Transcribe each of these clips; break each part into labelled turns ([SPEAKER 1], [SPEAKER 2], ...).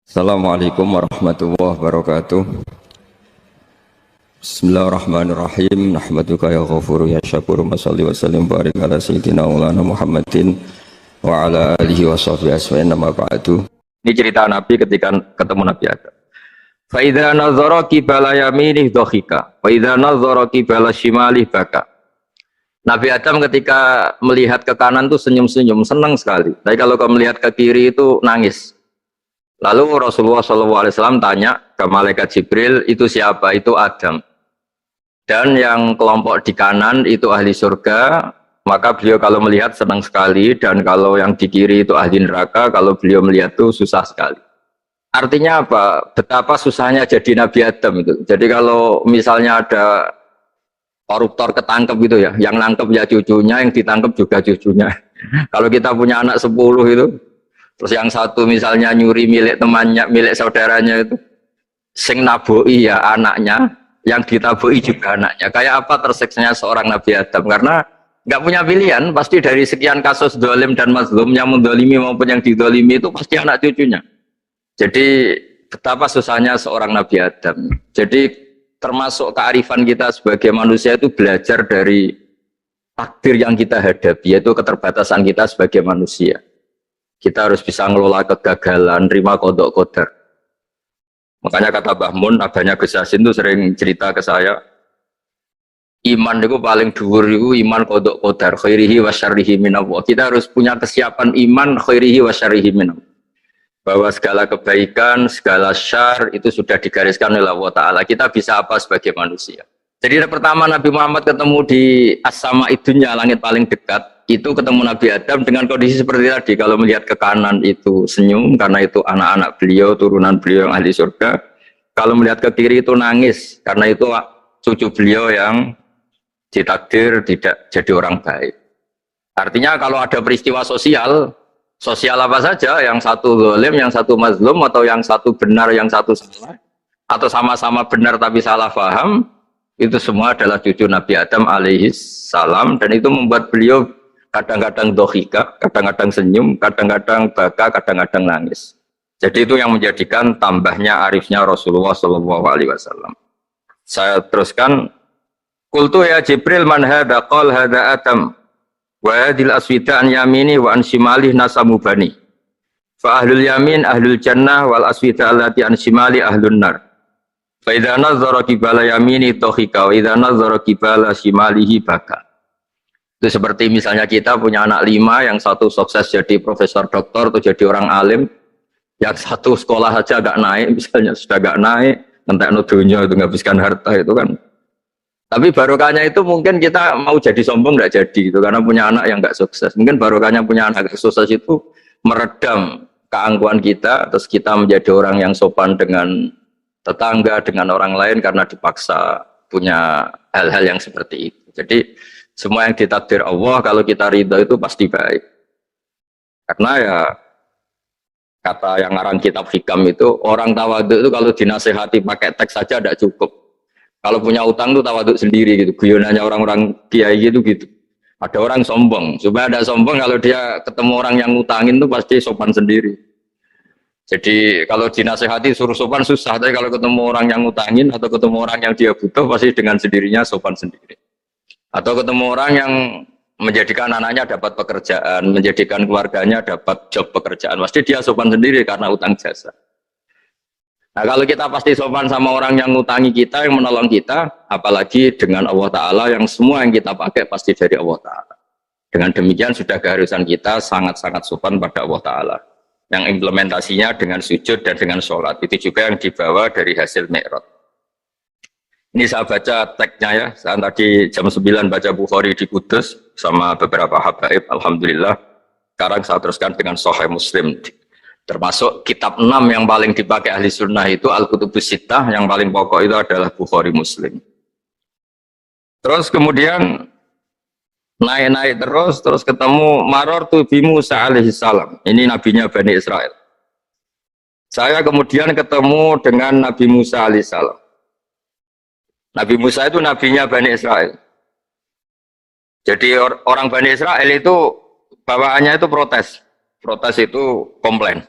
[SPEAKER 1] Assalamualaikum warahmatullahi wabarakatuh. Bismillahirrahmanirrahim. Nahmaduka ya ghafuru ya syakuru. Masalli wa sallim barik ala sayyidina maulana Muhammadin wa ala alihi wa sahbihi asma'in nama ba'du. Ini cerita Nabi ketika ketemu Nabi Adam. Fa idza nazara qibala yaminih dhahika wa idza nazara qibala shimalih baka. Nabi Adam ketika melihat ke kanan itu senyum-senyum, senang sekali. Tapi kalau kau melihat ke kiri itu nangis. Lalu Rasulullah SAW tanya ke malaikat Jibril, itu siapa? Itu Adam. Dan yang kelompok di kanan itu ahli surga, maka beliau kalau melihat senang sekali, dan kalau yang di kiri itu ahli neraka, kalau beliau melihat itu susah sekali. Artinya apa? Betapa susahnya jadi Nabi Adam itu. Jadi kalau misalnya ada koruptor ketangkep gitu ya, yang nangkep ya cucunya, yang ditangkep juga cucunya. Kalau kita punya anak 10 itu, terus yang satu misalnya nyuri milik temannya, milik saudaranya itu, sing naboi ya anaknya, yang ditaboi juga anaknya. Kayak apa tersiksanya seorang Nabi Adam? Karena nggak punya pilihan, pasti dari sekian kasus dolim dan mazlum, yang mendolimi maupun yang didolimi itu pasti anak cucunya. Jadi betapa susahnya seorang Nabi Adam. Jadi termasuk kearifan kita sebagai manusia itu belajar dari takdir yang kita hadapi, yaitu keterbatasan kita sebagai manusia. Kita harus bisa ngelola kegagalan, terima kodok kodar. Makanya kata Mbah Mun, abahnya Gus Yasin itu sering cerita ke saya, iman itu paling dhuwur itu iman kodok kodar, khairihi wa syarrihi minallah. Kita harus punya kesiapan iman khairihi wa syarrihi minallah. Bahwa segala kebaikan, segala syar itu sudah digariskan oleh Allah Ta'ala. Kita bisa apa sebagai manusia. Jadi pertama Nabi Muhammad ketemu di as-sama idunya, langit paling dekat, itu ketemu Nabi Adam dengan kondisi seperti tadi. Kalau melihat ke kanan itu senyum karena itu anak-anak beliau, turunan beliau yang ahli surga. Kalau melihat ke kiri itu nangis karena itu cucu beliau yang ditakdir tidak jadi orang baik. Artinya kalau ada peristiwa sosial apa saja, yang satu zalim, yang satu mazlum, atau yang satu benar, yang satu salah, atau sama-sama benar tapi salah paham, itu semua adalah cucu Nabi Adam alaihi salam, dan itu membuat beliau kadang-kadang dohika, kadang-kadang senyum, kadang-kadang baka, kadang-kadang nangis. Jadi itu yang menjadikan tambahnya arifnya Rasulullah SAW. Saya teruskan, Qultu ya Jibril man hadha qal hadha Adam wa hadhil aswida an yamini wa an shimalih nasamu bani. Fa ahlul yamin ahlul jannah wal aswida allati an shimali ahlun nar. Fa idza nazara qibala yamini dohika wa idza nazara qibala shimalihi baka. Itu seperti misalnya kita punya anak 5, yang satu sukses jadi profesor doktor atau jadi orang alim, yang satu sekolah saja agak naik, misalnya sudah agak naik, ngentekno dunia itu menghabiskan harta itu kan. Tapi barokahnya itu mungkin kita mau jadi sombong nggak jadi itu karena punya anak yang nggak sukses. Mungkin barokahnya punya anak yang sukses itu meredam keangkuhan kita, terus kita menjadi orang yang sopan dengan tetangga, dengan orang lain karena dipaksa punya hal-hal yang seperti itu. Jadi semua yang ditakdir Allah kalau kita ridho itu pasti baik. Karena ya kata yang ngarang kitab hikam itu, orang tawaduk itu kalau dinasehati pakai teks saja tidak cukup. Kalau punya utang itu tawaduk sendiri gitu. Guyonannya orang-orang kiai gitu. Ada orang sombong, supaya ada sombong kalau dia ketemu orang yang ngutangin itu pasti sopan sendiri. Jadi kalau dinasehati suruh sopan susah, tapi kalau ketemu orang yang ngutangin atau ketemu orang yang dia butuh pasti dengan sendirinya sopan sendiri. Atau ketemu orang yang menjadikan anaknya dapat pekerjaan, menjadikan keluarganya dapat job pekerjaan, pasti dia sopan sendiri karena utang jasa. Nah kalau kita pasti sopan sama orang yang ngutangi kita, yang menolong kita, apalagi dengan Allah Ta'ala yang semua yang kita pakai pasti dari Allah Ta'ala. Dengan demikian sudah keharusan kita sangat-sangat sopan pada Allah Ta'ala. Yang implementasinya dengan sujud dan dengan sholat, itu juga yang dibawa dari hasil Mi'raj. Ini saya baca teksnya ya, saya tadi jam 9 baca Bukhari di Kudus sama beberapa habaib, Alhamdulillah. Sekarang saya teruskan dengan Sahih Muslim. Termasuk kitab 6 yang paling dipakai ahli sunnah itu Al-Kutubus Sittah, yang paling pokok itu adalah Bukhari Muslim. Terus kemudian naik-naik terus ketemu Marartu bi Musa alaihi salam. Ini nabinya Bani Israel. Saya kemudian ketemu dengan Nabi Musa alaihi salam. Nabi Musa itu nabinya Bani Israel. Jadi orang Bani Israel itu bawaannya itu protes. Protes itu komplain.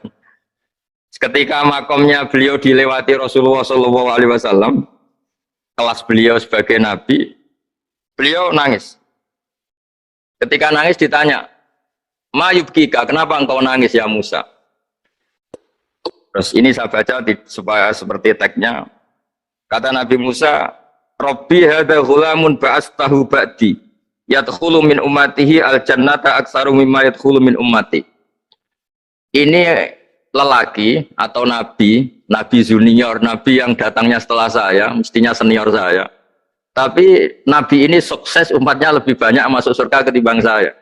[SPEAKER 1] Ketika makomnya beliau dilewati Rasulullah Shallallahu Alaihi Wasallam, kelas beliau sebagai nabi, beliau nangis. Ketika nangis ditanya, "Ma yubkika, kenapa engkau nangis ya Musa?" Terus ini saya baca supaya seperti teksnya. Kata Nabi Musa, "Rabbi hadza ghulamun ba'astahu ba'di, yadkhulu min ummatihi al-jannata aktsaru mimma yadkhulu min ummati." Ini lelaki atau nabi, nabi junior, nabi yang datangnya setelah saya, mestinya senior saya. Tapi nabi ini sukses, umatnya lebih banyak masuk surga ketimbang saya.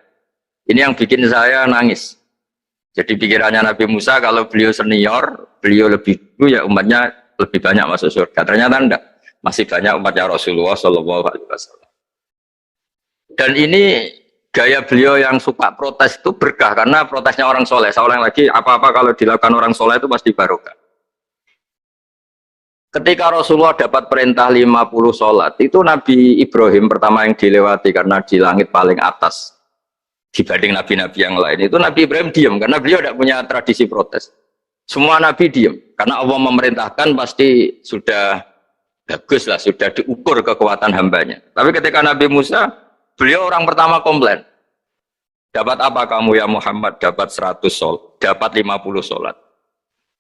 [SPEAKER 1] Ini yang bikin saya nangis. Jadi pikirannya Nabi Musa kalau beliau senior, beliau lebih dulu ya umatnya lebih banyak masuk surga. Ternyata enggak, masih banyak umatnya Rasulullah Shallallahu Alaihi Wasallam. Dan ini gaya beliau yang suka protes itu berkah karena protesnya orang soleh. Saya ulang lagi, apa-apa kalau dilakukan orang soleh itu pasti barokah. Ketika Rasulullah dapat perintah 50 sholat, itu Nabi Ibrahim pertama yang dilewati karena di langit paling atas dibanding nabi-nabi yang lain. Itu Nabi Ibrahim diam karena beliau tidak punya tradisi protes. Semua nabi diam karena Allah memerintahkan pasti sudah bagus lah, sudah diukur kekuatan hambanya. Tapi ketika Nabi Musa, beliau orang pertama komplain. Dapat apa kamu ya Muhammad? Dapat 100 sholat, dapat 50 sholat.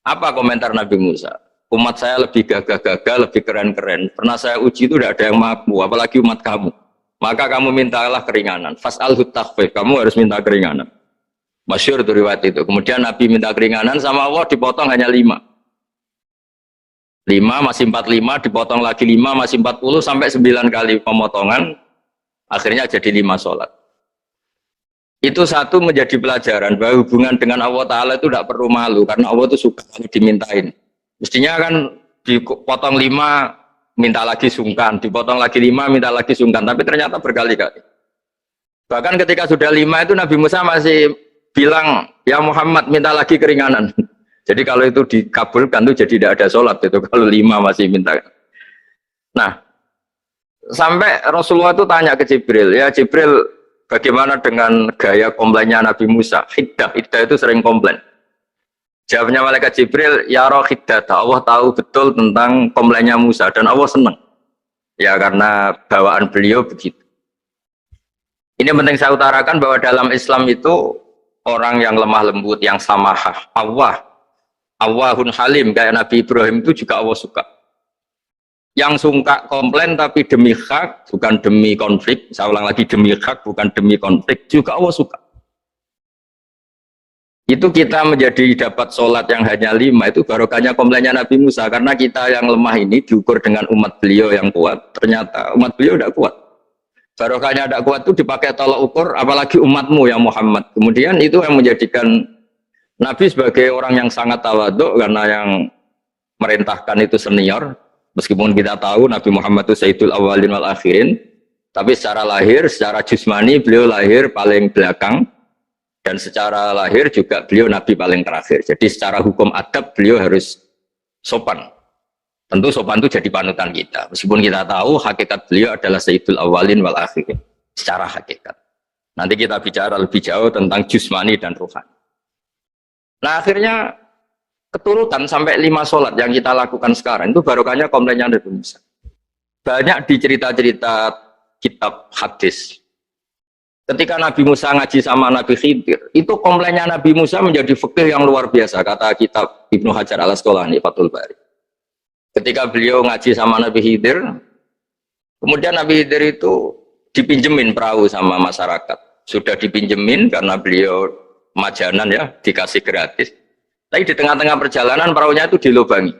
[SPEAKER 1] Apa komentar Nabi Musa? Umat saya lebih gagah-gagah, lebih keren-keren. Pernah saya uji itu tidak ada yang mampu, apalagi umat kamu. Maka kamu mintalah keringanan. Fas'alhu takhfif, kamu harus minta keringanan. Masyhur itu riwayat itu. Kemudian Nabi minta keringanan sama Allah dipotong hanya 5. 5 masih 45, dipotong lagi 5 masih 40 sampai 9 kali pemotongan. Akhirnya jadi 5 sholat. Itu satu menjadi pelajaran bahwa hubungan dengan Allah Ta'ala itu tidak perlu malu karena Allah itu suka dimintain. Mestinya kan dipotong 5 minta lagi sungkan, dipotong lagi 5 minta lagi sungkan, tapi ternyata berkali-kali. Bahkan ketika sudah 5 itu Nabi Musa masih bilang, ya Muhammad minta lagi keringanan. Jadi kalau itu dikabulkan itu jadi tidak ada sholat itu kalau 5 masih minta. Nah, sampai Rasulullah itu tanya ke Jibril, ya Jibril bagaimana dengan gaya komplainnya Nabi Musa? Hiddah itu sering komplain. Jawabnya malaikat Jibril, ya roh hiddata, Allah tahu betul tentang komplainnya Musa dan Allah senang. Ya karena bawaan beliau begitu. Ini penting saya utarakan bahwa dalam Islam itu orang yang lemah lembut, yang samahah, Allahun halim, kayak Nabi Ibrahim itu juga Allah suka. Yang suka komplain tapi demi hak, bukan demi konflik, saya ulang lagi demi hak, bukan demi konflik, juga Allah suka. Itu kita menjadi dapat sholat yang hanya 5 itu barokahnya komplainnya Nabi Musa karena kita yang lemah ini diukur dengan umat beliau yang kuat ternyata umat beliau tidak kuat barokahnya tidak kuat itu dipakai tolak ukur apalagi umatmu yang Muhammad kemudian itu yang menjadikan Nabi sebagai orang yang sangat tawaduk karena yang merintahkan itu senior meskipun kita tahu Nabi Muhammad itu Sayyidul Awwalin wal Akhirin tapi secara lahir, secara jusmani beliau lahir paling belakang dan secara lahir juga beliau Nabi paling terakhir. Jadi secara hukum adab beliau harus sopan. Tentu sopan itu jadi panutan kita. Meskipun kita tahu hakikat beliau adalah Sayyidul Awwalin wal Akhirin. Secara hakikat. Nanti kita bicara lebih jauh tentang jusmani dan ruhani. Nah akhirnya keturutan sampai 5 sholat yang kita lakukan sekarang itu barokahnya komplainnya Nabi Musa. Banyak di cerita-cerita kitab hadis. Ketika Nabi Musa ngaji sama Nabi Khidir, itu komplainnya Nabi Musa menjadi fikih yang luar biasa, kata kitab Ibnu Hajar al-Asqalani, Fathul Bari. Ketika beliau ngaji sama Nabi Khidir, kemudian Nabi Khidir itu dipinjemin perahu sama masyarakat. Sudah dipinjemin karena beliau majanan ya, dikasih gratis. Tapi di tengah-tengah perjalanan perahunya itu dilubangi.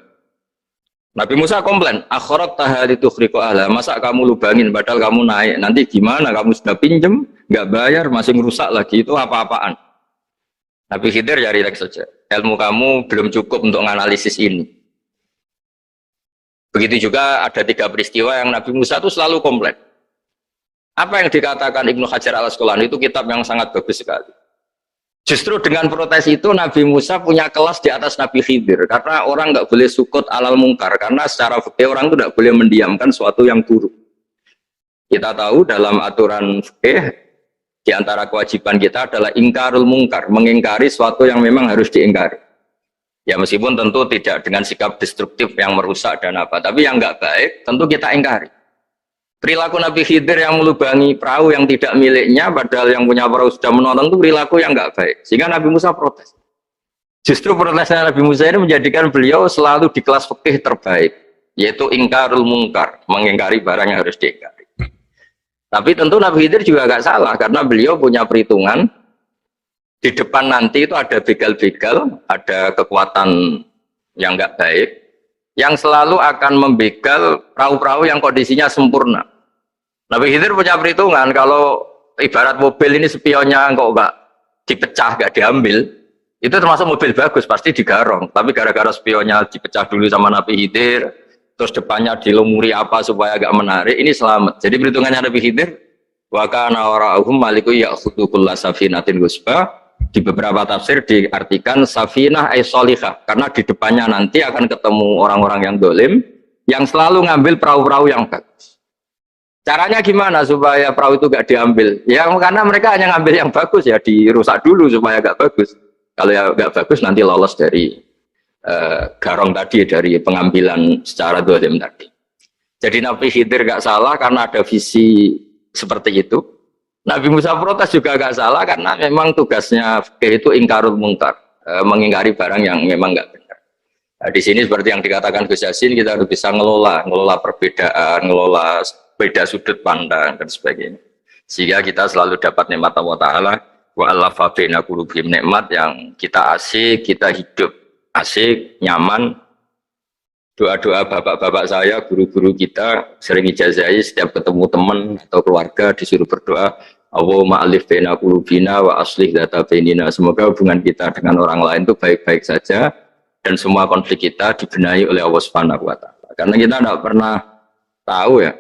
[SPEAKER 1] Nabi Musa komplain, akhirat tahari tukhriqu ahla, masa kamu lubangin padahal kamu naik, nanti gimana kamu sudah pinjem, nggak bayar, masih ngerusak lagi, itu apa-apaan. Nabi Khidir ya relax saja, ilmu kamu belum cukup untuk menganalisis ini. Begitu juga ada 3 peristiwa yang Nabi Musa itu selalu komplain. Apa yang dikatakan Ibnu Hajar al-Asqalani itu kitab yang sangat bagus sekali. Justru dengan protes itu Nabi Musa punya kelas di atas Nabi Khidir karena orang nggak boleh sukut alal mungkar karena secara fikih orang itu tidak boleh mendiamkan suatu yang buruk. Kita tahu dalam aturan fikih di antara kewajiban kita adalah ingkarul mungkar, mengingkari suatu yang memang harus diingkari. Ya meskipun tentu tidak dengan sikap destruktif yang merusak dan apa, tapi yang nggak baik tentu kita ingkari. Perilaku Nabi Khidir yang melubangi perahu yang tidak miliknya, padahal yang punya perahu sudah menonton itu perilaku yang nggak baik. Sehingga Nabi Musa protes. Justru protesnya Nabi Musa ini menjadikan beliau selalu di kelas fikih terbaik, yaitu ingkarul mungkar, mengingkari barang yang harus diingkari. Tapi tentu Nabi Khidir juga nggak salah, karena beliau punya perhitungan. Di depan nanti itu ada begal-begal, ada kekuatan yang nggak baik, yang selalu akan membegal perahu-perahu yang kondisinya sempurna. Nabi Khidir punya perhitungan, kalau ibarat mobil ini spionnya kok nggak dipecah, nggak diambil, itu termasuk mobil bagus, pasti digarong. Tapi gara-gara spionnya dipecah dulu sama Nabi Khidir, terus depannya dilumuri apa supaya agak menarik, ini selamat. Jadi perhitungannya Nabi Khidir, wa kana wara'ahum maliku ya'khudhu kulla safinatin ghusba. Di beberapa tafsir diartikan safinah ay sholihah, karena di depannya nanti akan ketemu orang-orang yang dolim yang selalu ngambil perahu-perahu yang bagus. Caranya gimana supaya perahu itu gak diambil? Ya karena mereka hanya ngambil yang bagus, ya dirusak dulu supaya gak bagus. Kalau ya gak bagus nanti lolos dari garong tadi, dari pengambilan secara dolim tadi. Jadi Nabi Khidir gak salah karena ada visi seperti itu. Nabi Musa protes juga gak salah karena memang tugasnya itu ingkarul mungkar, mengingkari barang yang memang gak benar. Nah, di sini seperti yang dikatakan Gus Yassin, kita harus bisa ngelola perbedaan, ngelola beda sudut pandang dan sebagainya. Sehingga kita selalu dapat nikmat Allah Ta'ala, wa allafa baina qulubihim, nikmat yang kita asik, kita hidup asik, nyaman. Doa-doa bapak-bapak saya, guru-guru kita sering ijazahi setiap ketemu teman atau keluarga disuruh berdoa, Allahumma alif baina qulubina wa aslih dzata bainina. Semoga hubungan kita dengan orang lain itu baik-baik saja dan semua konflik kita dibenahi oleh Allah Subhanahu wa taala. Karena kita tidak pernah tahu ya.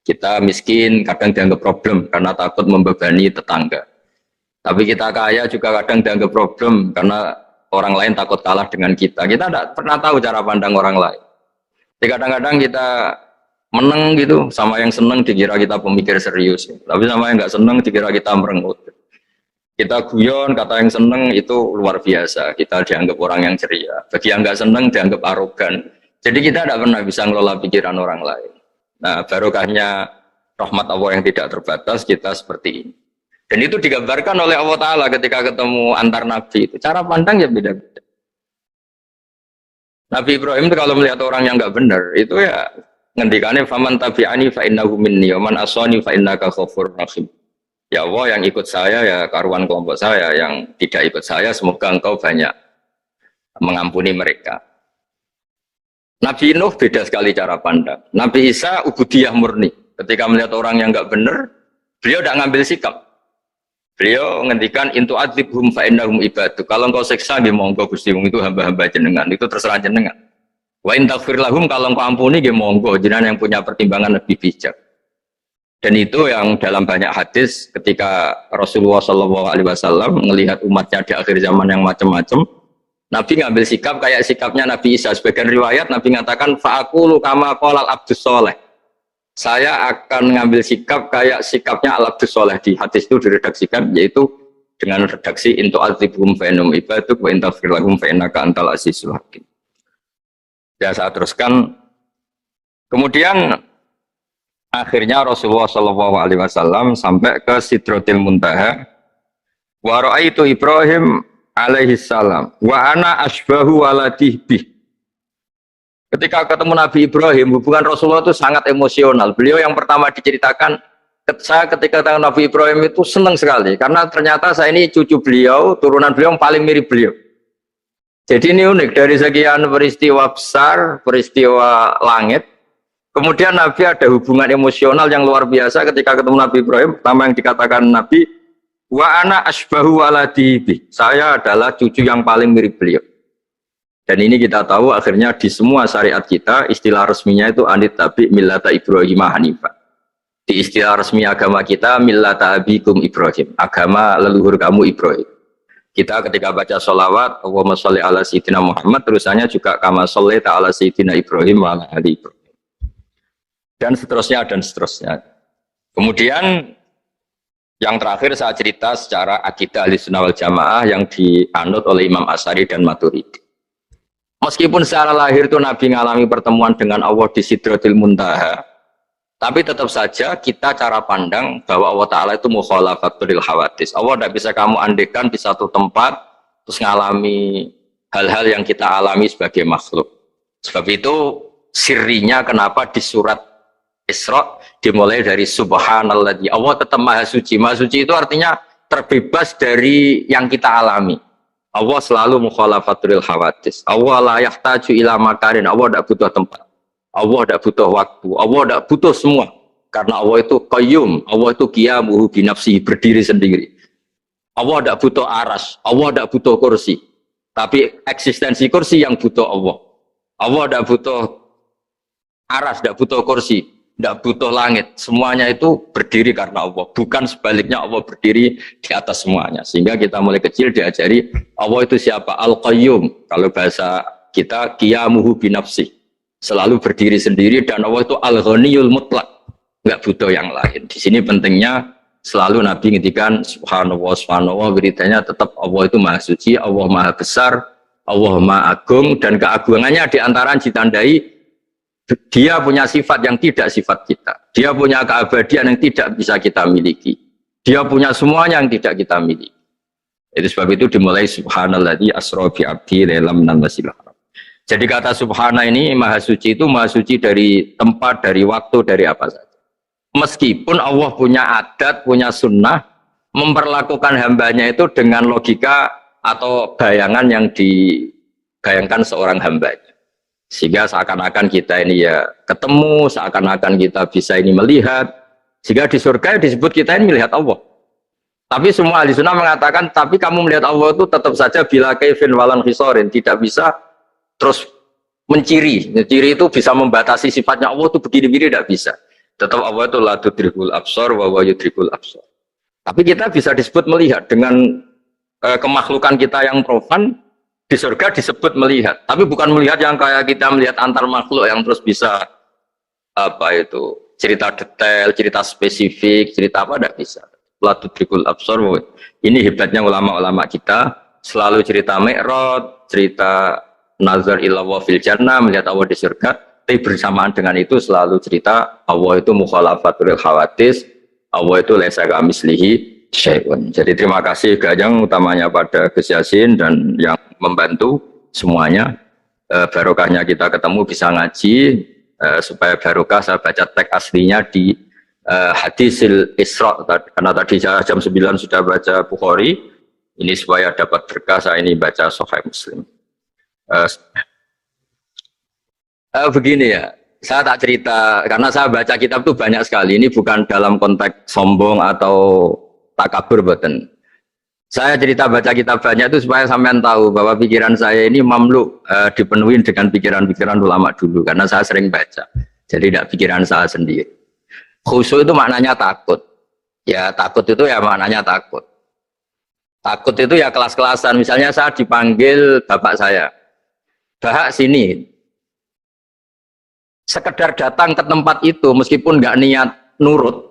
[SPEAKER 1] Kita miskin kadang dianggap problem karena takut membebani tetangga. Tapi kita kaya juga kadang dianggap problem karena orang lain takut kalah dengan kita. Kita tidak pernah tahu cara pandang orang lain. Jadi kadang-kadang kita menang gitu, sama yang seneng dikira kita pemikir serius, tapi sama yang nggak seneng dikira kita merengut. Kita guyon, kata yang seneng itu luar biasa, kita dianggap orang yang ceria. Bagi yang nggak seneng dianggap arogan. Jadi kita tidak pernah bisa ngelola pikiran orang lain. Nah, barokahnya rahmat Allah yang tidak terbatas, kita seperti ini. Dan itu digambarkan oleh Allah Ta'ala ketika ketemu antar Nabi itu. Cara pandang ya beda-beda. Nabi Ibrahim itu kalau melihat orang yang nggak benar, itu ya ngendikane faman tabi'ani fa innahu minni wa man asani fa innaka ghafurur rahim. Ya Allah, yang ikut saya ya karuan kelompok saya, yang tidak ikut saya semoga engkau banyak mengampuni mereka. Nabi Nuh beda sekali cara pandang. Nabi Isa ubudiyah murni. Ketika melihat orang yang enggak benar, beliau tidak ngambil sikap. Beliau ngendikan intu adzibhum fa innahum ibadu. Kalau engkau siksa nggih monggo Gusti, itu hamba-hamba jenengan, itu terserah jenengan. Wa in taghfir lahum, kalau engkau ampuni nggih monggo, jenengan yang punya pertimbangan lebih bijak. Dan itu yang dalam banyak hadis ketika Rasulullah SAW melihat umatnya di akhir zaman yang macam-macam, Nabi ngambil sikap kayak sikapnya Nabi Isa. Sebagian riwayat Nabi mengatakan fa'aqulu kama qala al-abdus sholeh. Saya akan ngambil sikap kayak sikapnya al-abdus sholeh. Di hadis itu diredaksikan yaitu dengan redaksi intu adzibhum fa innahum ibaduk wa in taghfir lahum fa innaka antal azizul hakim. Ya, saya teruskan. Kemudian akhirnya Rasulullah SAW sampai ke Sidratil Muntaha. Wa ra'aitu Ibrahim alaihi salam wa ana asbahu waladih bih. Ketika ketemu Nabi Ibrahim, hubungan Rasulullah itu sangat emosional. Beliau yang pertama diceritakan, saya ketika ketemu Nabi Ibrahim itu senang sekali karena ternyata saya ini cucu beliau, turunan beliau yang paling mirip beliau. Jadi ini unik, dari sekian peristiwa besar, peristiwa langit, kemudian Nabi ada hubungan emosional yang luar biasa ketika ketemu Nabi Ibrahim. Pertama yang dikatakan Nabi, wa ana asbahu waladihi. Saya adalah cucu yang paling mirip beliau. Dan ini kita tahu akhirnya di semua syariat kita istilah resminya itu anit tabi millata Ibrahim hanifah. Di istilah resmi agama kita millata abikum Ibrahim, agama leluhur kamu Ibrahim. Kita ketika baca sholawat Allahumma sholli ala sayyidina Muhammad, terusannya juga kama sholli ta'ala sayyidina Ibrahim wa ala ali Ibrahim. Dan seterusnya dan seterusnya. Kemudian yang terakhir saya cerita secara akidah Ahlussunnah wal Jamaah yang dianut oleh Imam Asy'ari dan Maturidi. Meskipun secara lahir itu Nabi ngalami pertemuan dengan Allah di Sidratil Muntaha, tapi tetap saja kita cara pandang bahwa Allah Ta'ala itu mukhalafatul hawadis. Allah tidak bisa kamu andekan di satu tempat terus ngalami hal-hal yang kita alami sebagai makhluk. Sebab itu sirinya kenapa di surat Isra dimulai dari subhanalladzi. Allah tetap maha suci. Maha suci itu artinya terbebas dari yang kita alami. Allah selalu mukhalafatul hawadis. Allah la yahtaju ila makarin. Allah tidak butuh tempat. Allah tidak butuh waktu. Allah tidak butuh semua. Karena Allah itu qayyum. Allah itu qiyamuhu binafsihi, berdiri sendiri. Allah tidak butuh aras. Allah tidak butuh kursi. Tapi eksistensi kursi yang butuh Allah. Allah tidak butuh aras, tidak butuh kursi, tidak butuh langit. Semuanya itu berdiri karena Allah. Bukan sebaliknya Allah berdiri di atas semuanya. Sehingga kita mulai kecil diajari Allah itu siapa? Al-Qayyum. Kalau bahasa kita qiyamuhu binafsi. Selalu berdiri sendiri dan Allah itu Al-Ghaniyul Mutlaq. Enggak butuh yang lain. Di sini pentingnya selalu Nabi ngintikan subhanallah subhanallah, beritanya tetap Allah itu maha suci, Allah maha besar, Allah maha agung, dan keagungannya diantara ditandai dia punya sifat yang tidak sifat kita. Dia punya keabadian yang tidak bisa kita miliki. Dia punya semuanya yang tidak kita miliki. Itu sebab itu dimulai subhanalladzi asra bi abdi lailam minal masjidil haram. Jadi kata subhana ini maha suci itu maha suci dari tempat, dari waktu, dari apa saja. Meskipun Allah punya adat, punya sunnah memperlakukan hambanya itu dengan logika atau bayangan yang dibayangkan seorang hambanya. Sehingga seakan-akan kita ini ya ketemu, seakan-akan kita bisa ini melihat. Sehingga di surga disebut kita ini melihat Allah. Tapi semua ahli sunnah mengatakan, tapi kamu melihat Allah itu tetap saja bila kaifin walan khisorin, tidak bisa terus menciri. Ciri itu bisa membatasi sifatnya Allah itu begini-begini, tidak bisa. Tetap Allah itu la tudrikul absar wa huwa yudrikul absar. Tapi kita bisa disebut melihat dengan kemakhlukan kita yang profan. Di surga disebut melihat, tapi bukan melihat yang kayak kita melihat antar makhluk yang terus bisa apa itu cerita detail, cerita spesifik, cerita apa, tidak bisa. La tudrikul absar. Ini hebatnya ulama-ulama kita, selalu cerita Mi'raj, cerita nazar ila wa fil jannah, melihat Allah di surga, tapi bersamaan dengan itu selalu cerita Allah itu mukhalafatul hawadis, Allah itu laisa kamislihi syai'un. Jadi terima kasih Gajang utamanya pada Gus Yasin dan yang membantu semuanya. Barokahnya kita ketemu bisa ngaji, supaya barokah saya baca teks aslinya di Hadisil Isra, karena tadi jam 9 sudah baca Bukhari, ini supaya dapat berkah saya ini baca Sahih Muslim. Begini ya, saya tak cerita karena saya baca kitab itu banyak sekali. Ini bukan dalam konteks sombong atau takabur, boten. Saya cerita baca kitab banyak itu supaya sampean tahu bahwa pikiran saya ini mamluk, dipenuhi dengan pikiran-pikiran ulama dulu karena saya sering baca. Jadi tidak pikiran saya sendiri. Khusyuk itu maknanya takut. Ya takut itu ya maknanya takut. Takut itu ya kelas-kelasan. Misalnya saya dipanggil bapak saya, "Bahak sini." Sekedar datang ke tempat itu meskipun nggak niat nurut.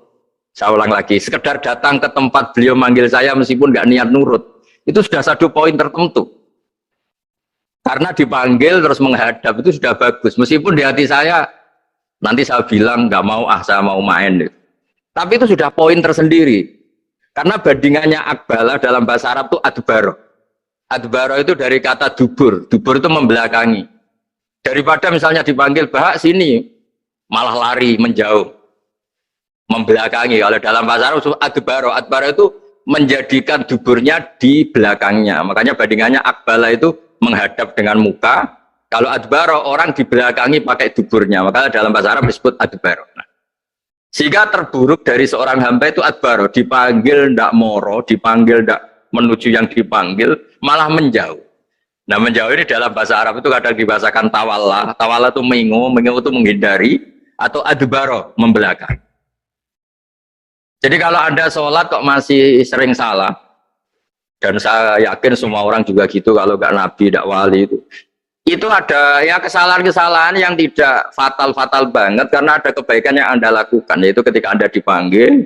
[SPEAKER 1] Saya ulang lagi, sekedar datang ke tempat beliau manggil saya meskipun nggak niat nurut, itu sudah satu poin tertentu. Karena dipanggil terus menghadap itu sudah bagus. Meskipun di hati saya nanti saya bilang nggak mau, saya mau main. Tapi itu sudah poin tersendiri. Karena bandingannya akbala dalam bahasa Arab itu adbaro. Adbaro itu dari kata dubur. Dubur itu membelakangi. Daripada misalnya dipanggil bahak sini, malah lari menjauh. Membelakangi. Kalau dalam bahasa Arab adbaro, adbaro itu menjadikan duburnya di belakangnya. Makanya bandingannya akbala itu menghadap dengan muka. Kalau adbaro orang di belakangi pakai duburnya. Makanya dalam bahasa Arab disebut adbaro. Nah, sehingga terburuk dari seorang hamba itu adbaro, dipanggil ndak moro, dipanggil ndak menuju yang dipanggil, malah menjauh. Nah menjauh ini dalam bahasa Arab itu kadang dibahasakan tawalla. Tawalla itu mengingu itu menghindari, atau adbaro membelakang. Jadi kalau Anda sholat kok masih sering salah, dan saya yakin semua orang juga gitu, kalau nggak nabi, nggak wali itu ada ya kesalahan-kesalahan yang tidak fatal-fatal banget, karena ada kebaikan yang Anda lakukan, yaitu ketika Anda dipanggil,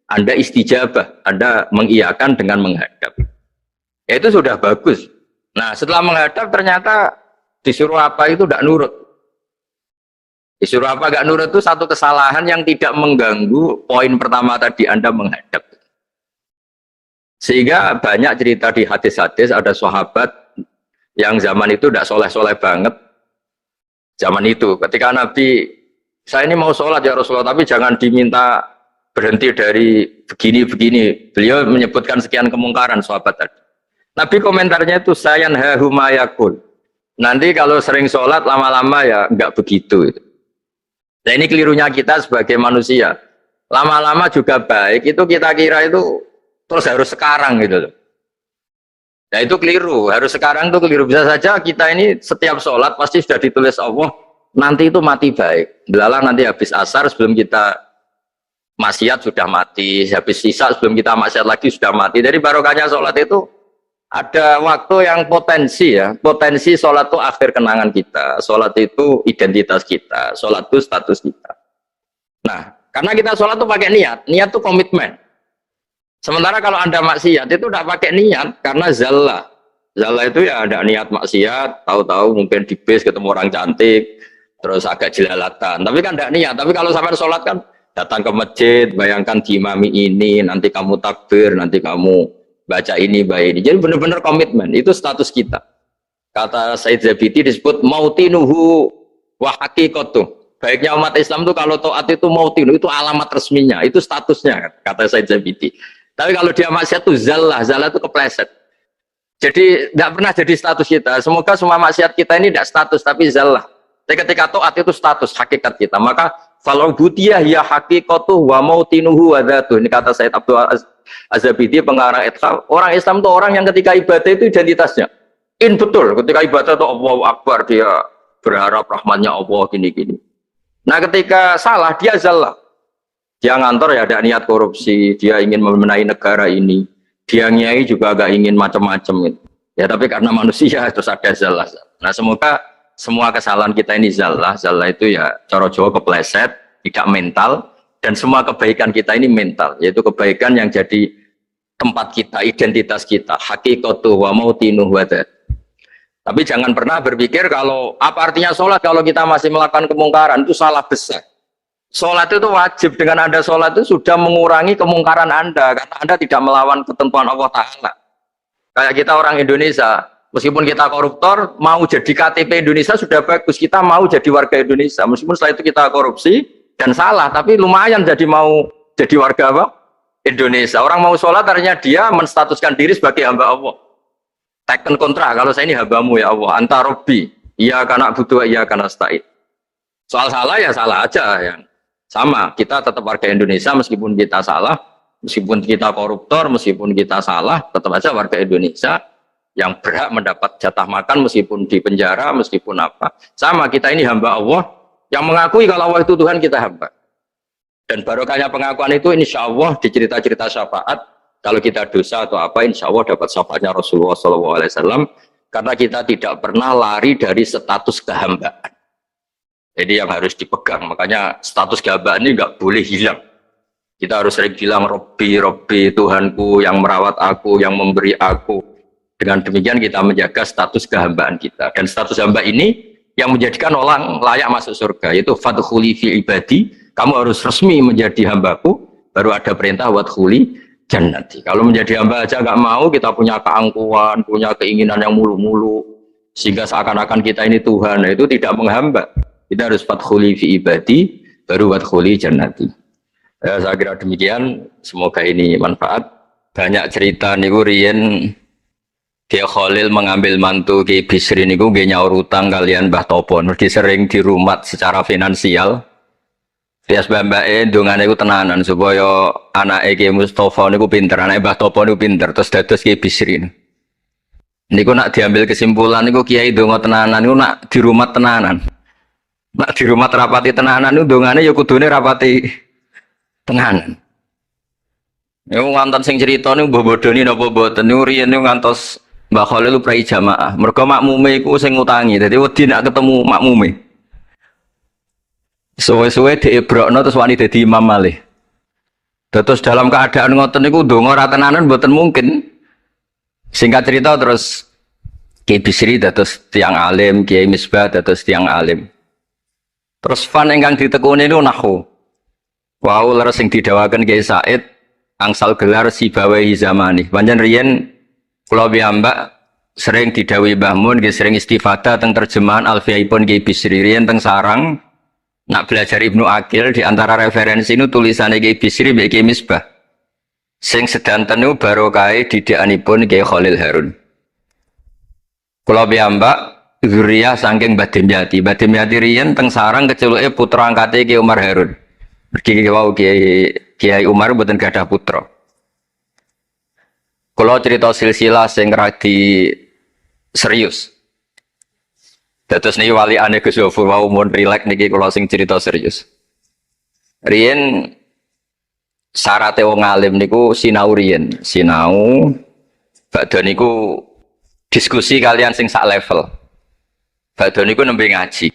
[SPEAKER 1] Anda istijabah, Anda mengiyakan dengan menghadap. Ya itu sudah bagus. Nah setelah menghadap ternyata Disuruh apa itu tidak nurut. Disuruh apa gak nurut itu satu kesalahan yang tidak mengganggu poin pertama tadi Anda menghadap. Sehingga banyak cerita di hadis-hadis ada sahabat yang zaman itu tidak soleh-soleh banget. Zaman itu ketika Nabi, saya ini mau sholat ya Rasulullah, tapi jangan diminta berhenti dari begini-begini. Beliau menyebutkan sekian kemungkaran sahabat tadi. Nabi komentarnya itu sayan hahumayakul. Nanti kalau sering sholat lama-lama ya enggak begitu. Nah ini kelirunya kita sebagai manusia. Lama-lama juga baik, itu kita kira itu terus harus sekarang gitu loh. Nah itu keliru, harus sekarang itu keliru. Bisa saja kita ini setiap sholat pasti sudah ditulis Allah, nanti itu mati baik. Belalang nanti habis asar sebelum kita maksiat sudah mati, habis sisa sebelum kita maksiat lagi sudah mati. Jadi barokahnya sholat itu ada waktu yang potensi ya, potensi sholat itu akhir kenangan kita, sholat itu identitas kita, sholat itu status kita. Nah, karena kita sholat itu pakai niat, niat itu komitmen. Sementara kalau Anda maksiat itu tidak pakai niat, karena zallah. Zallah itu ya ada niat maksiat, tahu-tahu mungkin di bis ketemu orang cantik, terus agak jelalatan, tapi kan tidak niat. Tapi kalau sampai sholat kan datang ke masjid, bayangkan diimami ini, nanti kamu takbir, nanti kamu baca ini, baca ini. Jadi benar-benar komitmen, itu status kita. Kata Said Zabidi disebut mautinuhu wa haqiqatuh. Baiknya umat Islam itu kalau taat itu mautinuhu, itu alamat resminya, itu statusnya, kata Said Zabidi. Tapi kalau dia maksiat itu zallah, zallah itu kepleset. Jadi tidak pernah jadi status kita. Semoga semua maksiat kita ini tidak status, tapi zallah. Tapi ketika taat itu status, hakikat kita. Maka falau butiyah ya haqiqatuh wa mautinuhu wa dhatuh. Ini kata Said Abdul Az-Zabidi pengarang Ithaf. Orang Islam itu orang yang ketika ibadah itu identitasnya betul, ketika ibadah itu Allahu Akbar, dia berharap rahmatnya Allah gini-gini. Nah ketika salah dia zallah, dia ngantor ya ada niat korupsi, dia ingin memenai negara ini, dia nyai juga agak ingin macam-macam gitu. Ya tapi karena manusia terus ada zallah. Nah semoga semua kesalahan kita ini zallah itu ya cara Jawa kepleset, tidak mental. Dan semua kebaikan kita ini mental, yaitu kebaikan yang jadi tempat kita, identitas kita, haqiqatuh wa mautinuh wa dzat. Tapi jangan pernah berpikir kalau apa artinya sholat kalau kita masih melakukan kemungkaran, itu salah besar. Sholat itu wajib, dengan Anda sholat itu sudah mengurangi kemungkaran Anda, karena Anda tidak melawan ketentuan Allah Ta'ala. Kayak kita orang Indonesia, meskipun kita koruptor, mau jadi KTP Indonesia sudah bagus, kita mau jadi warga Indonesia, meskipun setelah itu kita korupsi, dan salah, tapi lumayan jadi mau jadi warga apa? Indonesia. Orang mau sholat artinya dia menstatuskan diri sebagai hamba Allah. Teken kontra, kalau saya ini hambamu ya Allah, anta robbi, iya karena butuh, iya karena stain. Soal salah ya salah aja, yang sama. Kita tetap warga Indonesia meskipun kita salah, meskipun kita koruptor, meskipun kita salah, tetap aja warga Indonesia yang berhak mendapat jatah makan meskipun di penjara, meskipun apa. Sama, kita ini hamba Allah, yang mengakui kalau Allah itu Tuhan kita hamba. Dan barokahnya pengakuan itu insya Allah di cerita-cerita syafaat, kalau kita dosa atau apa insya Allah dapat syafaatnya Rasulullah SAW, karena kita tidak pernah lari dari status kehambaan. Jadi yang harus dipegang, makanya status kehambaan ini nggak boleh hilang. Kita harus sering bilang Robbi, Robbi, Tuhanku yang merawat aku, yang memberi aku. Dengan demikian kita menjaga status kehambaan kita. Dan status hamba ini yang menjadikan orang layak masuk surga, yaitu fadkhuli fi ibadi, kamu harus resmi menjadi hambaku, baru ada perintah wadkhuli jannati. Kalau menjadi hamba aja nggak mau, kita punya keangkuhan, punya keinginan yang mulu-mulu, sehingga seakan-akan kita ini Tuhan, nah itu tidak menghamba. Kita harus fadkhuli fi ibadi, baru wadkhuli jannati. Saya kira demikian, semoga ini manfaat. Banyak cerita niku riyen Kiai Khalil mengambil mantu Kiai Bisri niku nggih nyaur utang kalian Mbah Topo, mergi sering dirumat secara finansial. Bias mbake ndongane iku tenanan supaya anake Kiai Mustofa niku pinter, anake Mbah Topo niku pinter, terus dados Kiai Bisri. Niku nak diambil kesimpulan niku Kiai ndonga tenanan niku nak dirumat tenanan. Nak dirumat rapati tenanan niku ndongane ya kudune rapati tenanan. Niku ngantos sing crita niku mbah bodoni napa mboten niku riyen niku ngantos Mbah Khalil prai jamaah, mergo makmume iku sing ngutangi, dadi wedi nek ketemu makmume. Suwe-suwe diebrokno terus wani dadi imam malih. Terus dalam keadaan ngoten niku ndonga ra tenanan mboten mungkin. Singkat cerita terus Kiai Bisri dados tiang alim, Kiai Misbah dados tiang alim. Terus fan ingkang ditekuni niku nahwu. Wau leres sing didhawaken Kiai Said angsal gelar Sibawahi zamani. Panjen riyen kula piyambak sering didhawuhi Mbah Mun nggih sering istifadah teng terjemahan Alfiyaipun Kiai Bisri riyen teng sarang nak belajar Ibnu Aqil di antara referensi nu tulisannya Kiai Bisri mbek Kiai Misbah. Sing sedanten niku barokahe didikanipun Kiai Khalil Harun. Kula piyambak zuriyah saking Mbah Dimyati. Mbah Dimyati riyen teng sarang keceluke putra angkate Kiai Umar Harun. Mergi wau Kiai Umar mboten gadah putra. Kula cerita silsilah sing radi serius. Dados niki waliane Gus Yofur wau mun rileks niki kula sing cerita serius. Riyen syaraté wong alim niku sinau riyen, sinau badhe niku diskusi kalian sing sak level. Badhe niku nembe ngaji.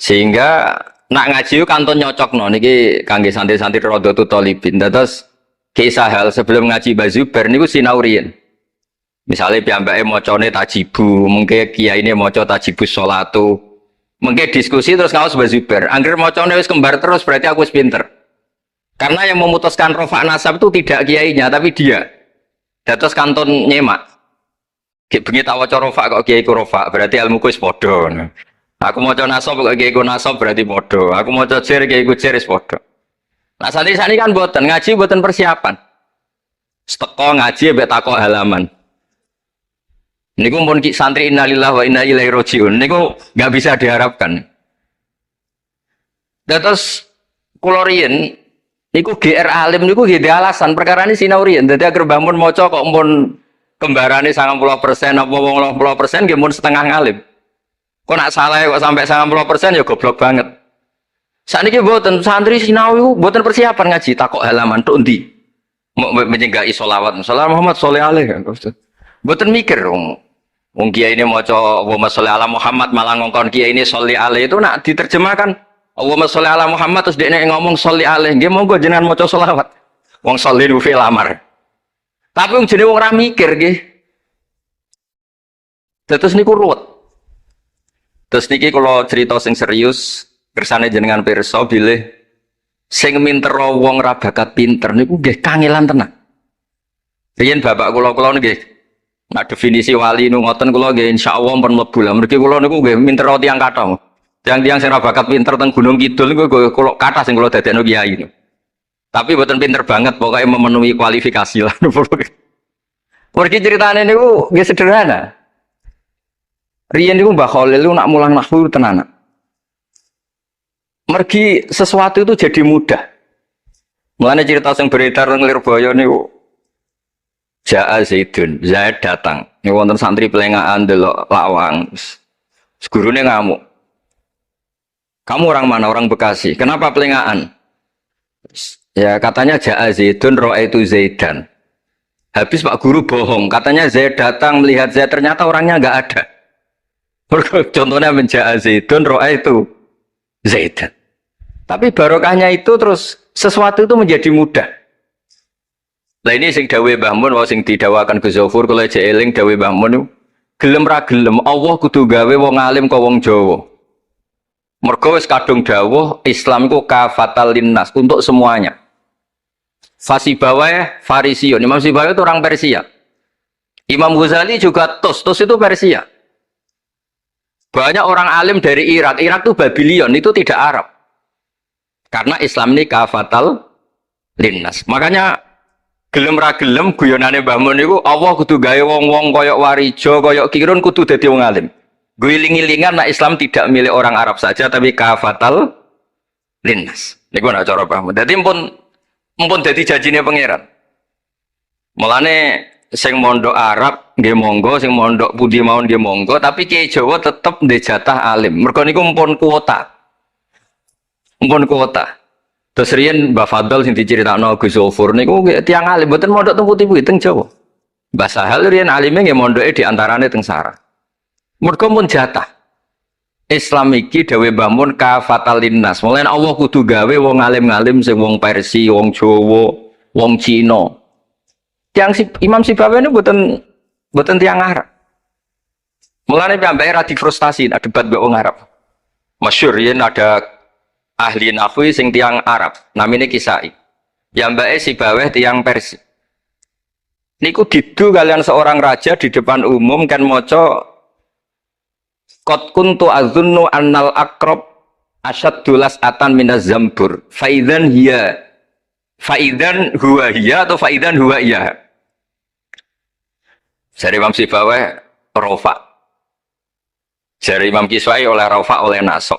[SPEAKER 1] Sehingga nak ngaji ku kantun nyocokno niki kangge santri-santri Rodotul Thalibin. Dados kisah hal sebelum ngaji Mbah Zubair niku sinau riyen. Misale piyambake macane tajibu, mengke kiyaine maca tajibus sholatu. Mengke diskusi terus ngaos Mbah Zubair. Angger macane wis kembar terus berarti aku wis pinter. Karena yang memutuskan rofa nasab itu tidak kiainya tapi dia. Dados kantun nyemak. Ki bengi tak waca rofa kok kiai ku rofa, berarti ilmuku wis padha. Aku maca nasab kok kiai ku nasab berarti padha. Aku maca jer kiai ku jer wis padha. Nah santri-santri kan mboten ngaji mboten persiapan. Teko ngaji mbek takok halaman. Niku mun ki santri innalillahi wa inna ilaihi rajiun niku enggak bisa diharapkan. Terus kula riyen niku GR alim niku nggih alasan perkara ini sinau riyen. Dadi agar bangun maca kok mun kembarane 90% apa 80% nggih mun setengah ngalim. Kok nak salah kok sampai 90% ya goblok banget. Sakniki mboten santri sinau iku mboten persiapan ngaji takok halaman tok endi. Menyenggai sholawat. Salam Muhammad sholli alaihi. Mboten mikir wong kiai ini maca Allahumma sholli ala Muhammad malah ngongkon kiai ini sholli alaihi itu nak diterjemahkan Allahumma sholli ala Muhammad terus dekne ngomong sholli alaihi. Nggih monggo jenengan maca sholawat. Wong sholli ku fi'il amar. Tapi wong jenenge wong ora mikir nggih. Terus niku ruwet. Terus niki kula cerita sing serius kersane jenengan pirsa bilih sing minter wong ra bakat pinter niku nggih kangelan tenan. Riyen bapak kula nggih nak definisi wali nu ngoten kula nggih insyaallah pun mlebu lah. Mergi kula niku nggih minter tiyang kathah. Tiang-tiang sing ra bakat pinter teng Gunung Kidul niku kula kathah sing kula dadekno kiai niku. Tapi mboten pinter banget pokoknya memenuhi kualifikasi lah. Mergi ceritane niku nggih sederhana. Riyen niku Mbah Khalil niku nak mulang nahwu tenanan. Mergi sesuatu itu jadi mudah. Mulane cerita sing beredar nang Lirboyo niku Ja'a Zaidun, Zaid datang. Niku wonten santri pelengahan delok lawang. Gurune ngamuk. Kamu orang mana? Orang Bekasi. Kenapa pelengahan? Ya katanya Ja'a Zaidun ra'aitu Zaidan. Habis Pak Guru bohong. Katanya Zaid datang melihat Zaid ternyata orangnya enggak ada. Contohnya menja'a Zaidun ra'aitu Zaidan. Tapi barokahnya itu terus sesuatu itu menjadi mudah. Lah ini sing dawuh Mbah Mun wae sing didawakan Gus Zofur kula jek eling dawuh Mbah Mun gelem ra gelem Allah kudu gawe wong alim kok wong Jawa. Mergo wis kadung dawuh Islam iku kafatal linnas untuk semuanya. Fasibawae Farisiun, Imam Sibawae itu orang Persia. Imam Ghazali juga Tos itu Persia. Banyak orang alim dari Irak itu Babylon, itu tidak Arab. Karena Islam ini kafatal linnas. Makanya gelem ra gelem guyonane Mbah Mun niku Allah kudu gawe wong-wong koyok Warijo, koyok Kirun kudu dadi wong alim. Guling-gilingan nak Islam tidak milik orang Arab saja tapi kafatal linnas. Niku nak cara Mbah Mun. Dadi mumpun dadi janjine pangeran. Mulane sing mondok Arab nggih monggo, sing mondok pundi mawon nggih monggo, tapi Kiai Jawa tetep ndek jatah alim. Mergo niku mumpun kuota. Mumpun kuota. Terus riyen Mbah Fadl sing diceritakno Gus Zofur niku tiyang alim mboten mondok teng putih teng Jawa. Mbah Sahal riyen alime nggih mondoke di antarane teng Sarah. Mergo mun jatah. Islam iki dawuh Mbah Mun kafatal linnas. Mulane Allah kudu gawe wong alim-alim sing wong Persia, wong Jawa, wong Cina. Yang Imam Sibawae ini buatan tiang Arab. Mulane piyambake ra frustasi nak debat mbek wong Arab. Masyhur yen ada ahli nahwu sing tiang Arab, namine Kisai. Piyambake Sibaweh tiang Persia. Niku didu kalian seorang raja di depan umum kan maca qad kuntu adzunnu annal aqrab asyaddulas atan minaz zambur faidzan hiya faidzan huwa hiya atau faidzan huwa iya. Jari Imam Sibaweh rofa, jari Imam Kiswai oleh rofa oleh nasok.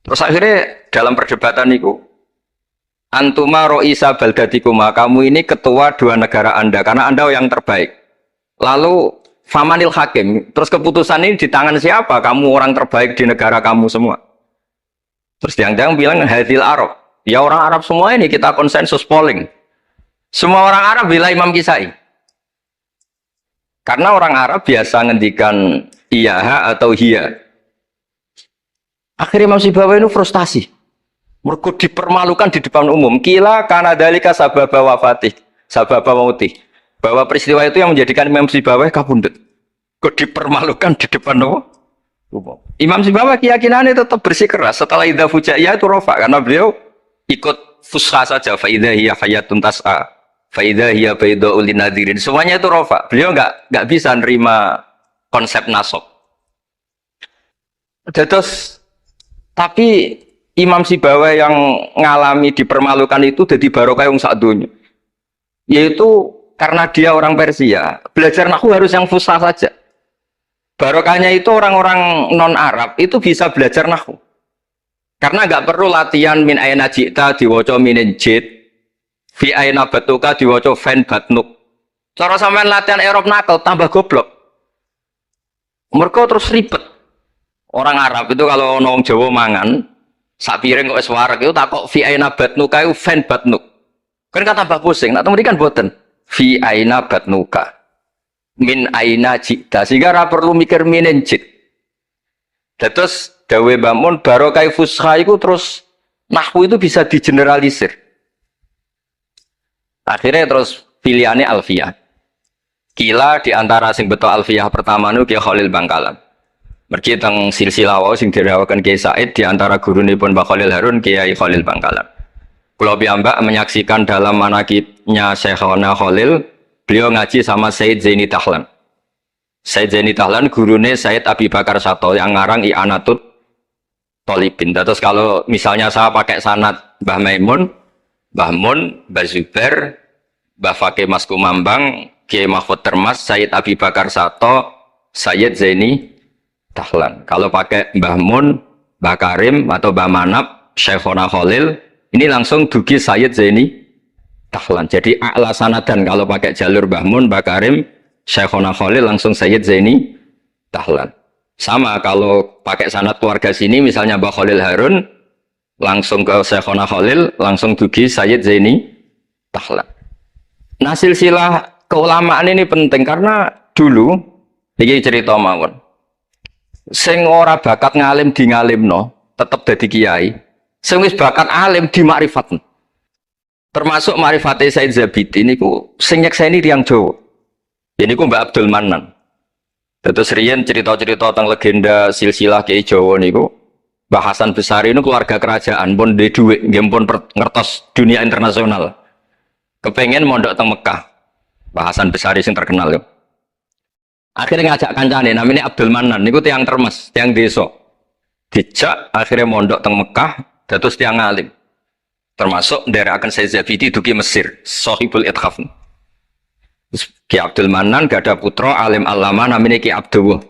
[SPEAKER 1] Terus akhirnya dalam perdebatan itu antuma ro'isa baldatikuma, kamu ini ketua dua negara anda karena anda yang terbaik. Lalu famanil hakim, terus keputusan ini di tangan siapa? Kamu orang terbaik di negara kamu semua. Terus yang bilang hadil Arab, ya orang Arab semua ini kita konsensus polling. Semua orang Arab bilang Imam Kisai. Karena orang Arab biasa ngendikan iya atau hiya. Akhirnya Imam Sibawai itu frustasi. Mereka dipermalukan di depan umum. Kila karena dalika sababa wafatih, sababa mautih. Bahwa peristiwa itu yang menjadikan Imam Sibawai kabundut. Kok dipermalukan di depan umum? Imam Sibawai keyakinannya tetap bersikeras. Setelah idza fujaiyah itu rofa. Karena beliau ikut fusha saja. Fa idza hiya hayatun tas'a. Faidah hiya baydha'ul linadirin. Semuanya itu rofa. Beliau nggak bisa nerima konsep nasab. Terus tapi Imam Sibawai yang ngalami dipermalukan itu jadi barokah yang sak dunya. Yaitu karena dia orang Persia, belajar nahwu harus yang fusha saja. Barokahnya itu orang-orang non Arab itu bisa belajar nahwu. Karena nggak perlu latihan min aina ji'ta diwaca minin jid. Fi aina batuka diwaca fan batnuk. Cara sampean latihan Arab nakal tambah goblok. Mereka terus ribet. Orang Arab itu kalau ono wong Jawa mangan, sak piring kok wis wareg itu takok fi aina batnuka itu fan batnuk. Kan tambah pusing. Nak temudi kan boten. Fi aina batnuka. Min aina jita. Sehingga ora perlu mikir minen jit. Terus dawe Bamun barokah fusha itu terus nahwu itu bisa digeneralisir. Akhirnya terus pilihannya Alfiyah. Kila diantara sing betul Alfiyah pertama nu Kiai Khalil Bangkalan. Mergi teng silsilah wau sing dirawakan Kiai Said diantara gurunipun Mbah Khalil Harun Kiai Khalil Bangkalan. Kula piyambak menyaksikan dalam manaqibnya Syekhona Khalil, beliau ngaji sama Said Zaini Tahlan. Said Zaini Tahlan gurune Said Abi Bakar Sato yang ngarang I'anatut Thalibin. Terus kalau misalnya saya pakai sanad Mbah Maimun, Mbah Mun, Mbah Zubair, Mbah Fakih Mas Kumambang, Kiai Mahfud Termas, Sayyid Abi Bakar Sato, Sayyid Zaini Tahlan. Kalau pakai Mbah Mun, Mbah Karim atau Mbah Manap, Syekhona Khalil, ini langsung dugi Sayyid Zaini Tahlan. Jadi a'la sanadan kalau pakai jalur Mbah Mun, Mbah Karim, Syekhona Khalil langsung Sayyid Zaini Tahlan. Sama kalau pakai sanad keluarga sini misalnya Mbah Khalil Harun langsung ke Syekhona Khalil, langsung dugi Sayyid Zaini Tahlan. Nah silsilah keulamaan ini penting karena dulu iki cerita mawon. Sing ora bakat ngalim di ngalimno, tetep dadi kiai. Sing wis bakat alim di makrifatno. Termasuk makrifate Said Zabidi niku sing nyekseni tiyang Jawa. Ya niku Mbak Abdul Manan. Terus riyen cerita-cerita tentang legenda silsilah Kiai Jawa niku Mbah Hasan Besari ini keluarga kerajaan pun di duit, pun ngertos dunia internasional. Kepengen mondok teng Mekah. Mbah Hasan Besari sing terkenal yo. Akhirnya ngajak kancane namanya Abdul Manan niku tiang termes, tiang desa. Dijak akhirnya mondok teng Mekah, dados tiang alim. Termasuk ndherekaken Said Zabidi dugi Mesir, Shahibul Ithaf. Ki Abdul Manan gak ada putra alim alama namanya Ki Abdullah.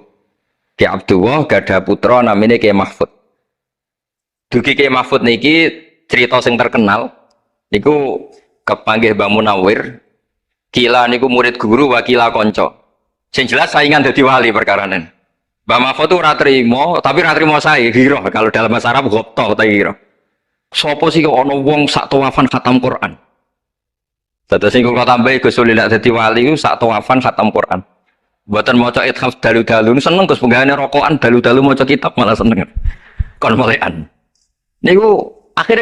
[SPEAKER 1] Ki Abdullah gak ada putra namanya Ki Mahfud. Dugi Kiai Mahfud niki cerita sing terkenal niku kepanggih Mbah Munawir. Kila niku murid guru wakila konco. Sing jelas saingan dadi wali perkaranen. Mbah Mahfud itu ora trimo, tapi ora trimo sae hiro kalau dalam bahasa Arab gopto ta hiro. Sopo sih kok ana wong sak tawafan khatam Quran. Dados sing kula tambahi Gus Sulilak dadi wali ku sak tawafan khatam Quran. Mboten maca ithaf dalu-dalu seneng Gus penggane rokokan dalu-dalu maca kitab malah seneng. Kon molekan. Niku akhirnya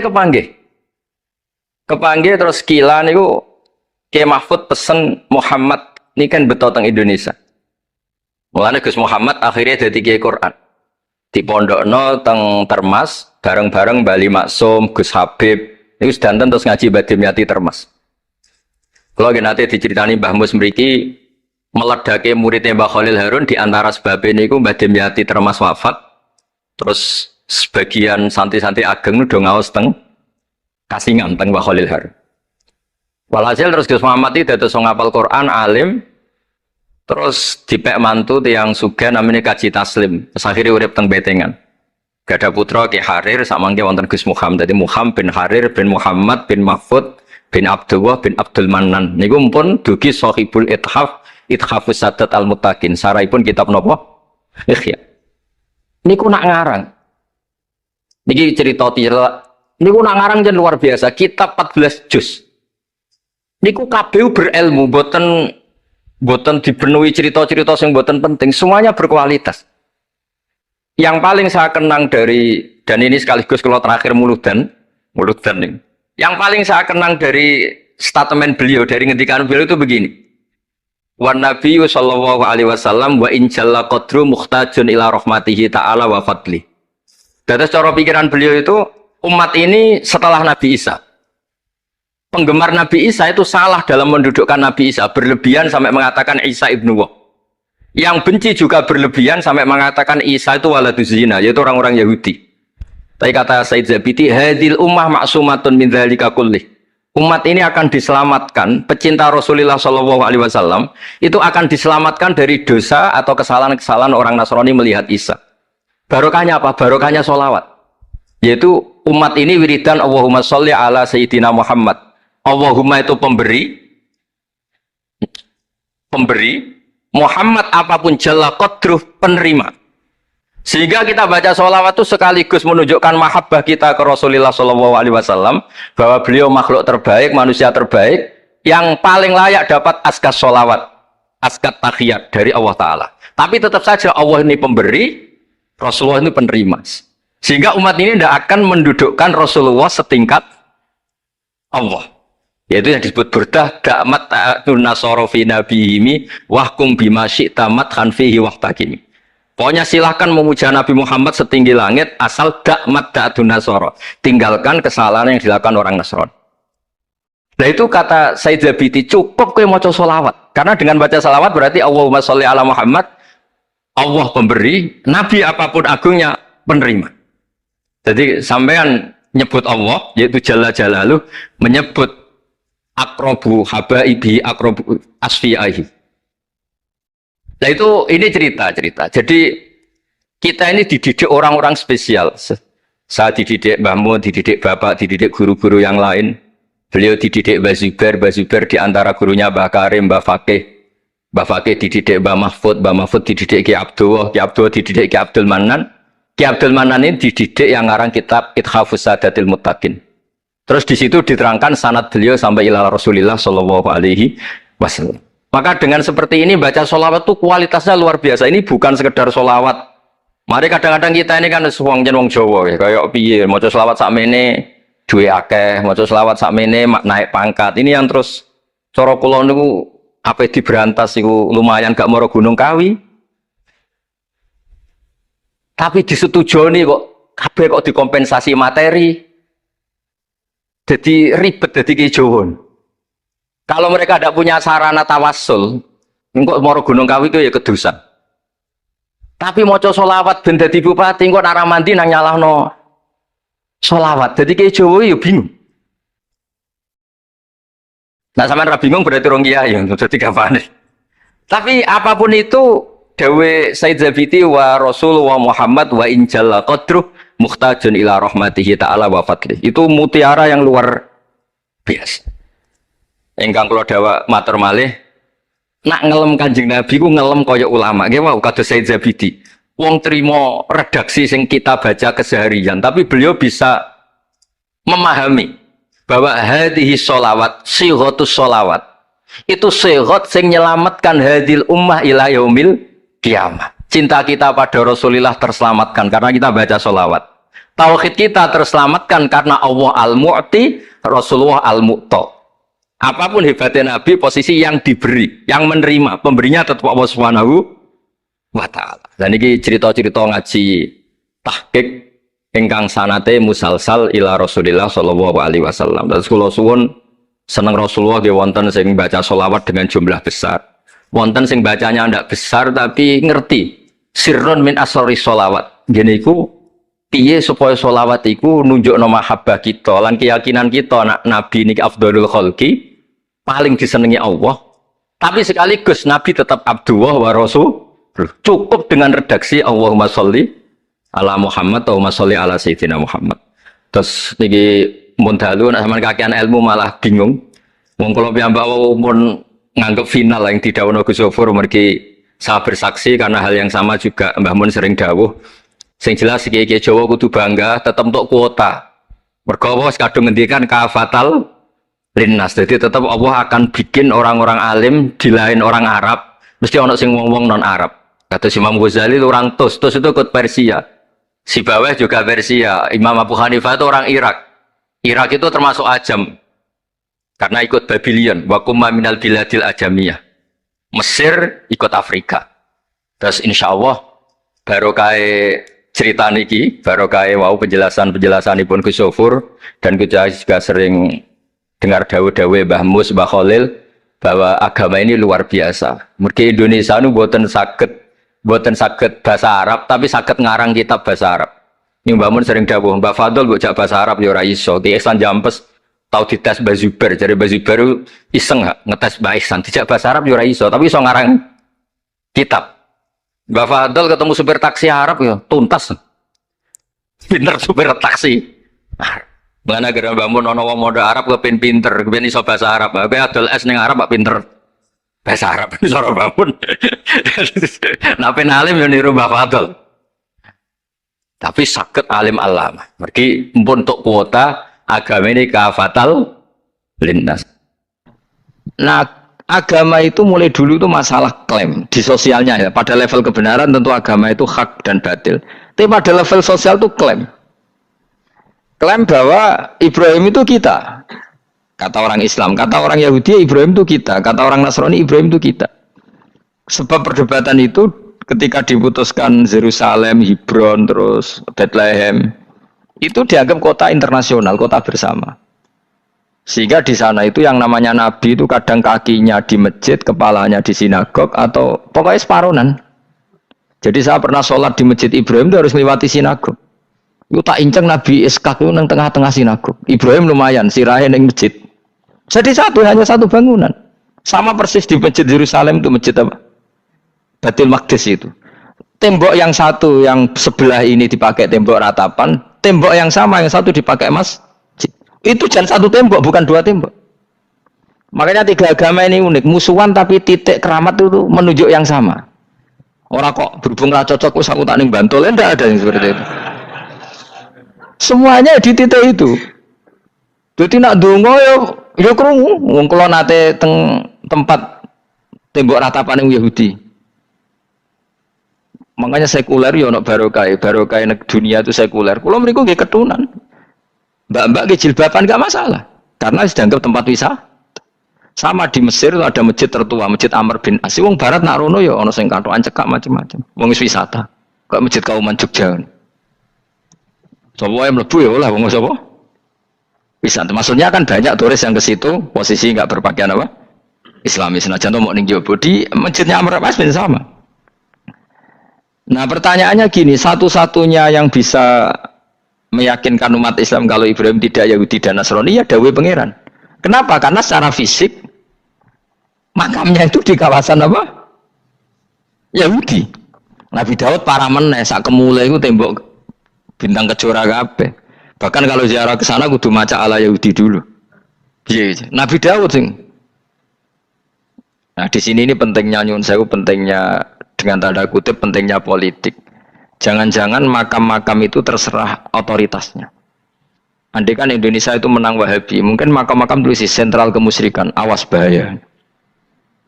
[SPEAKER 1] kepanggih terus Kila niku Kiai Mahfud pesen Muhammad ini kan betul teng Indonesia. Mulane Gus Muhammad akhirnya dadi kiai Quran. Di pondokno teng Termas bareng-bareng Bali Maksum, Gus Habib, niku sedanten terus ngaji Mbah Dimyati Termas. Kalau nanti diceritani Mbah Mus mriki meledake muridnya Mbah Khalil Harun di antara sebabnya niku Mbah Dimyati Termas wafat. Terus sebagian santri-santri ageng udah ngaos teng Kasingan teng Mbah Khalil Harun. Walhasil terus Gus Muhammad itu dados ngapal Quran alim. Terus dipek mantu tiang sugih namanya Kaji Taslim. Terus akhirnya urip teng Betengan. Gak ada putra Ki Harir samangke wonten Gus Muhammad. Jadi Muhammad bin Harir bin Muhammad bin Mahfud bin Abdullah bin Abdul Manan. Niku pun dugi Shahibul Ithafus Sadat Al-Muttaqin. Saraipun kitab napa? Ikhya. Niku nak ngarang. Niki cerita niku nak ngarang jen luar biasa. Kitab 14 juz. Niku kabeh berilmu, boten dipenuhi cerita-cerita yang boten penting, semuanya berkualitas. Yang paling saya kenang dari, dan ini sekaligus kalau terakhir muludan ini. Yang paling saya kenang dari statement beliau, dari ngendikan beliau itu begini. Wan Nabi sallallahu alaihi wasallam wa in jalla qadru muhtajun ila rahmatihi ta'ala wa fadli. Dari cara pikiran beliau itu, umat ini setelah Nabi Isa. Penggemar Nabi Isa itu salah dalam mendudukkan Nabi Isa, berlebihan sampai mengatakan Isa ibnu Wah. Yang benci juga berlebihan sampai mengatakan Isa itu waladuz zina, yaitu orang-orang Yahudi. Tapi kata Said Zabidi, hadil ummah ma'sumatun min dzalika kullih. Umat ini akan diselamatkan, pecinta Rasulullah Shallallahu Alaihi Wasallam itu akan diselamatkan dari dosa atau kesalahan-kesalahan orang Nasrani melihat Isa. Barokahnya apa? Barokahnya sholawat. Yaitu umat ini wiridan Allahumma sholli ala Sayyidina Muhammad. Allahumma itu pemberi, Muhammad apapun jalla qadruh penerima. Sehingga kita baca sholawat itu sekaligus menunjukkan mahabbah kita ke Rasulullah Shallallahu Alaihi Wasallam, bahwa beliau makhluk terbaik, manusia terbaik, yang paling layak dapat askas sholawat, askat tahiyat dari Allah Ta'ala. Tapi tetap saja Allah ini pemberi, Rasulullah ini penerima. Sehingga umat ini tidak akan mendudukkan Rasulullah setingkat Allah. Yaitu yang disebut burdah da'mat ta'atun nasara fi nabihimi wahkum bima syi'ta madhan fihi wahtakimi. Pokoknya silahkan memuja Nabi Muhammad setinggi langit asal da'mat ta'atun nasara. Tinggalkan kesalahan yang dilakukan orang Nasrani. Nah itu kata Said Zabidi, cukup kowe maca sholawat. Karena dengan baca sholawat berarti Allahumma sholli ala Muhammad, Allah pemberi, Nabi apapun agungnya penerima. Jadi sampean nyebut Allah, yaitu Jalla Jalaluh, menyebut akrobu habaibi akrobu asfiyahi. Nah itu ini cerita. Jadi kita ini dididik orang-orang spesial. Saya dididik Mbah Mun, dididik Bapak, dididik guru-guru yang lain. Beliau dididik Mbah Zubair di antara gurunya Mbah Karim, Mbah Fakih. Mbah Fakih dididik Mbah Mahfud dididik Ki Abdullah dididik Ki Abdul Manan. Ki Abdul Manan ini dididik yang ngarang kitab Ithafus Sadatil Muttaqin. Terus di situ diterangkan sanad beliau sampai ila Rasulillah Shallallahu Alaihi Wasallam. Maka dengan seperti ini baca sholawat itu kualitasnya luar biasa. Ini bukan sekedar sholawat. Mari kadang-kadang kita ini kan wong Jawa ya, kayak piye maca sholawat sakmene duwe akeh, maca sholawat sakmene naik pangkat. Ini yang terus cara kula niku ape diberantas iku lumayan gak moro Gunung Kawi. Tapi disetujoni kok kabeh kok dikompensasi materi. Jadi ribet jadi kijowon. Kalau mereka tidak punya sarana tawassul, engkau moro Gunung Kawi itu ya kedusan. Tapi mau sholawat ben dadi bupati, engkau nara mandi nang nyalahno sholawat. Jadi kijowon ya bingung. Nah sampean ra bingung berarti rong kiai, jadi gapane. Tapi apapun itu, dawe Said Zabidi wa Rasul wa Muhammad wa injalla qadruh muhtajun ila rahmatihi ta'ala wa fadli. Itu mutiara yang luar biasa. Engkang kula dawa matur malih, nak ngelem Kanjeng Nabi ku ngelem kaya ulama. Nggih wau kados Said Zabidi. Wong trimo redaksi sing kita baca keseharian, tapi beliau bisa memahami bahwa hadhihi sholawat, sighatus sholawat. Itu sighat sing nyelamatkan hadil ummah ila yaumil kiamah. Cinta kita pada Rasulullah terselamatkan karena kita baca sholawat. Tauhid kita terselamatkan karena Allah al-mu'ti, Rasulullah al-mu'ta. Apapun hebatnya Nabi, posisi yang diberi, yang menerima, pemberinya tetap Allah Subhanahu wa taala. Dan ini cerita-cerita ngaji tahqiq ingkang sanate musalsal ila Rasulillah sallallahu alaihi wasallam. Terus kula suwun seneng Rasulullah nggih wonten sing baca sholawat dengan jumlah besar. Wonten sing bacanya ndak besar tapi ngerti sirrun min asrori sholawat. Ngene iku piye supaya sholawat iku nunjukno mahabbah kita lan keyakinan kita nak nabi niki afdhalul khalqi paling disenengi Allah. Tapi sekaligus nabi tetap Abdullah wa Rasul. Cukup dengan redaksi Allahumma sholli ala Muhammad atau sholli ala Sayyidina Muhammad. Terus niki mun dalu nek sampean kakean ilmu malah bingung. Wong kula piyambak mun nganggep final yang didhawuhna Gus Zofur mergi saya bersaksi karena hal yang sama juga Mbah Mun sering dawuh. Sing jelas iki Jawa kudu bangga tetep untuk kuota. Mergo wis kadung ngendikan kafatal linnas. Jadi tetap Allah akan bikin orang-orang alim di lain orang Arab, mesti ono sing wong-wong non Arab. Kata Imam Ghazali orang Tus itu ikut Persia. Si Baweh juga Persia. Imam Abu Hanifah itu orang Irak. Irak itu termasuk Ajam. Karena ikut Babylon, wa kumma minal biladil ajamiyah. Mesir ikut Afrika. Terus insya Allah barokah cerita niki, barokah wow penjelasan Ibn Gus Zofur dan kita juga sering dengar dawe-dawe Mbah Mus, Mbah Khalil bahwa agama ini luar biasa. Mergi Indonesia nu boten saged bahasa Arab tapi saged ngarang kitab bahasa Arab. Ini Mbah Mun sering dawuh, Mbah Fadl bocah bahasa Arab ya ora iso. Di Ihsan Jampes tau dites Mbah Zubair, jadi Mbah Zubair iseng ngetes Mbah Ihsan, tidak bahasa Arab ya ora iso, tapi iso ngarang kitab. Mbah Fadl ketemu supir taksi Arab ya tuntas. Pinter supir taksi. Mana gara Mbah Mun ana wong modho Arab kepen pinter, kepen iso bahasa Arab. Kowe adol es ning Arab kok pinter bahasa Arab iso ora Mbah Mun. Napen alim yo niru Mbah Fadl. Tapi sakit alim alama. Mergi mpun untuk kuota agama ini kafatal linnas. Nah, agama itu mulai dulu itu masalah klaim di sosialnya ya. Pada level kebenaran tentu agama itu hak dan batil. Tapi pada level sosial itu klaim. Klaim bahwa Ibrahim itu kita. Kata orang Islam, kata orang Yahudi Ibrahim itu kita, kata orang Nasrani Ibrahim itu kita. Sebab perdebatan itu ketika diputuskan Yerusalem, Hebron, terus Bethlehem, itu dianggap kota internasional, kota bersama. Sehingga di sana itu yang namanya Nabi itu kadang kakinya di masjid, kepalanya di sinagog, atau pokoknya separunan. Jadi saya pernah sholat di masjid Ibrahim itu harus melewati sinagog. Itu tak inceng Nabi Iskak itu nang tengah-tengah sinagog. Ibrahim lumayan, sirahe nang masjid. Jadi hanya satu bangunan. Sama persis di masjid Yerusalem itu masjid apa? Baitul Maqdis itu. Tembok yang satu yang sebelah ini dipakai tembok ratapan, tembok yang sama yang satu dipakai masjid. Itu jangan satu tembok, bukan dua tembok. Makanya tiga agama ini unik, musuhan tapi titik keramat itu menunjuk yang sama. Orang kok berhubung ra cocok wis aku tak ning Bantul, enggak ada yang seperti itu. Semuanya di titik itu. Jadi nak donga ya krungu wong kula nate teng tempat tembok ratapan yang Yahudi. Makanya sekuler ya ono barokah dunia itu sekuler. Kula mriku nggih ketunan. Mbak-mbak nggih jilbaban enggak masalah karena dianggap tempat wisata. Sama di Mesir itu ada masjid tertua, Masjid Amr bin As. Wong barat nak rono ya ono sing katokan cekak macam-macam. Wong wis wisata. Kok Masjid Kauman Jogja. Sopo yang mlebu ya lah wong sapa? Wisata. Maksudnya kan banyak turis yang ke situ posisi enggak berpakaian apa? Islami senajan to mok ning jowo di Masjidnya Amr bin As sama. Nah pertanyaannya gini, satu-satunya yang bisa meyakinkan umat Islam kalau Ibrahim tidak Yahudi dan Nasrani ya dawuh pangeran. Kenapa? Karena secara fisik makamnya itu di kawasan apa? Yahudi. Nabi Daud para meneh sak kemule itu tembok bintang kejora kabeh. Bahkan kalau ziarah ke sana kudu maca ala Yahudi dulu. Piye? Nabi Daud sing. Nah di sini ini pentingnya nyuwun sewu, pentingnya dengan tanda kutip pentingnya politik. Jangan-jangan makam-makam itu terserah otoritasnya. Andai kan Indonesia itu menang Wahabi, mungkin makam-makam tulis sentral kemusyrikan, awas bahaya.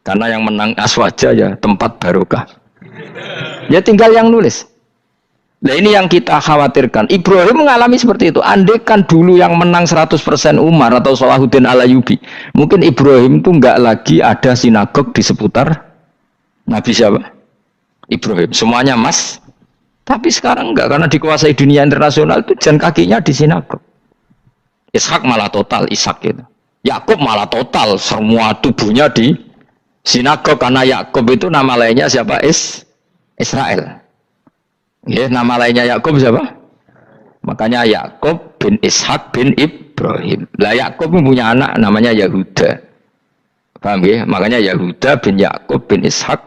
[SPEAKER 1] Karena yang menang Aswaja ya tempat barokah. Ya tinggal yang nulis. Nah ini yang kita khawatirkan. Ibrahim mengalami seperti itu. Andai kan dulu yang menang 100% Umar atau Salahuddin Al-Ayyubi, mungkin Ibrahim itu enggak lagi ada sinagog di seputar Nabi siapa? Ibrahim. Semuanya emas. Tapi sekarang enggak, karena dikuasai dunia internasional itu jalan kakinya di sinagog. Ishak malah total, Ishak gitu. Yakub malah total, semua tubuhnya di sinagog, karena Yakub itu nama lainnya siapa? Israel. Ya, nama lainnya Yakub siapa? Makanya Yakub bin Ishak bin Ibrahim. Lah Yakub punya anak namanya Yahuda. Paham ya? Makanya Yahuda bin Yakub bin Ishak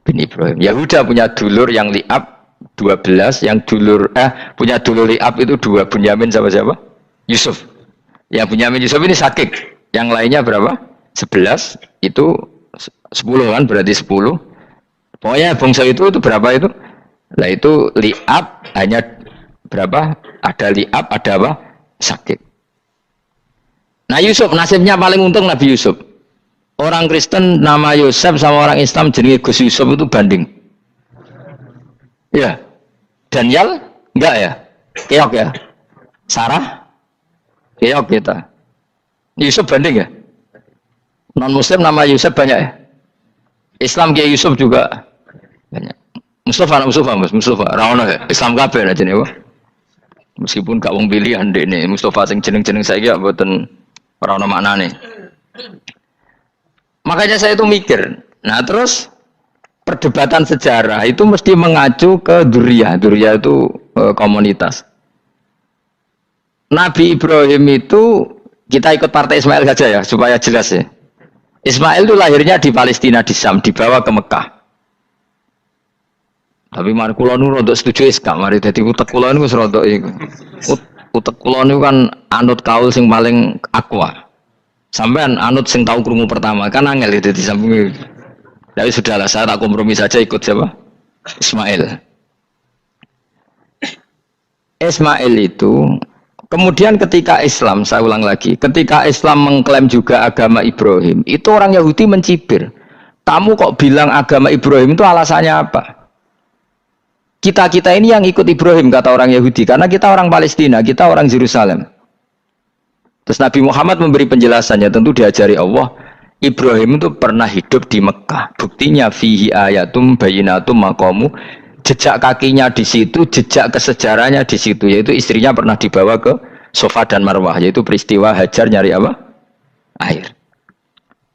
[SPEAKER 1] bin Ibrahim. Yahuda punya dulur yang li'ab 12, yang dulur punya dulur li'ab itu 2, Bunyamin sama siapa? Yusuf. Ya Bunyamin Yusuf ini sakit. Yang lainnya berapa? 11. Itu 10 kan, berarti 10. Pokoknya bangsa itu berapa itu? Lah itu li'ab hanya berapa? Ada li'ab, ada apa? Sakit. Nah Yusuf nasibnya paling untung Nabi Yusuf. Orang Kristen nama Yusuf sama orang Islam jenenge Gus Yusuf itu banding. Ya. Daniel enggak ya? Keok ya? Sarah? Keok kita. Yusuf banding ya? Non muslim nama Yusuf banyak ya? Islam Kiai Yusuf juga banyak. Mustafa Rawono ya? Islam kabeh aja nih, meskipun gak wong pilihan deh nih. Mustafa sing jeneng-jeneng saya gak mboten ora ono maknane. Makanya saya itu mikir. Nah, terus perdebatan sejarah itu mesti mengacu ke Duriyah. Duriyah itu komunitas. Nabi Ibrahim itu, kita ikut partai Ismail saja ya, supaya jelas ya. Ismail itu lahirnya di Palestina, di Syam, dibawa ke Mekah. Tapi mari kula nu rodok setuju gak mari dadi utek kula niku wis rodok iku. Utek kula niku kan anut kaul sing paling akwa. Sampean anut sing tahu krungu pertama, kan angel ya dadi sambung. Tapi sudahlah, saya tak kompromi saja ikut siapa? Ismail. Ismail itu kemudian ketika Islam, saya ulang lagi, ketika Islam mengklaim juga agama Ibrahim, itu orang Yahudi mencibir. Kamu kok bilang agama Ibrahim itu alasannya apa? Kita ini yang ikut Ibrahim, kata orang Yahudi, karena kita orang Palestina, kita orang Yerusalem. Terus Nabi Muhammad memberi penjelasannya, tentu diajari Allah, Ibrahim itu pernah hidup di Mekah. Buktinya fihi ayatum bayinatum maqamu, jejak kakinya di situ, jejak kesejarahnya di situ, yaitu istrinya pernah dibawa ke Safa dan Marwah, yaitu peristiwa Hajar nyari apa? Air.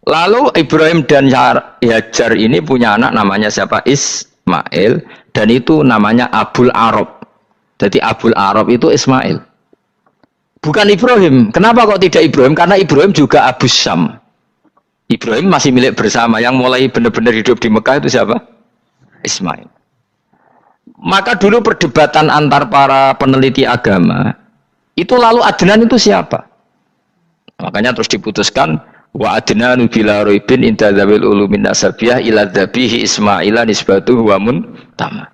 [SPEAKER 1] Lalu Ibrahim dan Hajar ini punya anak namanya siapa? Ismail, dan itu namanya Abul Arab. Jadi Abul Arab itu Ismail. Bukan Ibrahim. Kenapa kok tidak Ibrahim? Karena Ibrahim juga Abu Syam. Ibrahim masih milik bersama. Yang mulai benar-benar hidup di Mekah itu siapa? Ismail. Maka dulu perdebatan antar para peneliti agama, itu lalu Adnan itu siapa? Makanya terus diputuskan, wa adnanu bila roibin inda dzawil ulumin nasabiyah ila dzabihi Ismaila nisbatuhu wa muntama.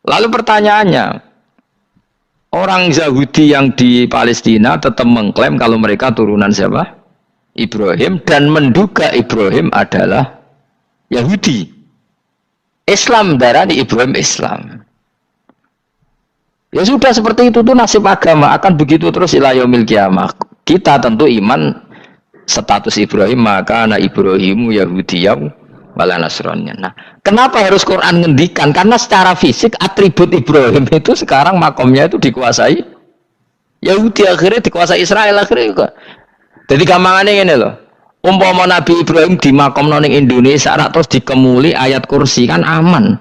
[SPEAKER 1] Lalu pertanyaannya, orang Yahudi yang di Palestina tetap mengklaim kalau mereka turunan siapa? Ibrahim, dan menduga Ibrahim adalah Yahudi. Islam darani Ibrahim Islam. Ya sudah, seperti itu tuh nasib agama, akan begitu terus ila yaumil qiyamah. Kita tentu iman status Ibrahim, maka anak Ibrahimu Yahudiyah wala Nasraniyah. Nah, kenapa harus Quran ngendikan? Karena secara fisik atribut Ibrahim itu sekarang makomnya itu dikuasai Yahudi, akhirnya dikuasai Israel akhirnya juga. Jadi gampangannya ini loh. Umpama Nabi Ibrahim di makom ning Indonesia terus dikemuli ayat kursi, kan aman.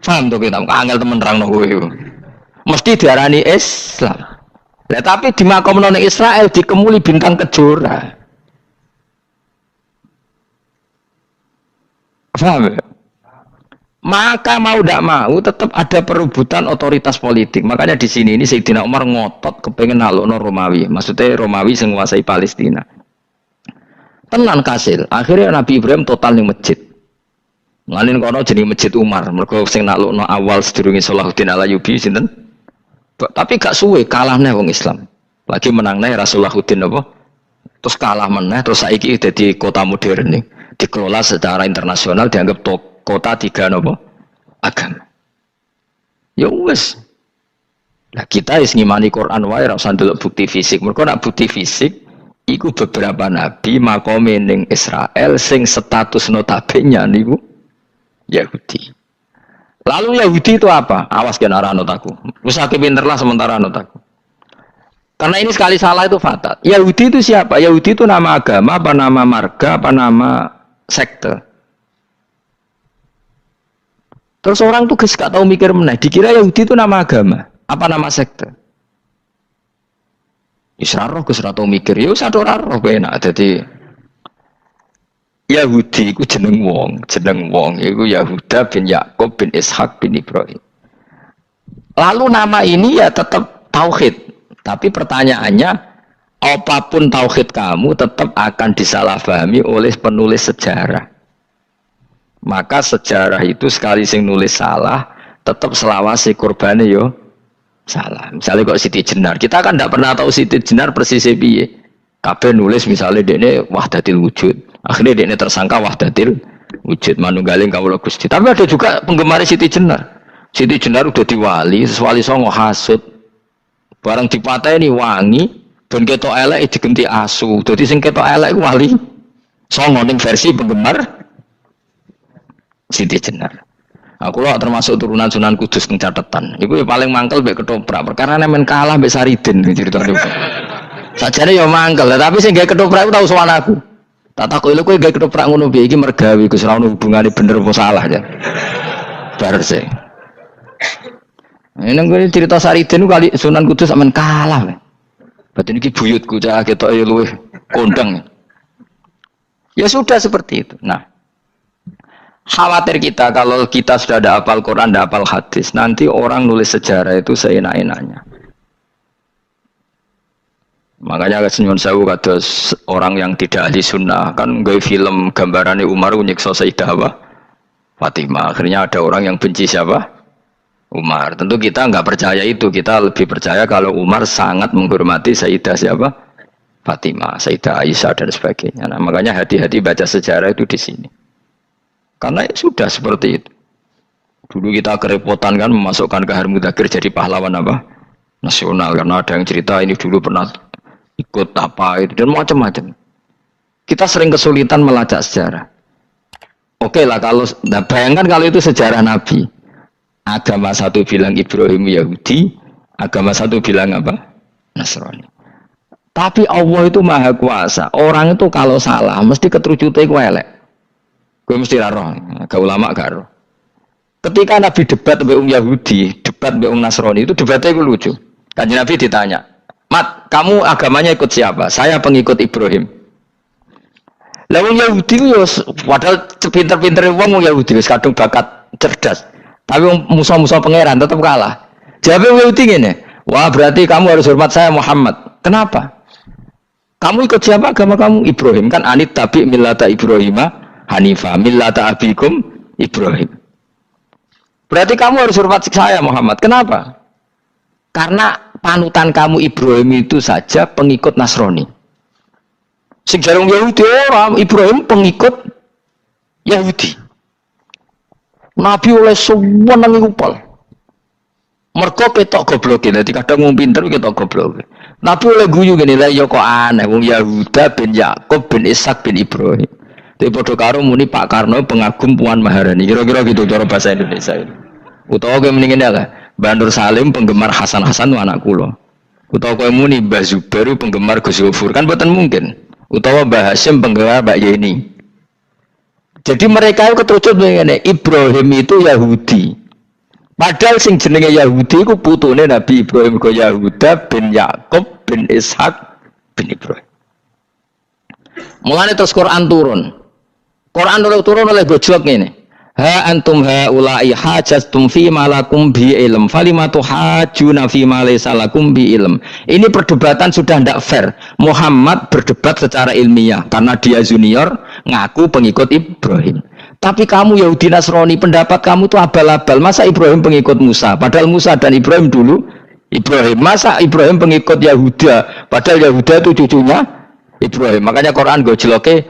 [SPEAKER 1] Paham tuh kita? Angel temen terang kowe. Mesti diarani Islam. Nah, tapi di makom ning Israel dikemuli bintang kejora. Paham ya? Maka mau tidak mau tetap ada perebutan otoritas politik. Makanya di sini ini Sayyidina Umar ngotot kepengen nalokno Romawi. Maksudnya Romawi sing nguasai Palestina. Tenan kasil. Akhirnya Nabi Ibrahim total ning masjid. Ngalin kono jeneng Masjid Umar. Mergo sing naklukno awal sedurunge Salahuddin Alayubi sinten? Tapi gak suwe kalahne wong Islam. Lagi menangne Rasuluddin apa? Terus kalah meneh, terus saiki dadi kota modern nih. Dikelola secara internasional, dianggap kota tiga nopo agama. Ya wes. Nah kita is ngimani Quran wae ora usah ndelok bukti fisik. Mergo nek bukti fisik iku beberapa nabi makome ning Israel sing status notabene niku Yahudi. Lalu Yahudi itu apa? Awas kena anut aku. Usah pinter lah sementara anut aku. Karena ini sekali salah itu fatal. Yahudi itu siapa? Yahudi itu nama agama, apa nama marga, apa nama sekte. Terus orang tuh gak tahu mikir meneh. Dikira Yahudi itu nama agama, apa nama sekte. Israroh gus tahu mikir. Ya usah ora roh enak. Jadi Yahudi itu jeneng wong itu Yahuda bin Yakub bin Ishak bin Ibrahim. Lalu nama ini ya tetap tauhid. Tapi pertanyaannya, apapun tauhid kamu tetap akan disalahpahami oleh penulis sejarah. Maka sejarah itu sekali sing nulis salah, tetap selawase kurbane yo salah. Misalnya kok Siti Jenar, kita kan tidak pernah tahu Siti Jenar persis piye. Kabeh nulis misalnya dekne wahdatil wujud. Akhirnya dekne tersangka wahdatil wujud manunggaling kawula Gusti. Tapi ada juga penggemar Siti Jenar. Siti Jenar udah diwali, wali songo hasud. Barang dipateni wangi, dan ketok elek digenti asu. Jadi sing ketok elek wali songo ning versi penggemar Siti Jenar. Aku lah termasuk turunan Sunan Kudus ning catatan. Iku paling mangkel mbek ketoprak. Perkara men kalah mbek Saridin ceritane. Sajane ya mangkel, tapi sing gawe ketoprak iku tau sowan aku. Tak takoki lho kowe gawe ketoprak ngono piye iki mergawi Gus ora ono hubungane bener apa salah ya. Bar sih. Ini gue cerita Saridin kali Sunan Kudus sampean kalah. Berarti ini buyutku cah ketok ya luwih kondang. Ya sudah seperti itu. Nah, khawatir kita kalau kita sudah ada hafal Quran, ada hafal hadis, nanti orang nulis sejarah itu seenak-enaknya. Makanya nyuwun sewu kados orang yang tidak ahli sunnah kan gawe film gambarannya Umar nyiksa Sayyidah Fatimah. Akhirnya ada orang yang benci siapa? Umar. Tentu kita nggak percaya itu. Kita lebih percaya kalau Umar sangat menghormati Sayyidah siapa? Fatimah, Sayyidah Aisyah dan sebagainya. Nah, makanya hati-hati baca sejarah itu di sini. Karena ya sudah seperti itu. Dulu kita kerepotan kan memasukkan Kahar Mudzakkir jadi pahlawan apa? Nasional karena ada yang cerita ini dulu pernah ikut apa itu dan macam-macam. Kita sering kesulitan melacak sejarah. Oke lah kalau nah bayangkan kalau itu sejarah Nabi. Agama satu bilang Ibrahim Yahudi, agama satu bilang apa? Nasrani. Tapi Allah itu maha kuasa. Orang itu kalau salah mesti keterucute ku elek. Kowe mesti ra roh, gak ulama gak roh. Ketika Nabi debat mbek Yahudi, debat mbek Nasrani itu debatnya itu lucu. Kanjeng Nabi ditanya, "Mat, kamu agamanya ikut siapa?" "Saya pengikut Ibrahim." Lah wong Yahudi yo padahal pinter-pintere wong Yahudi wis kadung bakat cerdas. Tapi musuh-musuh pangeran tetap kalah. Jawabnya Yahudi ngene, "Wah, berarti kamu harus hormat saya Muhammad." "Kenapa?" "Kamu ikut siapa agama kamu?" "Ibrahim." Kan anit tabi millata Ibrahimah Hanifah millata abikum Ibrahim. "Berarti kamu harus hormat saya Muhammad." "Kenapa?" "Karena panutan kamu Ibrahim itu saja pengikut Nasrani." Sing jarang Yahudi orang Ibrahim pengikut Yahudi. Nabi oleh semua nang ngupal. Mergo ketok goblok dadi kadang wong pinter ketok goblok. Nabi oleh guyu ngene lha ya kok aneh wong Yahuda bin Yakub bin Ishak bin Ibrahim. Tapi padha karo muni Pak Karno pengagum Puan Maharani. Kira-kira gitu cara bahasa Indonesia itu. Utawa kowe mendingin lah, Mbah Nur Salim penggemar Hasan Hasan anak kula. Utawa kowe muni Mbah Zubair penggemar Gus Gofur kan boten mungkin. Utawa Mbah Hasyim penggemar Mbak Yeni. Jadi mereka itu keterucut begini, Ibrahim itu Yahudi. Padahal sing jenenge Yahudi itu putune Nabi Ibrahim ke Yahuda bin Yakub bin Ishak bin Ibrahim. Mulane terus Quran turun. Quran turun oleh gojlok ini. Ha antum haula'i hajastum fi malakum bi ilm falimatu hajuna fi ma laysa lakum bi ilm. Ini perdebatan sudah tidak fair. Muhammad berdebat secara ilmiah karena dia junior ngaku pengikut Ibrahim. Tapi kamu Yahudi Nasrani pendapat kamu itu abal-abal. Masa Ibrahim pengikut Musa? Padahal Musa dan Ibrahim dulu Ibrahim. Masa Ibrahim pengikut Yahuda? Padahal Yahuda itu cucunya Ibrahim. Makanya Quran gojloke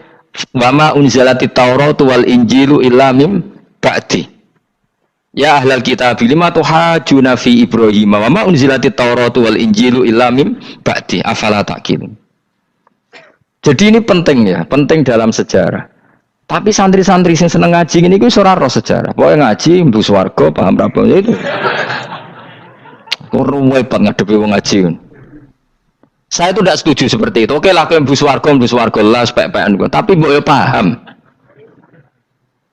[SPEAKER 1] wama unzalati Tauratu wal Injilu illa mim ba'di. Ya ahlal kitab lima tuhajuna fi Ibrahim wa ma unzilati Tauratu wal Injilu illa mim ba'di afala taqilun. Jadi ini penting ya, penting dalam sejarah. Tapi santri-santri yang seneng ngaji ini ku ora roh sejarah. Pokoke ngaji mlebu swarga paham ra apa itu. Kurang repot ngadepi wong ngaji. Saya itu tidak setuju seperti itu. Oke lah kowe mlebu swarga lah spek-pekan kok. Tapi mbok yo paham.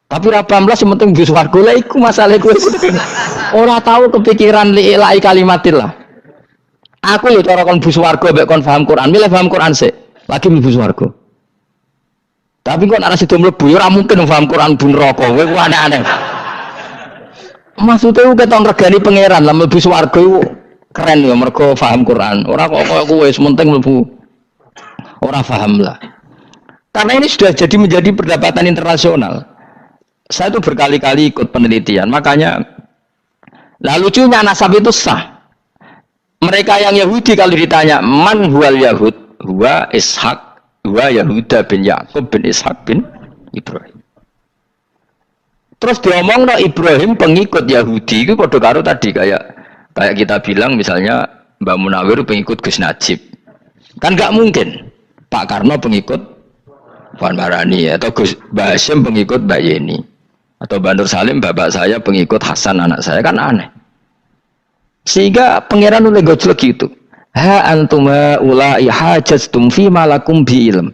[SPEAKER 1] Tapi ra paham lah sing penting mlebu swarga lah iku masalah kowe. Ora tahu kepikiran li ilahi kalimatillah. Aku yo cara kon mlebu swarga mek kon paham Quran, milih paham Quran sik. Lagi mlebu swarga. Tapi kok ana sida mlebu ya ora mungkin paham Quran bun neraka. Kowe ku aneh-aneh. Maksudnya ku ketok regani pangeran lah mlebu swarga iku keren ya mergo paham Quran. Ora kok kowe wis penting mlebu. Ora paham lah. Karena ini sudah jadi menjadi perdebatan internasional. Saya itu berkali-kali ikut penelitian, makanya lah lucunya nasab itu sah. Mereka yang Yahudi kalau ditanya man huwal Yahud, huwa Ishak, huwa Yahuda bin Yakub bin Ishak bin Ibrahim. Terus diomong no Ibrahim pengikut Yahudi itu padha karo tadi kayak kita bilang misalnya Mbak Munawir pengikut Gus Najib. Kan nggak mungkin Pak Karno pengikut Puan Marani atau Gus Basim pengikut Mbak Yeni atau Mbak Nur Salim bapak saya pengikut Hasan anak saya, kan aneh. Sehingga pangeran oleh gojlok gitu. Ha antuma ulai hajastum fi malakum bi ilm.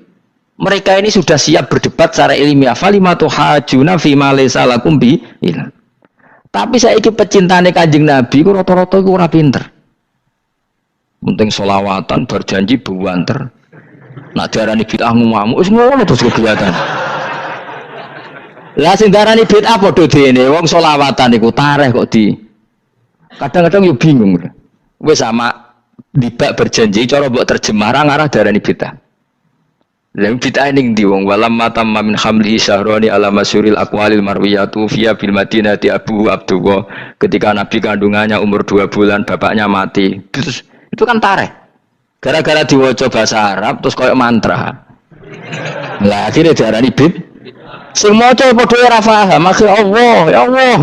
[SPEAKER 1] Mereka ini sudah siap berdebat secara ilmiah. Falimatu hajuna fi ma laysa lakum bi ilm. Tapi saiki pecintane Kanjeng Nabi ku rata-rata iku ora pinter. Penting selawatan berjanji buanter. Nak diarani bid'ah ngamuk wis ngono terus kegiatan. Lah sing diarani bid'ah padha dene wong selawatan iku tareh kok di. Kadang-kadang yo bingung. Wis sama dibak berjanji cara mbok terjemah ra ngarah diarani bid'ah. Lah bid'ah ning ndi wong walam matamma min hamlihi syahrani ala masyuril aqwalil marwiyatu fiya bil madinati Abu Abdullah, ketika Nabi kandungannya umur 2 bulan bapaknya mati. Terus itu kan tareh. Gara-gara diwaca bahasa Arab terus koyo mantra. Lah akhirnya diarani bid. Sing maca padha ora paham, akhir Allah, ya Allah.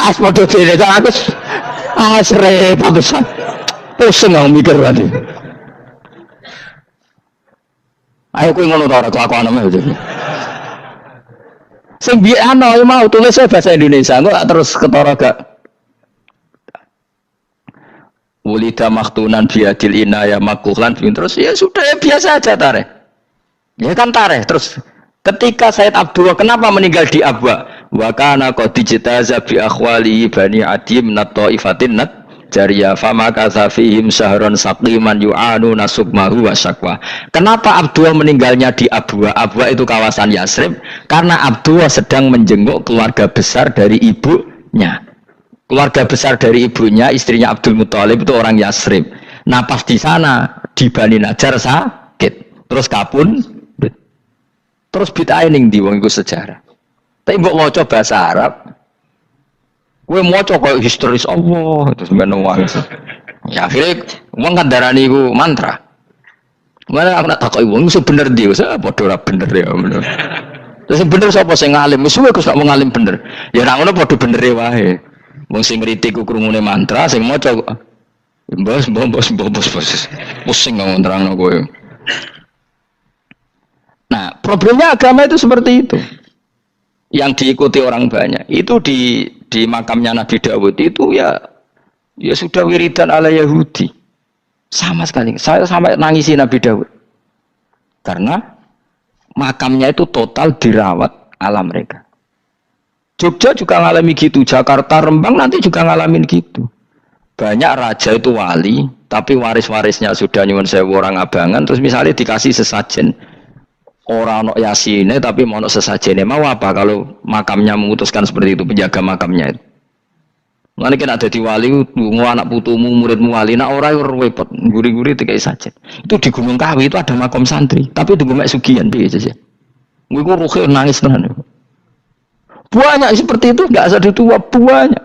[SPEAKER 1] As padha dene aku repot pisan. Pusing aku mikir berarti. Ayo kowe ngono ta ora kelakuanmu itu. Sing biyen ana mau tulis bahasa Indonesia, kok terus ketara gak. Wulida maktunan biadil inaya makuhlan terus ya sudah ya biasa aja tareh. Ya kan tareh terus ketika Said Abdullah kenapa meninggal di Abwa? Wa kana qad dijtaza bi akhwali bani Adi min at-taifatin jariyah fama kasafihim syahron saqiman yu'anu nasubmahu wa syakwa. Kenapa Abdullah meninggalnya di Abwa? Abwa itu kawasan Yasrib karena Abdullah sedang menjenguk keluarga besar dari ibunya. Keluarga besar dari ibunya, istrinya Abdul Muthalib itu orang Yasrib. Nah pas di sana di Bani Najjar sakit, terus kapun, terus bid'ah ning ndi wong iku sejarah. Tapi mbok maca bahasa Arab, kowe maca koyo historis Allah terus meneng wae. Ya akhirnya wong kan darani iku mantra. Mana aku nak takoki wong iso bener ndi, wis padha ora bener ya ngono. Terus bener sapa sing ngalim? Wis kowe gak mau ngalim bener. Ya ora ngono padha benere wae. Wong sing ngritik ku krungune mantra, sing maca bos. Pusing ngomong terangno kowe. Nah, problemnya agama itu seperti itu. Yang diikuti orang banyak. Itu di makamnya Nabi Dawud itu ya sudah wiridan ala Yahudi. Sama sekali. Saya sampai nangisi Nabi Dawud. Karena makamnya itu total dirawat ala mereka. Jogja juga ngalami gitu, Jakarta, Rembang nanti juga ngalamin gitu. Banyak raja itu wali, tapi waris-warisnya sudah nyuwun sewu orang abangan, terus misalnya dikasih sesajen. Orang ono yasine tapi mau sesajene mau apa kalau makamnya memutuskan seperti itu, penjaga makamnya itu. Mulane kena dadi wali nggo anak putumu, muridmu wali, nak ora repot, guri-guri dikai sajen. Itu di Gunung Kawi itu ada makam santri, tapi itu mek sugihan piye aja. Iku ruhe nangis tenan. Banyak seperti itu, enggak usah ditua banyak.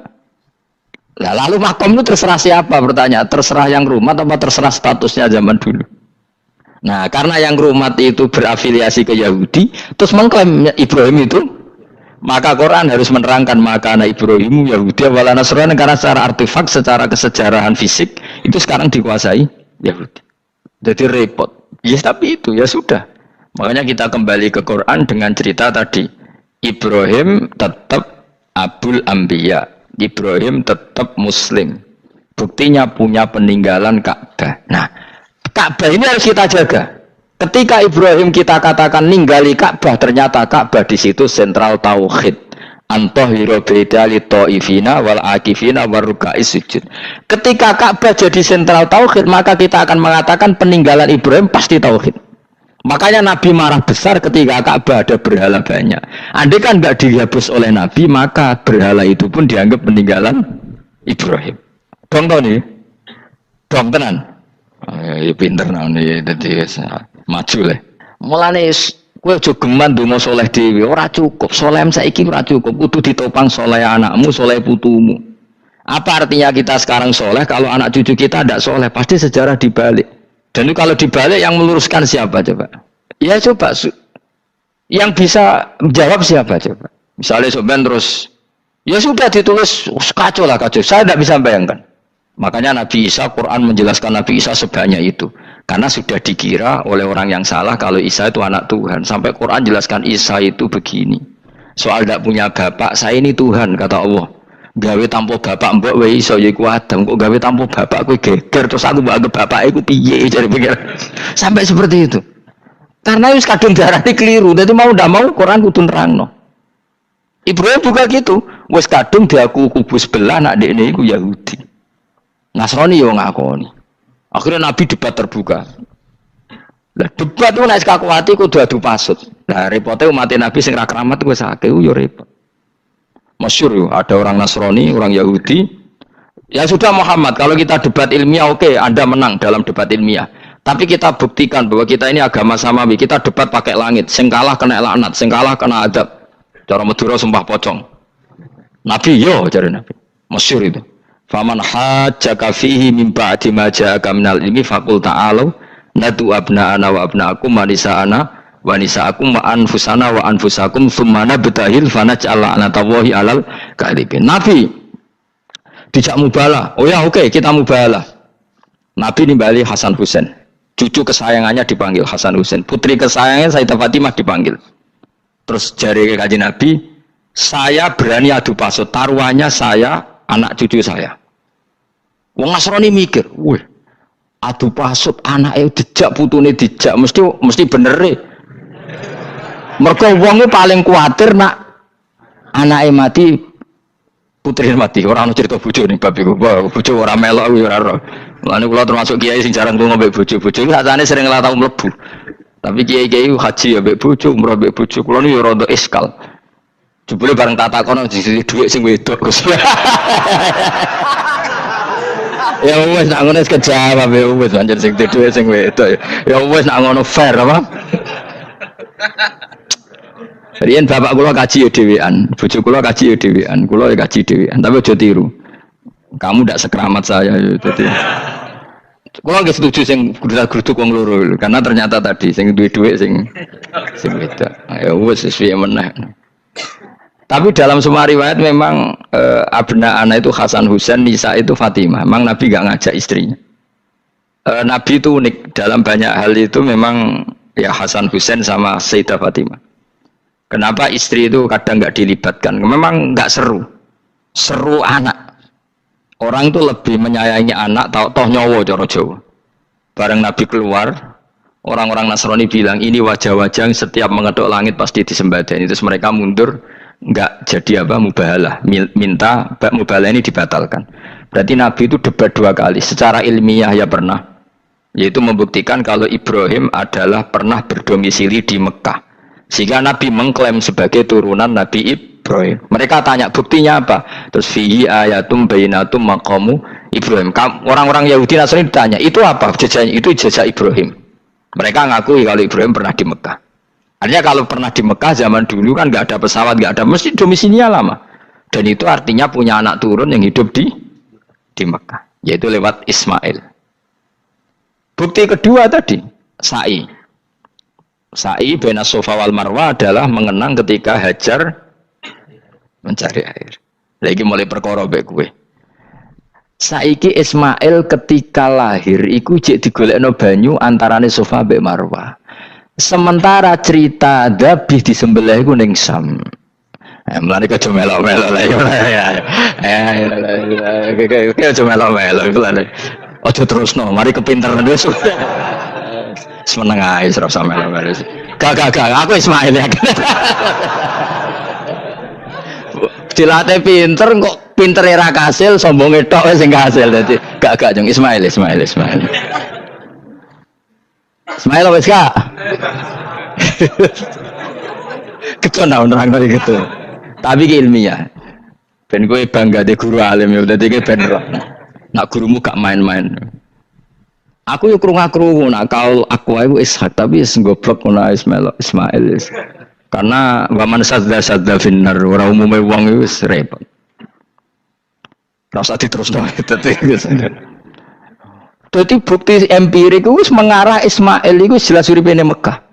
[SPEAKER 1] Nah, lalu makom itu terserah siapa bertanya? Terserah yang rumat apa terserah statusnya zaman dulu? Nah, karena yang rumat itu berafiliasi ke Yahudi, terus mengklaim Ibrahim itu, maka Quran harus menerangkan makana Ibrahim Yahudi wala Nasrani karena secara artefak, secara kesejarahan fisik itu sekarang dikuasai Yahudi. Jadi repot. Ya tapi itu ya sudah. Makanya kita kembali ke Quran dengan cerita tadi. Ibrahim tetap Abul Anbiya. Ibrahim tetap Muslim. Buktinya punya peninggalan Ka'bah. Nah, Ka'bah ini harus kita jaga. Ketika Ibrahim kita katakan ninggali Ka'bah, ternyata Ka'bah di situ sentral tauhid. Antahhiru baitali ta'ifina wal akifina waruka'is sujud. Ketika Ka'bah jadi sentral tauhid, maka kita akan mengatakan peninggalan Ibrahim pasti tauhid. Makanya Nabi marah besar ketika Ka'bah ada berhala banyak. Andai kan nggak dihapus oleh Nabi, maka berhala itu pun dianggap peninggalan Ibrahim. Dong tau nih, dong tenan. Ya pinter nih, jadi maju lah. Mulane kowe aja geman ndonga saleh dhewe, ora cukup. Saleh saiki ora cukup, kudu ditopang saleh anakmu, saleh putumu. Apa artinya kita sekarang saleh kalau anak cucu kita tidak saleh? Pasti sejarah dibalik. Dan itu kalau dibalik yang meluruskan siapa coba? Ya coba yang bisa menjawab siapa coba? Misalnya Soben terus ya sudah ditulis kacau lah kacau. Saya tidak bisa bayangkan. Makanya Nabi Isa, Quran menjelaskan Nabi Isa sebanyak itu. Karena sudah dikira oleh orang yang salah kalau Isa itu anak Tuhan. Sampai Quran jelaskan Isa itu begini. Soal tidak punya bapak, saya ini Tuhan kata Allah. Gawe tanpa bapak mbok wae iso ya iku Adam, kok gawe tanpa bapak kowe geger terus aku mbok anggap bapak iku piye jare pikir. Sampai seperti itu. Karena wis kadung darane keliru, dadi mau ndak mau Quran kudu nerangno. Ibrahim juga gitu, wis kadung diaku kubu sebelah nak dekne iku Yahudi. Nasrani yo ngakoni. Akhirnya Nabi debat terbuka. Lah debat ku nek kakuati kudu adu pasut. Lah repote umat Nabi sing ra keramat wis akeh yo repot. Masyhur ada orang Nasrani, orang Yahudi. Ya sudah Muhammad, kalau kita debat ilmiah oke, Anda menang dalam debat ilmiah. Tapi kita buktikan bahwa kita ini agama samawi. Kita debat pakai langit, sing kalah kena laknat, sing kalah kena adab. Cara Madura sumpah pocong. Nabi yo cari Nabi. Masyhur itu. Faman hajjaka fihi min ba'di ma ja'aka minal ilmi faqul ta'alu nadu abna'ana wa abna'akum wa nisa'ana wa nisa'akum wa anfusana wa anfusakum thumma nabtahil fanaj'al la'natallahi 'alal kadhibin. Nabi dijak mubalah. Oh ya oke, kita mubalah. Nabi nimbali Hasan Husain. Cucu kesayangannya dipanggil Hasan Husain. Putri kesayangannya Sayyidah Fatimah dipanggil. Terus jari Kanjeng Nabi, saya berani adu pasut. Taruhannya saya, anak cucu saya. Wong Nasrani mikir, wih, adu pasut anake dijak putune dijak mesti bener e. Mergo wong paling kuatir nak anake mati, putrine mati. Ora ono cerita bojo ning bab iku. Bojo ora melok ora ora. Mulane kula termasuk kiai sing jarang lunga mbek bojo-bojo. Sakjane sering ora tau mlebu. Tapi kiai-kiai haji ya mbek bojo, umrah mbek bojo. Kula niku ya rada iskal. Jebule bareng tak takono sisi dhuwit sing wedok. Ya wis nak ngono kejawab ya wis anjir sing dhuwit sing wedok. Ya wis nak ngono fair apa? Riyen bapak kula kaji ya dhewean, bojo kula kaji ya dhewean, kula ya kaji dhewean, tapi aja tiru. Kamu ndak sekeramat saya ya dadi. Kula nggih setuju sing grudak-gruduk wong loro karena ternyata tadi sing duwe dhuwit sing beda. Ya wis piye meneh. Tapi dalam semua riwayat memang abna ana itu Hasan Husain, Nisa itu Fatimah. Memang Nabi enggak ngajak istrinya. Nabi itu unik dalam banyak hal itu memang ya Hasan Husain sama Sayyidah Fatimah. Kenapa istri itu kadang nggak dilibatkan? Memang nggak seru, seru anak. Orang itu lebih menyayangi anak, toh nyowo cara Jawa. Bareng Nabi keluar, orang-orang Nasrani bilang ini wajah-wajah yang setiap mengetuk langit pasti disembadani. Terus mereka mundur, nggak jadi apa mubahalah, minta mubahalah ini dibatalkan. Berarti Nabi itu debat 2 kali. Secara ilmiah ya pernah, yaitu membuktikan kalau Ibrahim adalah pernah berdomisili di Mekah. Sehingga Nabi mengklaim sebagai turunan Nabi Ibrahim. Mereka tanya buktinya apa? Terus fihi ayatum bainatum maqamu Ibrahim. Orang-orang Yahudi Nasrani ditanya, itu apa? Jejaknya itu jejak Ibrahim. Mereka ngakui kalau Ibrahim pernah di Mekah. Artinya kalau pernah di Mekah zaman dulu kan nggak ada pesawat, nggak ada, mesti domisilinya lama. Dan itu artinya punya anak turun yang hidup di Mekah, yaitu lewat Ismail. Bukti kedua tadi, sa'i. Sa'i baina Safa wal Marwah adalah mengenang ketika Hajar mencari air. Lagi mulai perkara mbek kowe. Saiki Ismail ketika lahir iku jek digolekno banyu antarane Safa mbek Marwah.
[SPEAKER 2] Sementara cerita Dabih disembelih iku ning Sam. Mulane kok aja melo-melo lah ya. Kok aja melo-melo iku lho. Aja terusno, mari kepinteran wis. Semeneng ae ora usah melo-melo. Gak, aku Ismail ya. Dilate pinter kok pintere ra kasil, sombonge tok wis sing kasil dadi gak jeng Ismail. Ismail wis gak? Ketona nerangno gitu. Tapi ki ilmiah. Ben kowe bangga de guru alim ya dadi ki ben roh. Nak gurumu gak main-main. Aku yo krungu-krungu nak kaul aku iku Ishak tapi wis goblok ngono Ismail. Karena waman sadda finnar ora umume wong iku wis repot. Rasa diterusno dadi bukti empirik wis mengarah Ismail iku jelas uripe ning Mekah.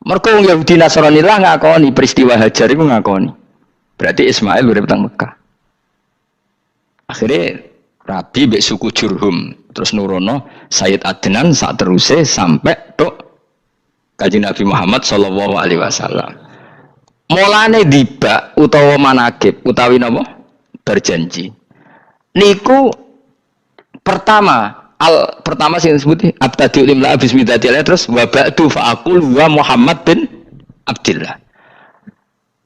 [SPEAKER 2] Mergo wong Yahudi Nasrani lah ngakoni peristiwa Hajar iku ngakoni. Berarti Ismail urip teng Mekah. Akhirnya Rabi mbek suku Jurhum terus nurono Sayyid Adnan sak teruse sampai tok Kanjeng Nabi Muhammad sallallahu alaihi wasallam. Mulane dibak utawa manakib utawi napa? Berjanji. Niku pertama sing disebut abtadiul imla bismillah terus wa ba'du fa aqul wa Muhammad bin Abdillah.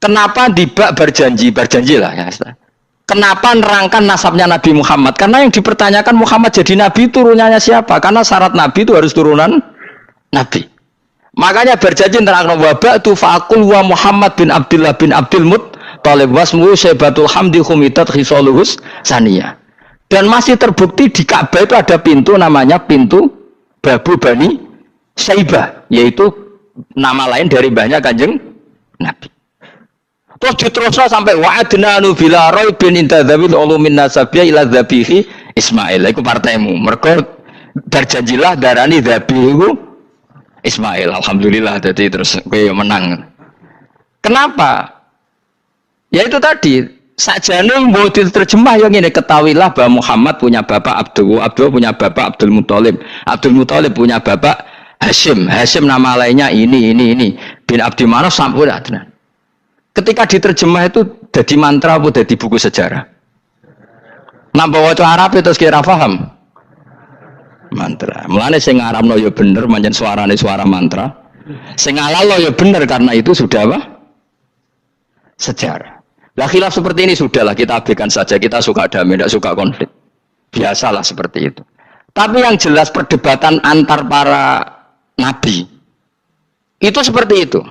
[SPEAKER 2] Kenapa dibak berjanjilah ya. Kenapa nerangkan nasabnya Nabi Muhammad? Karena yang dipertanyakan Muhammad jadi Nabi turunannya siapa? Karena syarat Nabi itu harus turunan Nabi. Makanya berjanji nerangkan wa ba'du fa aqul wa Muhammad bin Abdillah bin Abdul Muttalib wasmu Syaibatul Hamdi khumitat khisaluhus saniyah. Dan masih terbukti di Ka'bah itu ada pintu namanya pintu Babu Bani Syaibah, yaitu nama lain dari mbahnya Kanjeng Nabi. Terus diterusnya sampai wa'adnanu bila raibin intadzawil ulumin nasabiyah ila dzabihi Ismail. Iku partaimu. Mergo berjanjilah darani dzabihu Ismail. Alhamdulillah jadi terus kowe menang. Kenapa? Ya itu tadi sajane mau diterjemah yang ini ketahuilah bahwa Muhammad punya bapak Abdul punya bapak Abdul Muthalib punya bapak Hashim nama lainnya ini bin Abdi Manaf sampai Adnan. Ketika diterjemah itu jadi mantra apa jadi buku sejarah? Nambah waca Arab itu kira paham? Mantra. Mulane sing ngarapno ya bener pancen suarane suara mantra. Sing ngalalo ya bener karena itu sudah apa? Sejarah. Lah khilaf seperti ini sudahlah kita abaikan saja, kita suka damai, tidak suka konflik. Biasalah seperti itu. Tapi yang jelas perdebatan antar para nabi itu seperti itu.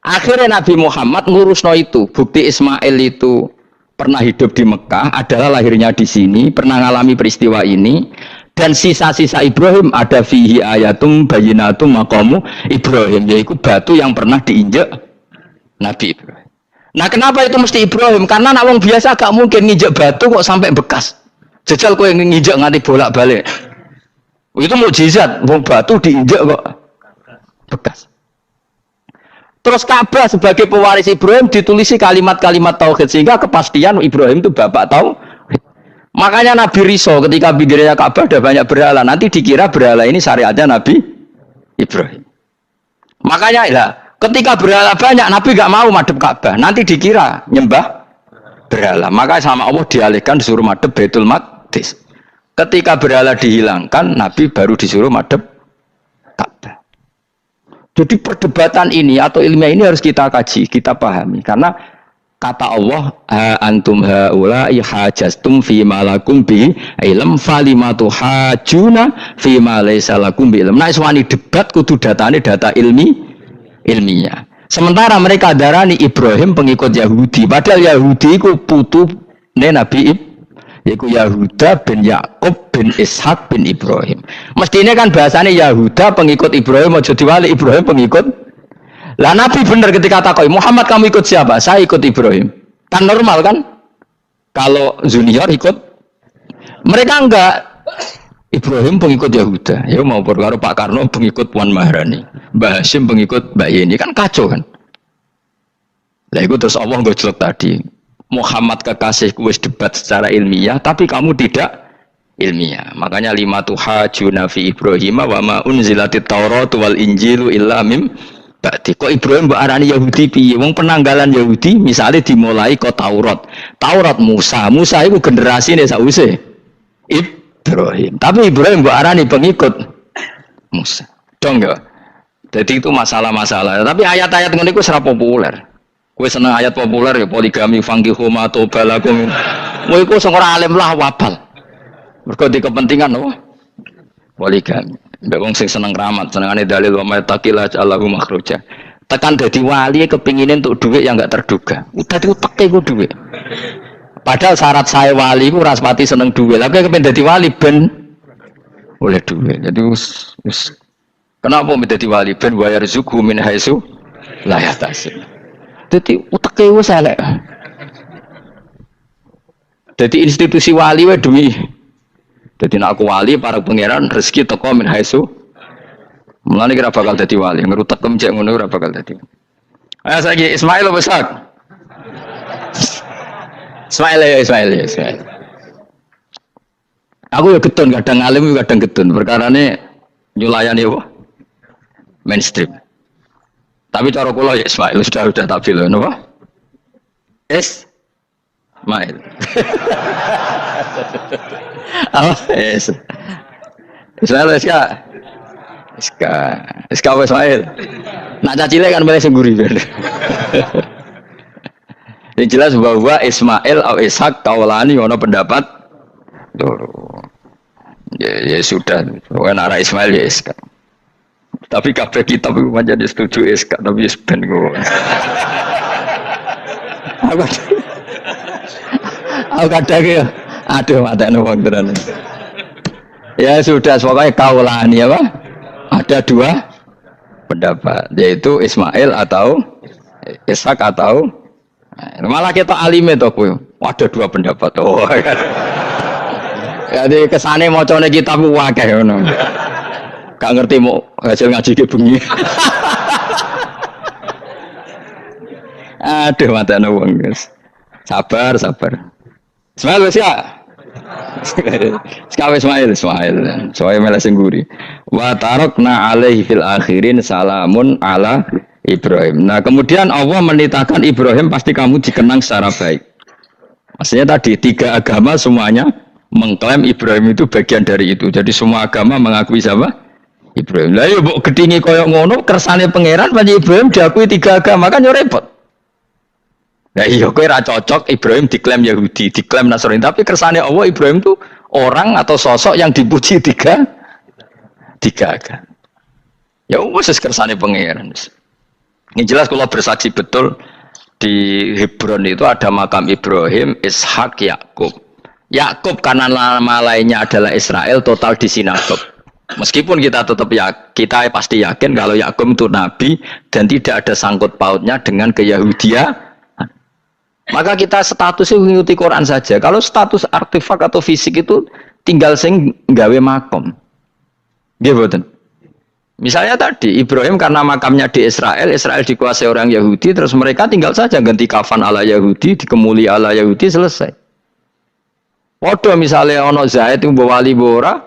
[SPEAKER 2] Akhirnya Nabi Muhammad ngurusno itu. Bukti Ismail itu pernah hidup di Mekah, adalah lahirnya di sini, pernah mengalami peristiwa ini. Dan sisa-sisa Ibrahim ada fihi ayatum bayinatum maqamu Ibrahim, yaitu batu yang pernah diinjak Nabi Ibrahim. Nah kenapa itu mesti Ibrahim? Karena nak wong biasa gak mungkin nginjek batu kok sampai bekas. Jajal kowe nginjek nganti bolak-balik. Itu mukjizat, wong batu diinjek kok bekas. Terus Ka'bah sebagai pewaris Ibrahim ditulisi kalimat-kalimat tauhid sehingga kepastian Ibrahim itu bapak tauhid. Makanya Nabi Riso ketika pinggirnya Ka'bah ada banyak berhala, nanti dikira berhala ini syariatnya Nabi Ibrahim. Makanya lah ketika berhala banyak Nabi gak mau madhep Ka'bah, nanti dikira nyembah berhala. Maka sama Allah dialihkan disuruh madhep Baitul Maqdis. Ketika berhala dihilangkan, Nabi baru disuruh madhep Ka'bah. Jadi perdebatan ini atau ilmiah ini harus kita kaji, kita pahami. Karena kata Allah, antum haula'i hajastum fima lakum bi ilm falimatu hajuna fima laysa lakum bi ilm. Nah, iswani debat kudu datane data ilmiah. Sementara mereka darani Ibrahim pengikut Yahudi, padahal Yahudi itu putu Nabi Ibrahim, yaitu Yahuda bin Yakub bin Ishak bin Ibrahim. Mestinya kan bahasanya Yahuda pengikut Ibrahim, mau jadi wali Ibrahim pengikut. Lah Nabi benar ketika takoi Muhammad kamu ikut siapa? Saya ikut Ibrahim. Kan normal kan? Kalau junior ikut, mereka enggak. Ibrahim pengikut Yahuda. Ya mau perkara Pak Karno pengikut Puan Maharani, Mbah Hashim pengikut Mbak Yeni, kan kacau kan? Lah itu terus Allah nggak jelek tadi. Muhammad kekasihku wis debat secara ilmiah, tapi kamu tidak ilmiah. Makanya lima tuhajuna fi Ibrahim wa ma unzilatit Taurat wal Injilu illa mim ba'di. Kok Ibrahim mbok arani Yahudi piye? Wong penanggalan Yahudi misalnya dimulai kok Taurat. Taurat Musa. Musa itu generasine sakwise Ibrahim. Tapi Ibrahim mbok arani pengikut Musa. Dong enggak? Jadi itu masalah-masalah. Tapi ayat-ayat ngene iku ora populer. Kowe seneng ayat populer ya poligami fangihu ma tobalakum. Kowe iku sing ora alim lah wabal. Mergo di kepentingan apa? Poligami. Mbak wong sing seneng keramat, senengane dalil wa may taqilla ja'alahu makhraja. Tekan dadi wali kepingin untuk duit yang enggak terduga. Udah diuteke ku duit. Padahal syarat saya wali ku ora pati seneng duit. Tapi kepen dadi wali ben oleh duit. Jadi wis kenapa menjadi wali ben wa yarzuqhu min haitsu la yahtasib. Dadi uteke wis elek. Dadi institusi wali wae duwi. Dadi nek aku wali para pangeran rezeki teko min haitsu. Mulane kira bakal dadi wali, ngerutek kemjek ngono ora bakal dadi. Ayo saiki Ismail apa Ishak? Ismail. Aku ya getun kadang alim kadang getun. Perkarane nyulayani apa? Mainstream. Tapi cara kula ya Ismail sudah tak bilang napa? Ismail. Ismail Ismail. Nak cacile kan milih sing guri. Yang jelas bahwa Ismail atau Ishak kaulani ono pendapat loro. Ya sudah, when arah Ismail ya Ishak. Tapi kabeh kitab itu menjadi setuju Ishak, tapi ben kok. Aku kadang ya, aduh matane wong tenan. Ya sudah, pokoknya kaulani apa? Ada dua pendapat, yaitu Ismail atau Ishak atau malah kita alime to kowe. Ada dua pendapat. Oh kan. Jadi kesane macane kitab akeh ngono. Gak ngerti mau hasil ngaji ke bengi. Aduh matane wong guys. Sabar. Ismail wis ya. Sekawe Ismail. Soale mele sing guri. Wa tarakna alaihi fil akhirin salamun ala Ibrahim. Nah, kemudian Allah menitahkan Ibrahim pasti kamu dikenang secara baik. Maksudnya tadi tiga agama semuanya mengklaim Ibrahim itu bagian dari itu. Jadi semua agama mengakui siapa? Ibrahim. Lah yo mbok gedhingi kaya ngono kersane pangeran panjenengan Ibrahim diakui tiga agama kan yo repot. Lah iya kowe ra cocok Ibrahim diklaim Yahudi, diklaim Nasrani, tapi kersane Allah Ibrahim itu orang atau sosok yang dipuji tiga agama. Ya wis kersane pangeran. Ini jelas kalau bersaksi betul di Hebron itu ada makam Ibrahim, Ishak, Yakub. Yakub karena nama lainnya adalah Israel, total di sinagog. Meskipun kita tetap kita pasti yakin kalau Yakub itu nabi dan tidak ada sangkut pautnya dengan keyahudian. Maka kita statusnya mengikuti Quran saja. Kalau status artefak atau fisik itu tinggal sing gawe makom. Gitu. Misalnya tadi Ibrahim karena makamnya di Israel dikuasai orang Yahudi, terus mereka tinggal saja ganti kafan ala Yahudi, dikemuli ala Yahudi, selesai. Waduh misalnya ono Zaid itu bawali bora,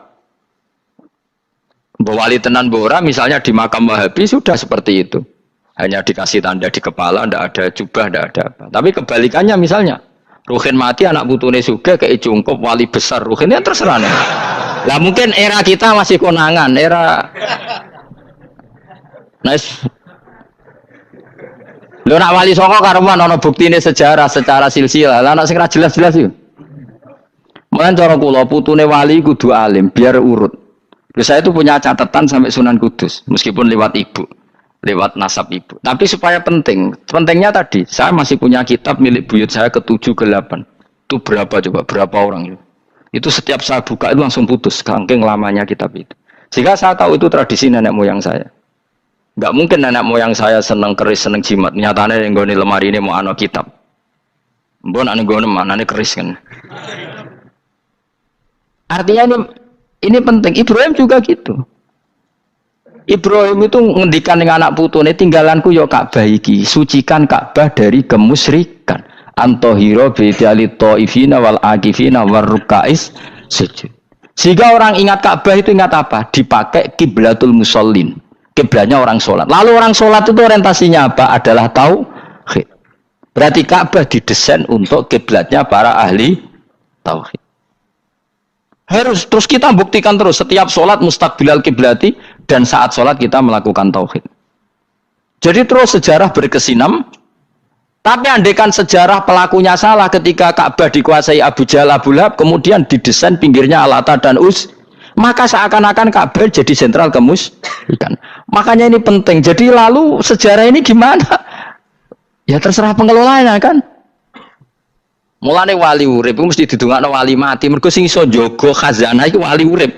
[SPEAKER 2] bawali tenan bora, misalnya di makam Wahabi sudah seperti itu, hanya dikasih tanda di kepala, ndak ada jubah, ndak ada apa. Tapi kebalikannya misalnya Ruhin mati anak putune suga kayak cungkup wali besar Ruhin ya terserah nih. Lah mungkin era kita masih konangan, era nice. Lho nak wali songo karuan ana buktine sejarah secara silsilah. Lah nak sing ra jelas-jelas yo. Mulane cara kula putune wali kudu alim biar urut. Saya itu punya catatan sampai Sunan Kudus meskipun lewat ibu, lewat nasab ibu. Tapi supaya penting. Pentingnya tadi, saya masih punya kitab milik buyut saya ke-7 ke-8. Itu berapa coba? Berapa orang itu setiap saya buka itu langsung putus saking lamanya kitab itu. Sehingga saya tahu itu tradisi nenek moyang saya. Enggak mungkin nenek moyang saya seneng keris, seneng jimat. Nyatanya yang goni lemari ini mau ano kitab. Mbon ane goni mana ane keris kan. Artinya ini penting. Ibrahim juga gitu. Ibrahim itu ngendikan dengan anak putune tinggalanku yo Ka'bah iki, sucikan Ka'bah dari kemusyrikan. Antohiro bidali ta'ifina wal akifina war rukais sujud. Sehingga orang ingat Ka'bah itu ingat apa? Dipakai kiblatul musallin. Kiblatnya orang sholat. Lalu orang sholat itu orientasinya apa? Adalah tauhid. Berarti Ka'bah didesain untuk kiblatnya para ahli tauhid. Harus terus kita buktikan terus setiap sholat mustaqbilal kiblati dan saat sholat kita melakukan tauhid. Jadi terus sejarah berkesinam. Tapi andaikan sejarah pelakunya salah ketika Ka'bah dikuasai Abu Jahal Abu Lahab, kemudian didesain pinggirnya Al-Ata dan Uz, maka seakan-akan Ka'bah jadi sentral kemusyrikan. Makanya ini penting. Jadi lalu sejarah ini gimana? Ya terserah pengelolanya kan. Mulane wali urip iku mesti didongakno wali mati. Mergo sing iso njaga khazanah iku wali urip.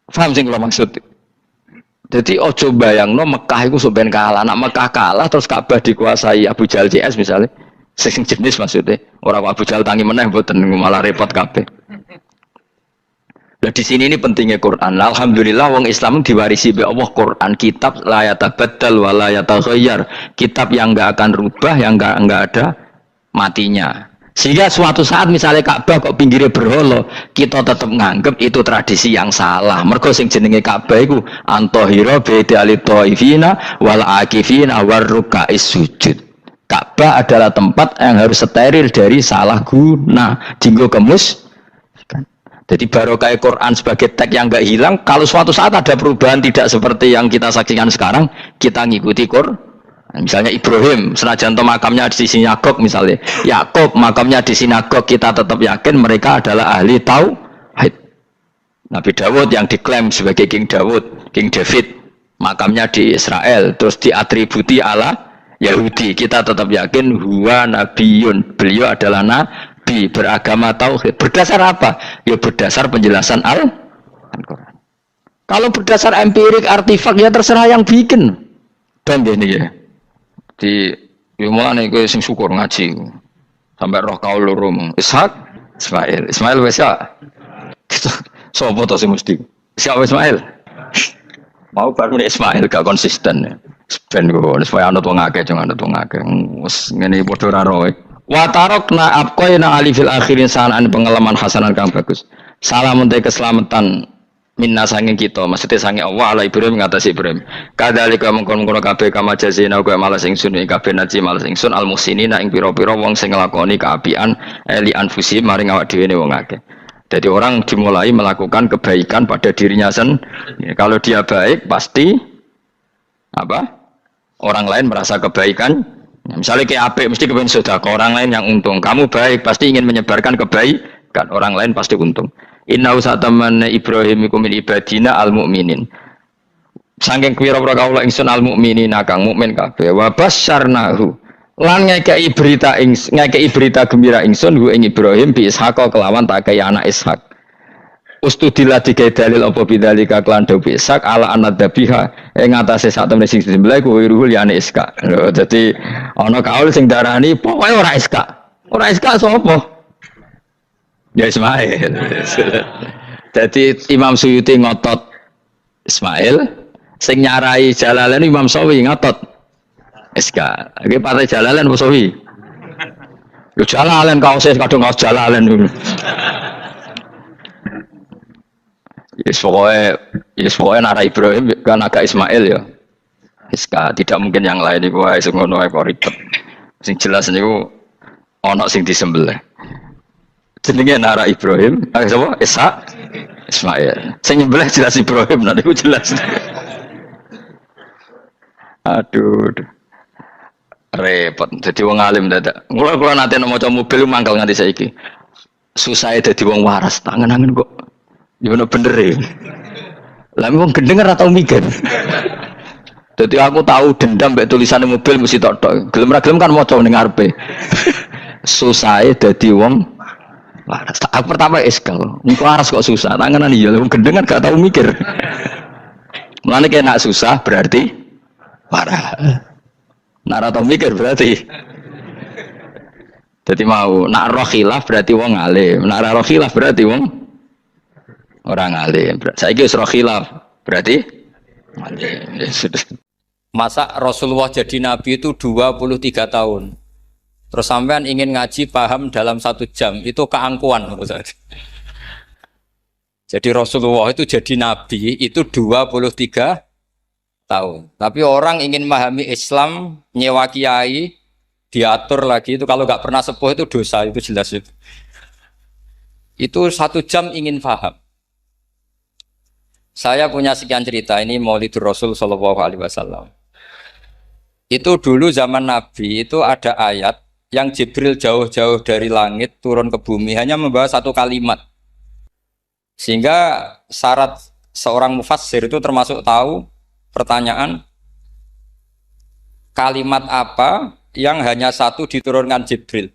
[SPEAKER 2] Paham sing kula maksud? Jadi ojo bayangno Mekah itu sampean kalah. Nak Mekah kalah terus Ka'bah dikuasai Abu Jahal CS misalnya. Sing jenis maksudnya. Orang Abu Jahal tangi meneh mboten malah repot kabeh. Nah di sini ini pentingnya Quran. Alhamdulillah wong Islam diwarisi oleh Allah Quran, kitab la yatabaddal wa la yatakhayyar. Kitab yang enggak akan rubah, yang enggak ada matinya. Sehingga suatu saat misalnya Ka'bah kok pinggirnya berhala, kita tetap nganggep itu tradisi yang salah. Mergo sing jenenge Ka'bah iku antahira bidali thaifina wal akifina warruka'is sujud. Ka'bah adalah tempat yang harus steril dari salah guna, dinggo kemus. Jadi barokah Quran sebagai teks yang enggak hilang, kalau suatu saat ada perubahan tidak seperti yang kita saksikan sekarang, kita ngikuti Quran. Misalnya Ibrahim, senajan to makamnya di sinagog misalnya, Yakub makamnya di sinagog, kita tetap yakin mereka adalah ahli tauhid. Nabi Dawud yang diklaim sebagai King Dawud, King David, makamnya di Israel, terus diatributi ala Yahudi, kita tetap yakin huwa nabiyun, beliau adalah nabi beragama tauhid. Berdasar apa? Ya berdasar penjelasan Al-Quran. Kalau berdasar empirik artifak ya terserah yang bikin. Dan ini ya. Di mulane kowe sing syukur ngaji sampai roh kaul loro Ishak Ismail wis ya sapa to sing mesti siapa Ismail mau baru Ismail gak konsisten ben kok supaya anut wong akeh jangan anut wong akeh wis ngene padha ora roe wa tarakna abqaina ali fil akhirin sanan pengalaman hasanan kang bagus salam untuk keselamatan minna sanging kita maksudnya sanging Allah ala Ibrahim ngatasi Ibrahim kadhalika mengkon-mengkon kabeh kama jazina kaya malas ingsun ing kabeh naji malas ingsun al muhsinina ing pira-pira wong sing nglakoni kaapian li anfusi maring awak dhewe wong akeh. Jadi orang dimulai melakukan kebaikan pada dirinya sendiri. Kalau dia baik pasti apa? Orang lain merasa kebaikan. Misalnya kayak apik mesti kepengin sedekah, orang lain yang untung. Kamu baik pasti ingin menyebarkan kebaikan, orang lain pasti untung. Inna usataman Ibrahim iku min ibadina al-mu'minin. Saking pira-pira kaula ingsun al-mu'minin kang mukmin kabeh. Wa basyarnahu. Lan ngekeki berita gembira ingsun hu ing Ibrahim bi Ishaq kelawan tak kaya anak Ishaq. Ustudillah digawe dalil apa bidzalika klan dawu Ishaq ala anadzabiha ing atase sak temene sing disembelih kuwi ruhul ya anak Ishaq. Dadi ana kaul sing darani pokoke ora Ishaq. Ora Ishaq sapa? Ya Ismail. Jadi Imam Suyuti ngotot Ismail, sing nyarai Jalalain Imam Sawi ngotot Iska. Iki partai Jalalain apa Sawi? Yo Jalalain kaos kadung kaos Jalalain dulu. Yes pokoknya nara Ibrahim kan agak Ismail ya. Iska tidak mungkin yang lain iku wae sing ngono wae kok ribet. Sing jelas niku ana sing disembelih. Jenenge nara Ibrahim, sapa? Ishak, Ismail. Sing nyembelih jelas Ibrahim, nanti ku jelas. Aduh. Repot. Jadi wong alim dadak. Kula nate maca mobil mangkal nganti saiki. Susah dadi wong waras, tangan-tangan kok. Ya bener ya. Lah wong gendeng ora tau mikir. Jadi aku tahu dendam mbek tulisan mobil mesti tok-tok. Gelem ra gelem kan maca ning ngarepe. Susah dadi wong waras. Aku pertama iskal, engko waras kok susah. Tanganan iya, wong gendeng kan gak tau mikir. Mulane kena susah berarti waras. Nak ora tau mikir berarti. Jadi mau nak roh khilaf berarti wong alim, nak ora roh khilaf berarti wong orang alim. Saiki wis roh khilaf berarti alim.
[SPEAKER 3] Masa Rasulullah jadi nabi itu 23 tahun. Terus sampean ingin ngaji paham dalam 1 jam, itu keangkuhan. Jadi Rasulullah itu jadi nabi itu 23 tahun. Tapi orang ingin memahami Islam, nyewa kiai, diatur lagi itu kalau nggak pernah sepuh itu dosa, itu jelas itu. Itu 1 jam ingin paham. Saya punya sekian cerita ini Maulidur Rasul Shallallahu Alaihi Wasallam. Itu dulu zaman Nabi itu ada ayat yang Jibril jauh-jauh dari langit turun ke bumi hanya membawa 1 kalimat. Sehingga syarat seorang mufassir itu termasuk tahu pertanyaan kalimat apa yang hanya 1 diturunkan Jibril,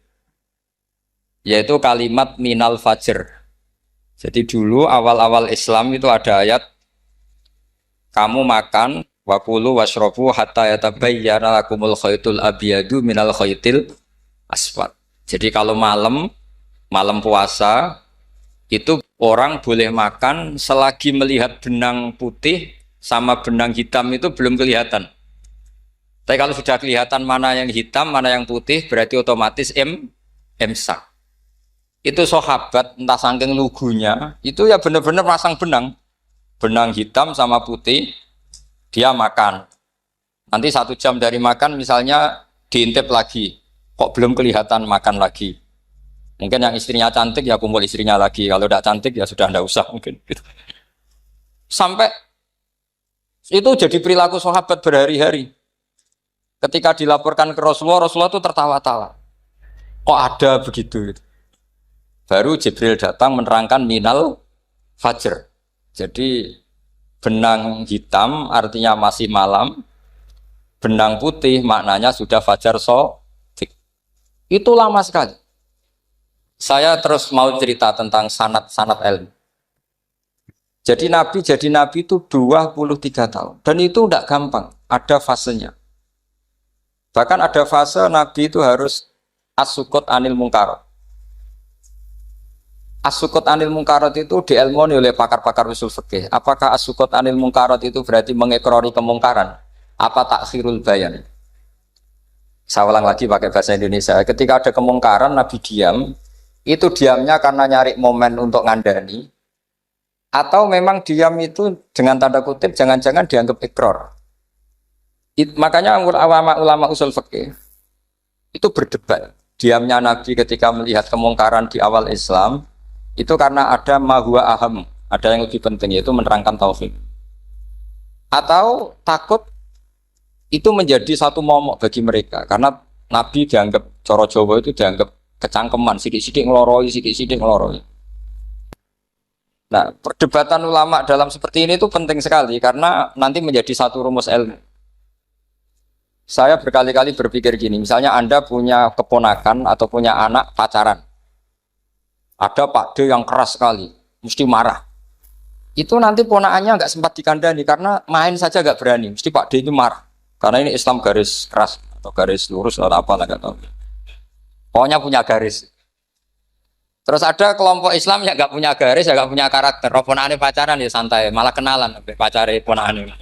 [SPEAKER 3] yaitu kalimat minal fajr. Jadi dulu awal-awal Islam itu ada ayat kamu makan wakulu washrobu hatta yatabayyana lakumul khaytul abyadu minal khaytil aswad. Jadi kalau malam puasa itu orang boleh makan selagi melihat benang putih sama benang hitam itu belum kelihatan. Tapi kalau sudah kelihatan mana yang hitam, mana yang putih, berarti otomatis imsak. Itu sahabat entah saking lugunya, itu ya benar-benar pasang benang hitam sama putih, dia makan. Nanti 1 jam dari makan misalnya diintip lagi, kok belum kelihatan makan lagi. Mungkin yang istrinya cantik ya kumpul istrinya lagi, kalau tidak cantik ya sudah tidak usah mungkin. Sampai itu jadi perilaku sahabat berhari-hari. Ketika dilaporkan ke Rasulullah, Rasulullah itu tertawa-tawa. Kok ada begitu? Baru Jibril datang menerangkan minal fajr. Jadi benang hitam artinya masih malam, benang putih maknanya sudah fajar shadiq. Itu lama sekali. Saya terus mau cerita tentang sanad ilmu. Jadi Nabi itu 23 tahun. Dan itu tidak gampang, ada fasenya. Bahkan ada fase Nabi itu harus as-sukut anil mungkarat. As-sukut anil mungkarat itu diilmoni oleh pakar-pakar usul fikih. Apakah as-sukut anil mungkarat itu berarti mengekrori kemungkaran? Apa takhirul bayan? Saya ulang lagi pakai bahasa Indonesia. Ketika ada kemungkaran, Nabi diam. Itu diamnya karena nyari momen untuk ngandani. Atau memang diam itu dengan tanda kutip jangan-jangan dianggap ikrar. Makanya ulama usul fikih itu berdebat. Diamnya Nabi ketika melihat kemungkaran di awal Islam itu karena ada ma huwa aham, ada yang lebih penting yaitu menerangkan tauhid. Atau takut itu menjadi satu momok bagi mereka karena Nabi dianggap coro Jawa itu dianggap kecangkeman, sidik-sidik ngeloroi. Nah, perdebatan ulama dalam seperti ini itu penting sekali karena nanti menjadi satu rumus ilmu. Saya berkali-kali berpikir gini, misalnya Anda punya keponakan atau punya anak pacaran. Ada Pak D yang keras sekali, mesti marah. Itu nanti ponakannya nggak sempat dikandani karena main saja nggak berani, mesti Pak D itu marah. Karena ini Islam garis keras atau garis lurus atau apa lah nggak tahu. Pokoknya punya garis. Terus ada kelompok Islam yang nggak punya garis, ya nggak punya karakter. Ponakannya pacaran ya santai, malah kenalan pacarnya ponakannya.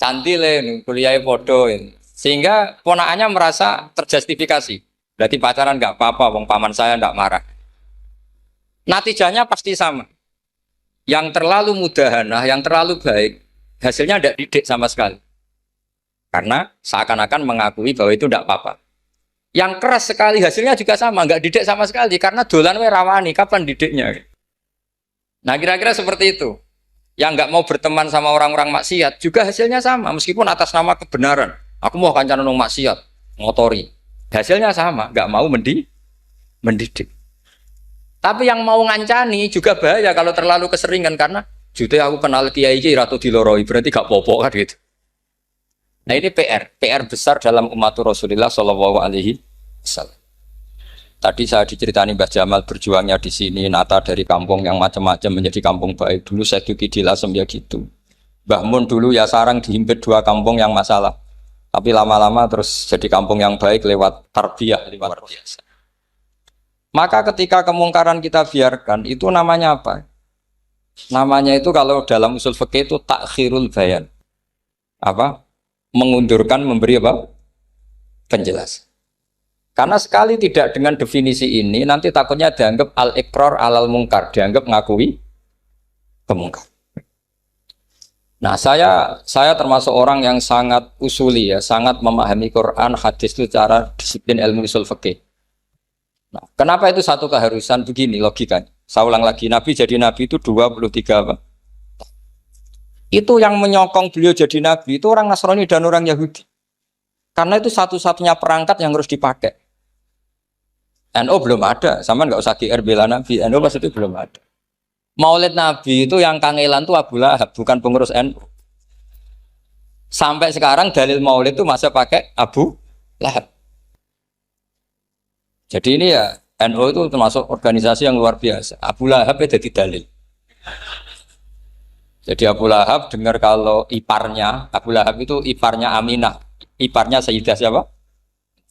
[SPEAKER 3] Cantik le, kuliah podo, sehingga ponakannya merasa terjustifikasi. Berarti pacaran nggak apa-apa, wong paman saya nggak marah. Natijahnya pasti sama. Yang terlalu mudahanah, yang terlalu baik, hasilnya tidak didik sama sekali. Karena seakan-akan mengakui bahwa itu tidak apa-apa. Yang keras sekali hasilnya juga sama, nggak didik sama sekali. Karena dolan we rawani, kapan didiknya? Nah kira-kira seperti itu. Yang nggak mau berteman sama orang-orang maksiat juga hasilnya sama meskipun atas nama kebenaran. Aku mau kancanan nang maksiat, ngotori. Hasilnya sama, nggak mau mendidik. Tapi yang mau ngancani juga bahaya kalau terlalu keseringan karena jute aku kenal kiai iki ratu diloroi berarti gak popo kan gitu. Nah ini PR besar dalam umat Rasulullah Shallallahu Alaihi Wasallam. Tadi saya diceritani Mbah Jamal berjuangnya di sini, nata dari kampung yang macam-macam menjadi kampung baik. Dulu saya Duki di Lasem ya gitu. Mbah Mun dulu ya sarang dihimpit 2 kampung yang masalah. Tapi lama-lama terus jadi kampung yang baik lewat tarbiyah, lewat biasa. Maka ketika kemungkaran kita biarkan, itu namanya apa? Namanya itu kalau dalam usul fikih itu takhirul bayan. Apa? Mengundurkan memberi apa? Penjelasan. Karena sekali tidak dengan definisi ini, nanti takutnya dianggap al-iqrar alal mungkar, dianggap ngakui kemungkaran. Nah, saya termasuk orang yang sangat usuli ya, sangat memahami Quran, hadis itu secara disiplin ilmu usul fikih. Nah, kenapa itu satu keharusan begini logikanya? Saya ulang lagi, Nabi jadi Nabi itu 23 apa? Itu yang menyokong beliau jadi Nabi itu orang Nasrani dan orang Yahudi. Karena itu satu-satunya perangkat yang harus dipakai. NU belum ada, sama nggak usah GR bela Nabi, NU pas itu belum ada. Maulid Nabi itu yang kangelan itu Abu Lahab, bukan pengurus NU. Sampai sekarang dalil maulid itu masih pakai Abu Lahab. Jadi ini ya NU itu termasuk organisasi yang luar biasa. Abu Lahab itu jadi dalil. Jadi Abu Lahab dengar kalau iparnya, Abu Lahab itu iparnya Aminah, iparnya Sayyidah siapa?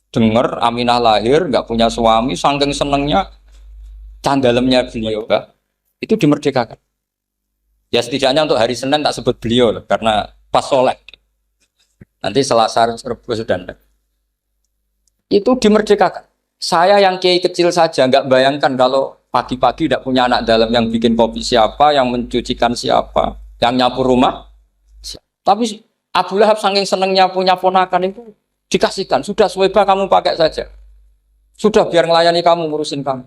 [SPEAKER 3] Dengar Aminah lahir, nggak punya suami, saking senengnya candalemnya beliau, itu dimerdekakan. Ya setidaknya untuk hari Senin tak sebut beliau loh, karena pas soleh. Nanti Selasa Rabu sudah ada. Itu dimerdekakan. Saya yang kiai kecil saja nggak bayangkan kalau pagi-pagi tidak punya anak dalam yang bikin kopi siapa, yang mencucikan siapa, yang nyapu rumah. Tapi Abu Lahab saking senengnya punya ponakan itu dikasihkan. Sudah Suwaiba kamu pakai saja. Sudah biar melayani kamu, ngurusin kamu.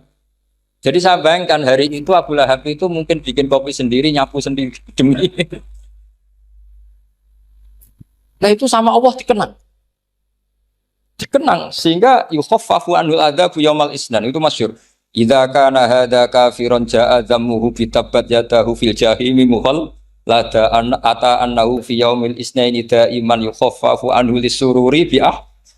[SPEAKER 3] Jadi saya bayangkan hari itu Abu Lahab itu mungkin bikin kopi sendiri, nyapu sendiri demi ini. Nah itu sama Allah dikenang sehingga yukhaffafu anhul adzabu yaumal isnan itu masyhur. Idza kana hadza kafiron jaa dhammuhu bi tabbat yadahu fil jahimi muhal lada an ata annahu fi yaumil isnaini daiman yukhaffafu anhu lisururi bi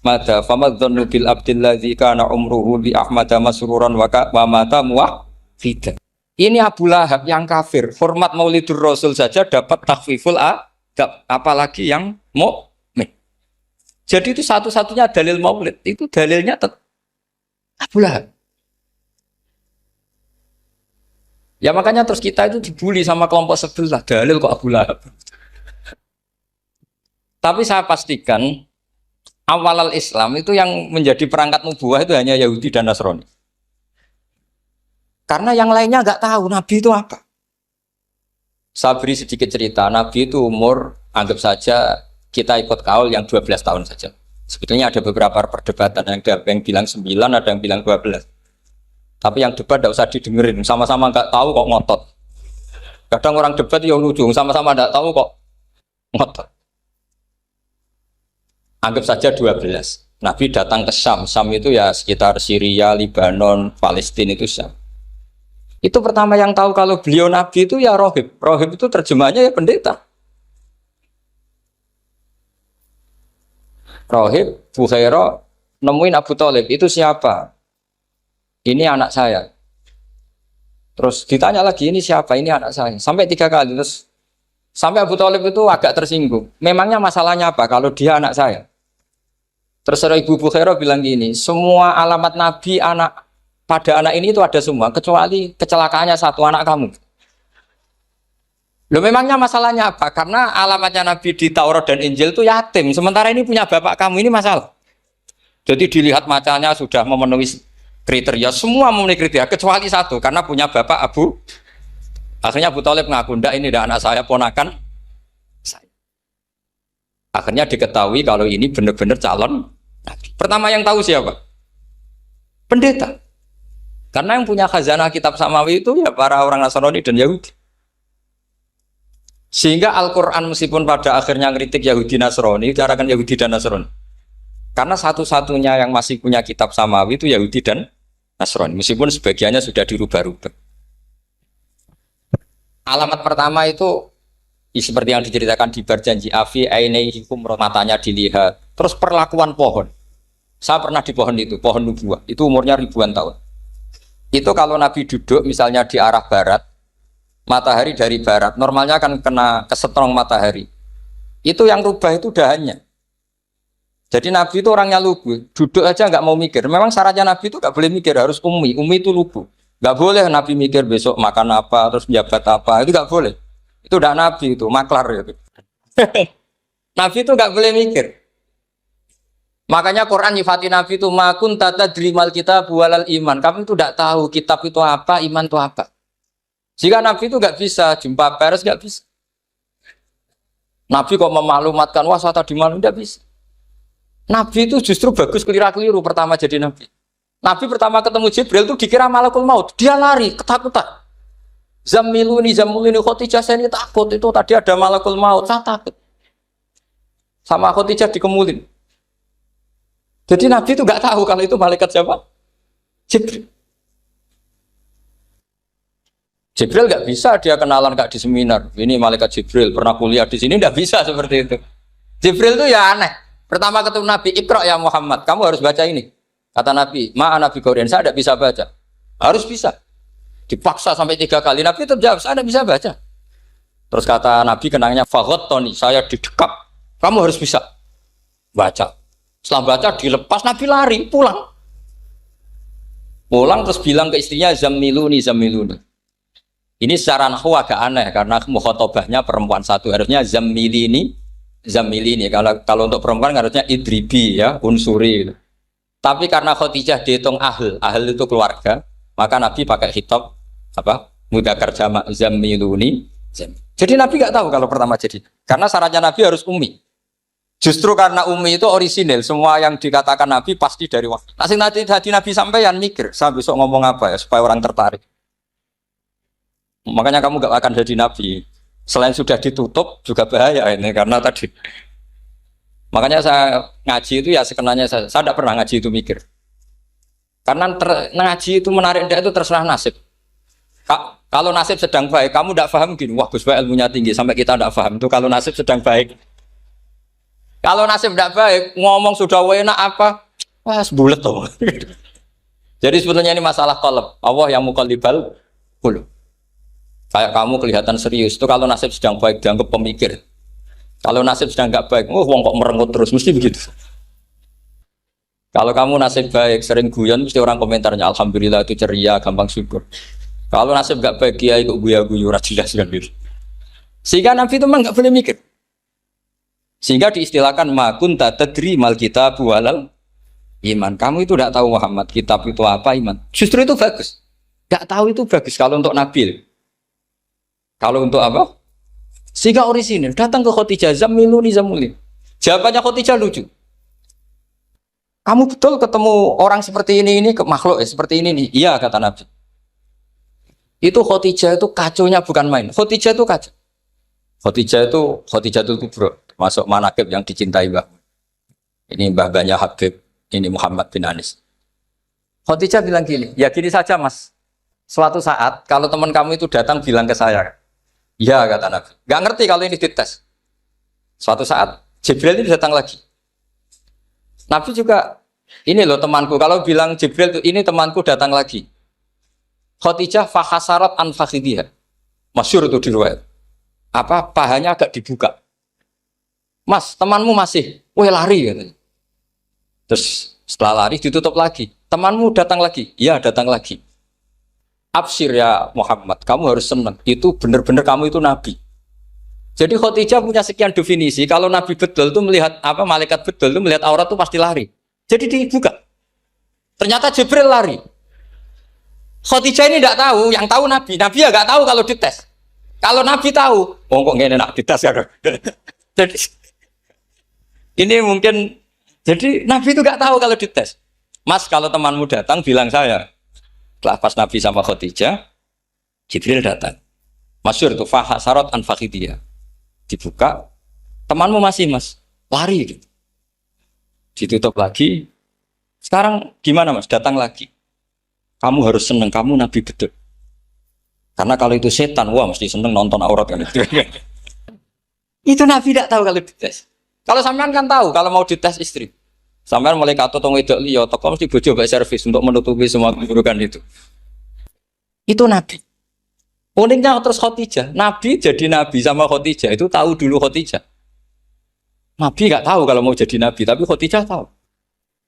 [SPEAKER 3] mata famadzannu bil abdil ladzi kana umruhu bi ahmada masruran wa mata muwahhida. Ini Abu Lahab yang kafir, hormat Maulidur Rasul saja dapat takhfiful adab, apalagi yang mukmin. Jadi itu satu-satunya dalil Maulid, itu dalilnya Abu Lahab. Ya makanya terus kita itu dibully sama kelompok sebelah, dalil kok Abu Lahab. Tapi saya pastikan awal Islam itu yang menjadi perangkat nubuah itu hanya Yahudi dan Nasrani. Karena yang lainnya nggak tahu Nabi itu apa. Saya beri sedikit cerita, Nabi itu umur, anggap saja kita ikut kaul yang 12 tahun saja. Sebetulnya ada beberapa perdebatan, yang bilang 9, ada yang bilang 12. Tapi yang debat tidak usah didengerin, sama-sama nggak tahu kok ngotot. Kadang orang debat yang lucu, sama-sama nggak tahu kok ngotot. Anggap saja 12. Nabi datang ke Syam. Syam itu ya sekitar Syria, Lebanon, Palestina itu Syam. Itu pertama yang tahu kalau beliau Nabi itu ya rohib. Rohib itu terjemahnya ya pendeta. Rohib, Bukhaira, nemuin Abu Thalib. Itu siapa? Ini anak saya. Terus ditanya lagi, ini siapa? Ini anak saya. Sampai 3 kali. Terus sampai Abu Thalib itu agak tersinggung. Memangnya masalahnya apa kalau dia anak saya? Terus Ibu Bukhaira bilang gini, semua alamat Nabi pada anak ini itu ada semua, kecuali kecelakaannya satu, anak kamu. Loh memangnya masalahnya apa? Karena alamatnya Nabi di Taurat dan Injil itu yatim, sementara ini punya bapak kamu, ini masalah. Jadi dilihat macanya sudah memenuhi kriteria, semua memenuhi kriteria, kecuali satu, karena punya bapak Abu. Akhirnya Abu Thalib ngaku, ndak ini ndak anak saya, ponakan saya. Akhirnya diketahui kalau ini benar-benar calon Nabi. Pertama yang tahu siapa? Pendeta. Karena yang punya khazanah kitab samawi itu ya para orang Nasrani dan Yahudi. Sehingga Al-Quran meskipun pada akhirnya ngeritik Yahudi Nasrani, carakan Yahudi dan Nasrani. Karena satu-satunya yang masih punya kitab samawi itu Yahudi dan Nasrani. Meskipun sebagiannya sudah dirubah-rubah. Alamat pertama itu seperti yang diceritakan di berjanji afi ainaihikum, matanya dilihat. Terus perlakuan pohon. Saya pernah di pohon itu, pohon nubuah. Itu umurnya ribuan tahun. Itu kalau Nabi duduk misalnya di arah barat, matahari dari barat, normalnya akan kena kesetrong matahari. Itu yang rubah itu dahannya. Jadi Nabi itu orangnya lugu, duduk aja nggak mau mikir. Memang syaratnya Nabi itu nggak boleh mikir, harus ummi itu lugu. Nggak boleh Nabi mikir besok makan apa, terus menjabat apa, itu nggak boleh. Itu udah Nabi itu, maklar itu. Nabi itu nggak boleh mikir. Makanya Quran nyifati Nabi itu makun tata drimal kita bualal iman. Kamu itu tidak tahu kitab itu apa, iman itu apa. Jika Nabi itu nggak bisa jumpa pers, nggak bisa. Nabi kok memaklumatkan wah saya tadi malam, nggak bisa. Nabi itu justru bagus keliru pertama jadi Nabi. Nabi pertama ketemu Jibril itu dikira malakul maut, dia lari ketakutan. Zamiluni Khotijah, saya ini takut, itu tadi ada malakul maut, saya takut. Sama Khotijah dikemulin. Jadi Nabi itu nggak tahu kalau itu malaikat siapa? Jibril. Jibril nggak bisa dia kenalan nggak di seminar. Ini malaikat Jibril pernah kuliah di sini, nggak bisa seperti itu. Jibril itu ya aneh. Pertama ketemu Nabi, Iqra ya Muhammad, kamu harus baca ini. Kata Nabi, ma'ana Nabi Qur'an, saya tidak bisa baca. Harus bisa. Dipaksa sampai 3 kali, Nabi tetap jawab, saya tidak bisa baca. Terus kata Nabi kenangnya, Tony, saya didekap, kamu harus bisa baca. Setelah baca dilepas, Nabi lari, pulang. Pulang terus bilang ke istrinya, Zamiluni. Ini secara nahwu agak aneh, karena mukhotobahnya perempuan satu, harusnya Zamilini. Kalau untuk perempuan harusnya idribi ya, unsuri gitu. Tapi karena Khadijah dihitung ahl itu keluarga, maka Nabi pakai khitab mudzakkar jamak Zamiluni. Jadi Nabi nggak tahu kalau pertama jadi, karena syaratnya Nabi harus ummi. Justru karena ummi itu orisinil, semua yang dikatakan Nabi pasti dari wahyu. Nanti Nabi sampeyan mikir, saya besok ngomong apa ya supaya orang tertarik. Makanya kamu nggak akan jadi Nabi. Selain sudah ditutup juga bahaya ini karena tadi. Makanya saya ngaji itu ya sekenanya saya tidak pernah ngaji itu mikir. Karena ngaji itu menarik itu terserah nasib. Kalau nasib sedang baik, kamu tidak paham gini, wah Gus Baik ilmunya tinggi sampai kita tidak paham itu kalau nasib sedang baik. Kalau nasib tidak baik, ngomong sudah enak apa, wah sebulet tuh. Jadi sebetulnya ini masalah qalb. Allah yang muqallibal qulub. Kayak kamu kelihatan serius, itu kalau nasib sedang baik dianggap pemikir. Kalau nasib sedang nggak baik, wong kok merengut terus, mesti begitu. Kalau kamu nasib baik, sering guyon, mesti orang komentarnya, alhamdulillah itu ceria, gampang syukur. Kalau nasib nggak baik, ya ikut guya-guyu, jelas kan gitu. Sehingga Nabi itu memang nggak boleh mikir. Sehingga diistilahkan makun tadri mal kitab walal iman. Kamu itu tidak tahu Muhammad, kitab itu apa, iman. Justru itu bagus. Nggak tahu itu bagus kalau untuk Nabi. Kalau untuk apa? Sehingga orisinil datang ke Khadijah, Zamiluni. Jawabannya Khadijah lucu. Kamu betul ketemu orang seperti ini ke makhluk seperti ini nih. Iya kata Nabi. Itu Khadijah itu kacaunya bukan main. Khadijah itu kacau. Khadijah itu kubro, masuk manaqib yang dicintai Mbah. Ini mbah-mbahnya Habib, ini Muhammad bin Anis. Khadijah bilang gini, ya gini saja Mas. Suatu saat kalau teman kamu itu datang bilang ke saya. Iya kata Nabi. Gak ngerti kalau ini dites. Suatu saat Jibril itu datang lagi. Nabi juga ini loh temanku. Kalau bilang Jibril ini temanku datang lagi. Khadijah fahasarat an fakhidhiha. Masyhur itu di riwayat. Pahanya agak dibuka. Mas, temanmu masih, lari katanya. Terus setelah lari ditutup lagi. Temanmu datang lagi. Iya datang lagi. Absyir ya Muhammad, kamu harus senang. Itu benar-benar kamu itu Nabi. Jadi Khadijah punya sekian definisi. Kalau Nabi betul itu melihat malaikat betul itu melihat aurat itu pasti lari. Jadi dibuka. Ternyata Jibril lari. Khadijah ini tidak tahu, yang tahu Nabi. Nabi ya nggak tahu kalau dites. Kalau Nabi tahu, kok nggak enak dites ya. Jadi ini mungkin. Jadi Nabi itu nggak tahu kalau dites. Mas, kalau temanmu datang bilang saya. Setelah pas Nabi sama Khadijah, Jibril datang. Masyhur itu fahasarat an fakhidhiha. Dibuka, temanmu masih Mas, lari gitu. Ditutup lagi. Sekarang gimana Mas? Datang lagi. Kamu harus seneng, kamu Nabi betul. Karena kalau itu setan, wah mesti seneng nonton aurat kan itu. Itu Nabi tidak tahu kalau dites. Kalau sampean kan tahu kalau mau dites istri. Sampai mulai kata tong wedok liya toko mesti bojo mbak servis untuk menutupi semua keburukan itu. Itu Nabi. Uniknya terus Khadijah, Nabi jadi Nabi sama Khadijah itu tahu dulu Khadijah. Nabi nggak tahu kalau mau jadi Nabi, tapi Khadijah tahu.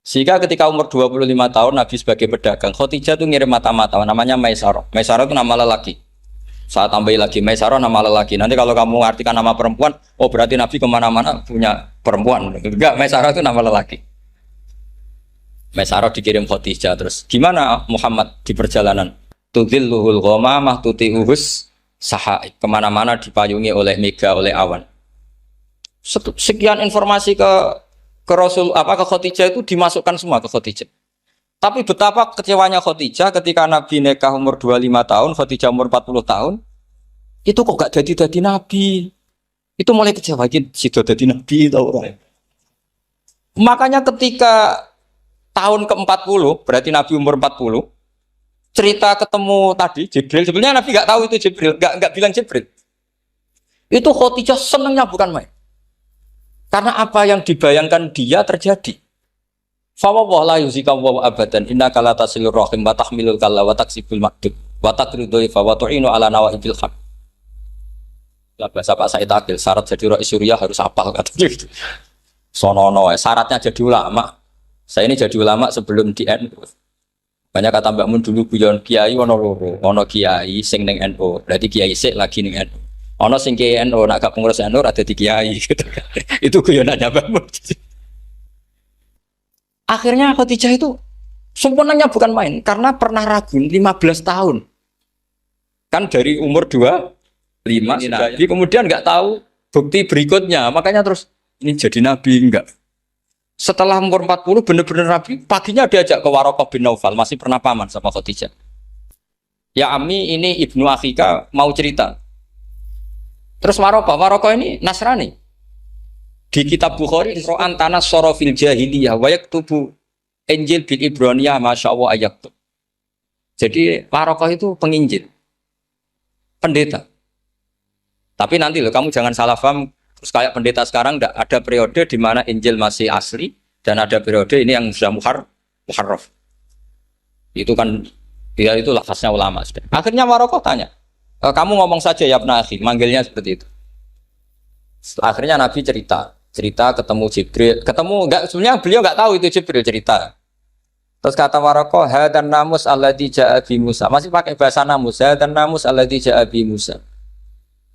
[SPEAKER 3] Sehingga ketika umur 25 tahun Nabi sebagai pedagang, Khadijah itu ngirim mata-mata namanya Maisarah. Maisarah itu nama lelaki. Saya tambahin lagi Maisarah nama lelaki. Nanti kalau kamu artikan nama perempuan, oh berarti Nabi kemana-mana punya perempuan. Enggak, Maisarah itu nama lelaki. Maisarah dikirim Khadijah. Terus gimana Muhammad di perjalanan? Tudzilluhul ghamamah tuti'uhus sahaib. Kemana-mana dipayungi oleh mega, oleh awan. Sekian informasi ke Rasul ke Khadijah itu dimasukkan semua ke Khadijah. Tapi betapa kecewanya Khadijah ketika Nabi nikah umur 25 tahun, Khadijah umur 40 tahun. Itu kok gak jadi nabi. Itu mulai kecewa sido jadi nabi tahu orang. Makanya ketika tahun ke-40, berarti Nabi umur 40, cerita ketemu tadi Jibril, sebenarnya Nabi gak tahu itu Jibril, gak bilang Jibril. Itu Khadijah senangnya bukan main. Karena apa yang dibayangkan dia terjadi. Fa la yuzika wa abadan innaka la tasilur rahim wa tahmilul kalla wa taksibul maqdud wa taqridu fa wa tu'inu ala nawaibil haq. Lah bahasa Pak Said Akil, syarat jadi rais Suriah harus hafal katanya gitu. Sonono, syaratnya jadi ulama. Saya ini jadi ulama sebelum di NU. Banyak kata Mbak Mun dulu guyon kiai ono loro, ono kiai sing ning NU, berarti kiai sik lagi ning NU. Ono sing kiai NU nak gak pengurus NU ada di kiai gitu. Itu guyonannya Mbak Mun. Akhirnya Khadijah itu sempurnanya bukan main karena pernah ragu 15 tahun. Kan dari umur 25 Nabi, kemudian nggak tahu bukti berikutnya, makanya terus ini jadi Nabi enggak. Setelah umur 40 benar-benar Nabi, paginya diajak ke Waraqah bin Naufal, masih pernah paman sama Khadijah. Ya Ami, ini Ibnu Akhika mau cerita. Terus Waraqah ini Nasrani. Di kitab Bukhari Ro'an tanah sorofil jahiliyah wa yaktubu Injil bil Ibraniyah masya Allah ayaktub. Jadi Waraqah itu penginjil, pendeta. Tapi nanti loh kamu jangan salah paham. Terus kayak pendeta sekarang ada periode di mana Injil masih asli dan ada periode ini yang sudah muharraf. Itu kan dia itulah khasnya ulama. Akhirnya Waraqah tanya, kamu ngomong saja ya Ibnu Akhi, manggilnya seperti itu. Akhirnya Nabi cerita ketemu Jibril, sebenarnya beliau nggak tahu itu Jibril cerita. Terus kata Waraqah, hadan namus alladzi ja'a bi Musa. Masih pakai bahasa namus, hadan namus alladzi ja'a bi Musa.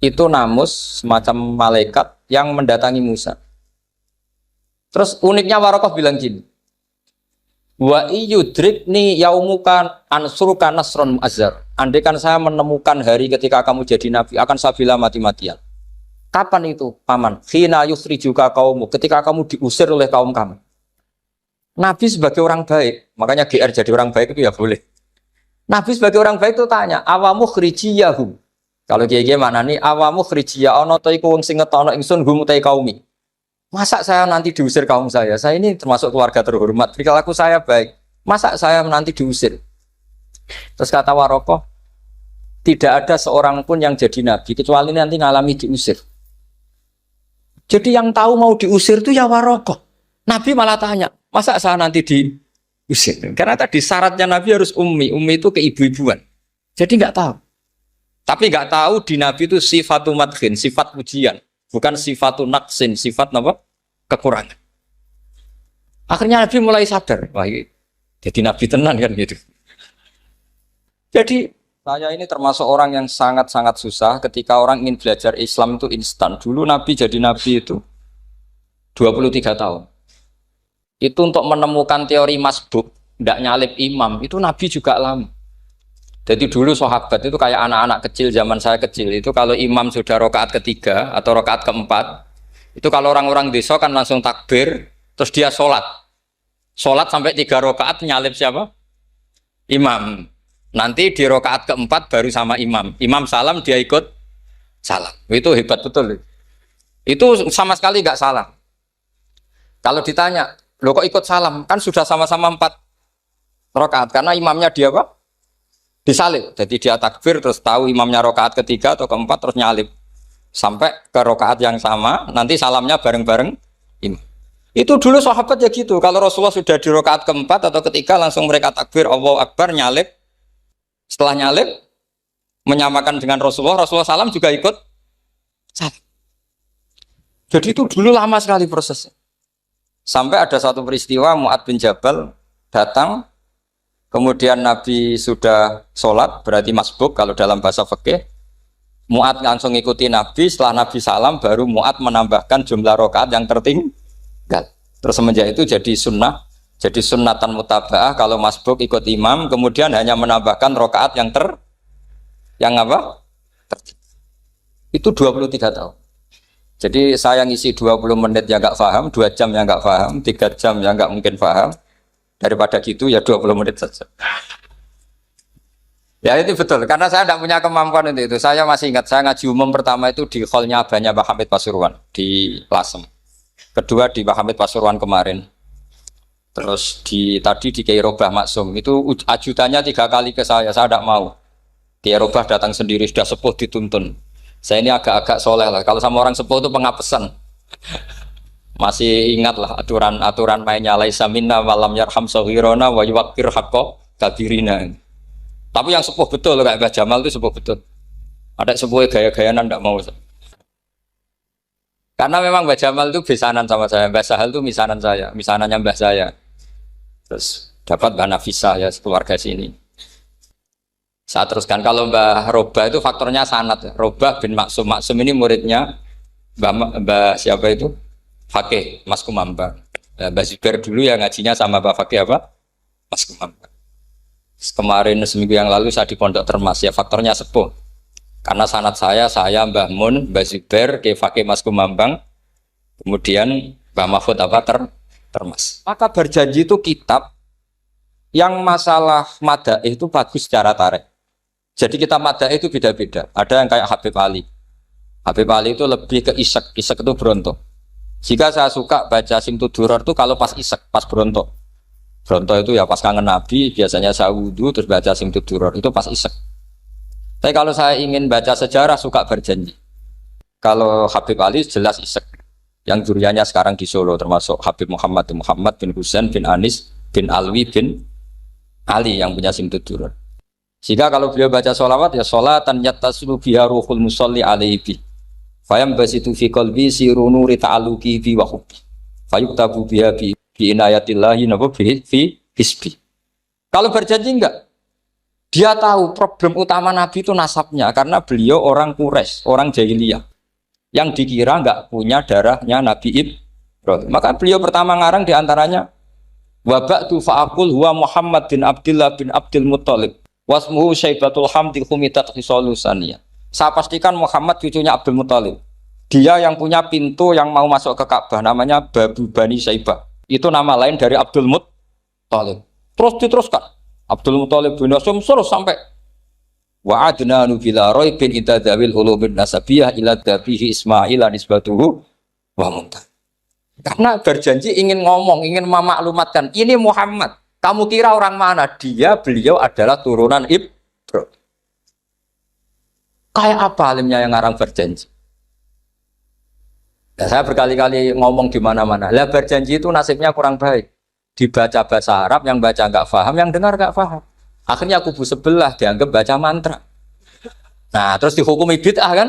[SPEAKER 3] Itu namus semacam malaikat yang mendatangi Musa. Terus uniknya Waraqah bilang gini, wa iyudrikni yaumukan ansuruka nasron mu'azzar. Andaikan saya menemukan hari ketika kamu jadi nabi, akan saya bila mati-matian. Kapan itu, paman? Khina yusrijuka kaumu, ketika kamu diusir oleh kaum kamu. Nabi sebagai orang baik, makanya GR jadi orang baik itu ya boleh. Nabi sebagai orang baik itu tanya, awamu khrijiyahum. Kalau kiai-kiai maknani awamu khrijiyah ana ta iku wong sing ngetono ingsun hum utai kaumi. Masa saya nanti diusir kaum saya? Saya ini termasuk keluarga terhormat. Perilaku saya baik. Masa saya nanti diusir? Terus kata Waraqah, tidak ada seorang pun yang jadi nabi kecuali nanti ngalami diusir. Jadi yang tahu mau diusir itu ya Waraqah. Nabi malah tanya, masa saya nanti diusir? Karena tadi syaratnya Nabi harus ummi. Ummi itu keibu-ibuan. Jadi nggak tahu. Tapi nggak tahu di Nabi itu sifatu madkhin, sifat pujian, bukan sifatu naqsin, sifat apa? Kekurangan. Akhirnya Nabi mulai sadar, wah jadi Nabi tenan kan gitu. Jadi saya ini termasuk orang yang sangat-sangat susah ketika orang ingin belajar Islam itu instan. Dulu Nabi jadi Nabi itu 23 tahun. Itu untuk menemukan teori masbuk, tidak nyalip imam, itu Nabi juga lama. Jadi dulu sahabat itu kayak anak-anak kecil zaman saya kecil itu kalau imam sudah rakaat ketiga atau rakaat keempat itu kalau orang-orang desa kan langsung takbir terus dia sholat sampai 3 rakaat nyalip siapa? Imam. Nanti di rakaat keempat baru sama imam salam dia ikut salam. Itu hebat betul. Itu sama sekali nggak salah. Kalau ditanya, lo kok ikut salam? Kan sudah sama-sama 4 rakaat karena imamnya dia apa? Disalib, jadi dia takbir terus tahu imamnya rakaat ketiga atau keempat terus nyalip sampai ke rakaat yang sama, nanti salamnya bareng-bareng imam. Itu dulu sahabat ya gitu. Kalau Rasulullah sudah di rakaat keempat atau ketiga langsung mereka takbir Allahu Akbar nyalip. Setelah nyalip menyamakan dengan Rasulullah salam juga ikut salam. Jadi itu dulu lama sekali prosesnya. Sampai ada satu peristiwa Mu'ad bin Jabal datang. Kemudian Nabi sudah sholat, berarti masbuk kalau dalam bahasa fikih. Mu'ad langsung ikuti Nabi, setelah Nabi salam baru Mu'ad menambahkan jumlah rakaat yang tertinggal. Terus semenjak itu jadi sunnah Jadi sunnatan mutabaah kalau masbuk ikut imam, kemudian hanya menambahkan rokaat yang apa? Itu 23 tahun. Jadi saya ngisi 20 menit yang nggak paham, 2 jam yang nggak paham, 3 jam yang nggak mungkin paham. Daripada gitu ya 20 menit saja. Ya itu betul, karena saya tidak punya kemampuan untuk itu. Saya masih ingat, saya ngaji umum pertama itu di hallnya abahnya Pak Hamid Pasuruan di Lasem. Kedua di Pak Hamid Pasuruan kemarin. Terus tadi di Kiai Robah Maksum, itu ajudannya 3 kali ke saya tidak mau. Kiai Robah datang sendiri, sudah sepuh dituntun. Saya ini agak-agak soleh lah, kalau sama orang sepuh itu pengapesan. Masih ingat lah aturan mainnya laisa minna walam yarham saghirana wa yuwaqqir haqqa kabirina. Tapi yang sepuh betul kayak Mbah Jamal itu sepuh betul. Ada sepuh gaya-gayanan enggak mau. Karena memang Mbah Jamal itu besanan sama saya, Mbah Sahal itu misanan saya, misanannya Mbah saya. Terus dapat Mbah Nafisa ya keluarga sini. Saya teruskan kalau Mbah Robah itu faktornya sanad. Robah bin Maksum. Maksum ini muridnya Mbah siapa itu? Fakih Mas Kumambang. Mbah Zubair dulu ya ngajinya sama Mbah Fakih apa? Mas Kumambang. Kemarin seminggu yang lalu saya di Pondok Termas ya faktornya sepuh. Karena sanad saya Mbah Mun, Mbah Zubair, Kiai Fakih Mas Kumambang, kemudian Mbah Mahfud apa Termas. Maka berjanji itu kitab yang masalah madaih itu bagus secara tarikh. Jadi kita madaih itu beda-beda. Ada yang kayak Habib Ali. Habib Ali itu lebih ke isek itu berontok. Jika saya suka baca Simtud Duror itu kalau pas isek, pas berontok. Berontok itu ya pas kangen Nabi, biasanya saya wudhu terus baca Simtud Duror itu pas isek. Tapi kalau saya ingin baca sejarah suka berjanji. Kalau Habib Ali jelas isek. Yang duriannya sekarang di Solo termasuk Habib Muhammad bin Husain bin Anis bin Alwi bin Ali yang punya Simtud Duror. Jika kalau beliau baca sholawat ya sholatan yattasilu biha ruhul musalli alaihi. Fayam basitu fi qalbi siru nuri ta'aluki bi wa hubbi. Fayuktabu biha bi inayatillahi nabu fi hisbi. Kalau berjanji enggak? Dia tahu problem utama Nabi itu nasabnya karena beliau orang Quraisy, orang jahiliyah yang dikira enggak punya darahnya Nabi Ibrahim. Maka beliau pertama ngarang diantaranya wabatu fa'akul huwa Muhammad bin Abdullah bin Abdul Muttalib wasmuhu Syaibatul Hamdi Khumitat Khisalusaniyah. Saya pastikan Muhammad cucunya Abdul Muttalib. Dia yang punya pintu yang mau masuk ke Ka'bah namanya Babu Bani Syaibah. Itu nama lain dari Abdul Muttalib. Terus diteruskan. Abdul Muttalib bin Hasyim terus sampai wa adnanu bila raibin idadzawil ulubin nasabiyah ila dabihi Ismail nisbatuhu wa muntah. Karena berjanji ingin ngomong, ingin memaklumatkan ini Muhammad. Kamu kira orang mana? Beliau adalah turunan Ibrahim. Kayak apa alimnya yang ngarang berjanji? Nah, saya berkali-kali ngomong di mana-mana. Lah berjanji itu nasibnya kurang baik. Dibaca bahasa Arab, yang baca nggak paham, yang dengar nggak paham. Akhirnya kubu sebelah dianggap baca mantra. Nah, terus dihukumi bid'ah kan?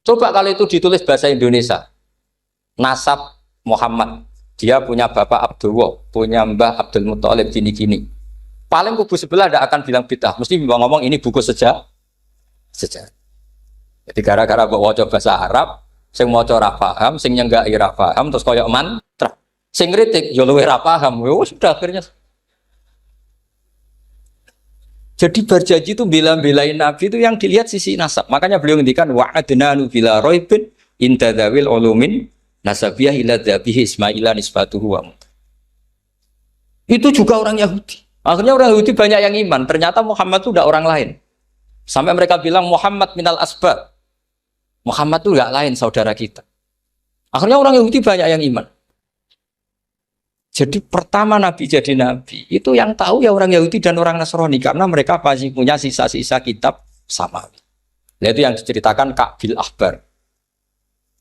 [SPEAKER 3] Coba kalau itu ditulis bahasa Indonesia. Nasab Muhammad. Dia punya bapak Abdullah, punya mbah Abdul Muttalib gini-gini. Paling kubu sebelah tidak akan bilang bid'ah. Mesti ngomong ini buku sejarah. Jadi gara-gara bawa bahasa Arab, sing maca ora paham, sing nyenggaki ora paham, terus koyok mantra. Sing kritik yo luwih ora paham. Sudah akhirnya. Jadi berjanji itu bela-belain Nabi itu yang dilihat sisi nasab. Makanya beliau ngendikan wa'adnanu bila raibin intadawil ulumin nasabiyah ila dhabihi Ismaila nisbatuhu wa muntah. Itu juga orang Yahudi. Akhirnya orang Yahudi banyak yang iman. Ternyata Muhammad itu udah orang lain. Sampai mereka bilang Muhammad minal asbab. Muhammad itu enggak lain saudara kita. Akhirnya orang Yahudi banyak yang iman. Jadi pertama Nabi jadi Nabi itu yang tahu ya orang Yahudi dan orang Nasrani karena mereka pasti punya sisa-sisa kitab samawi. Nah, itu yang diceritakan Ka'bil Ahbar.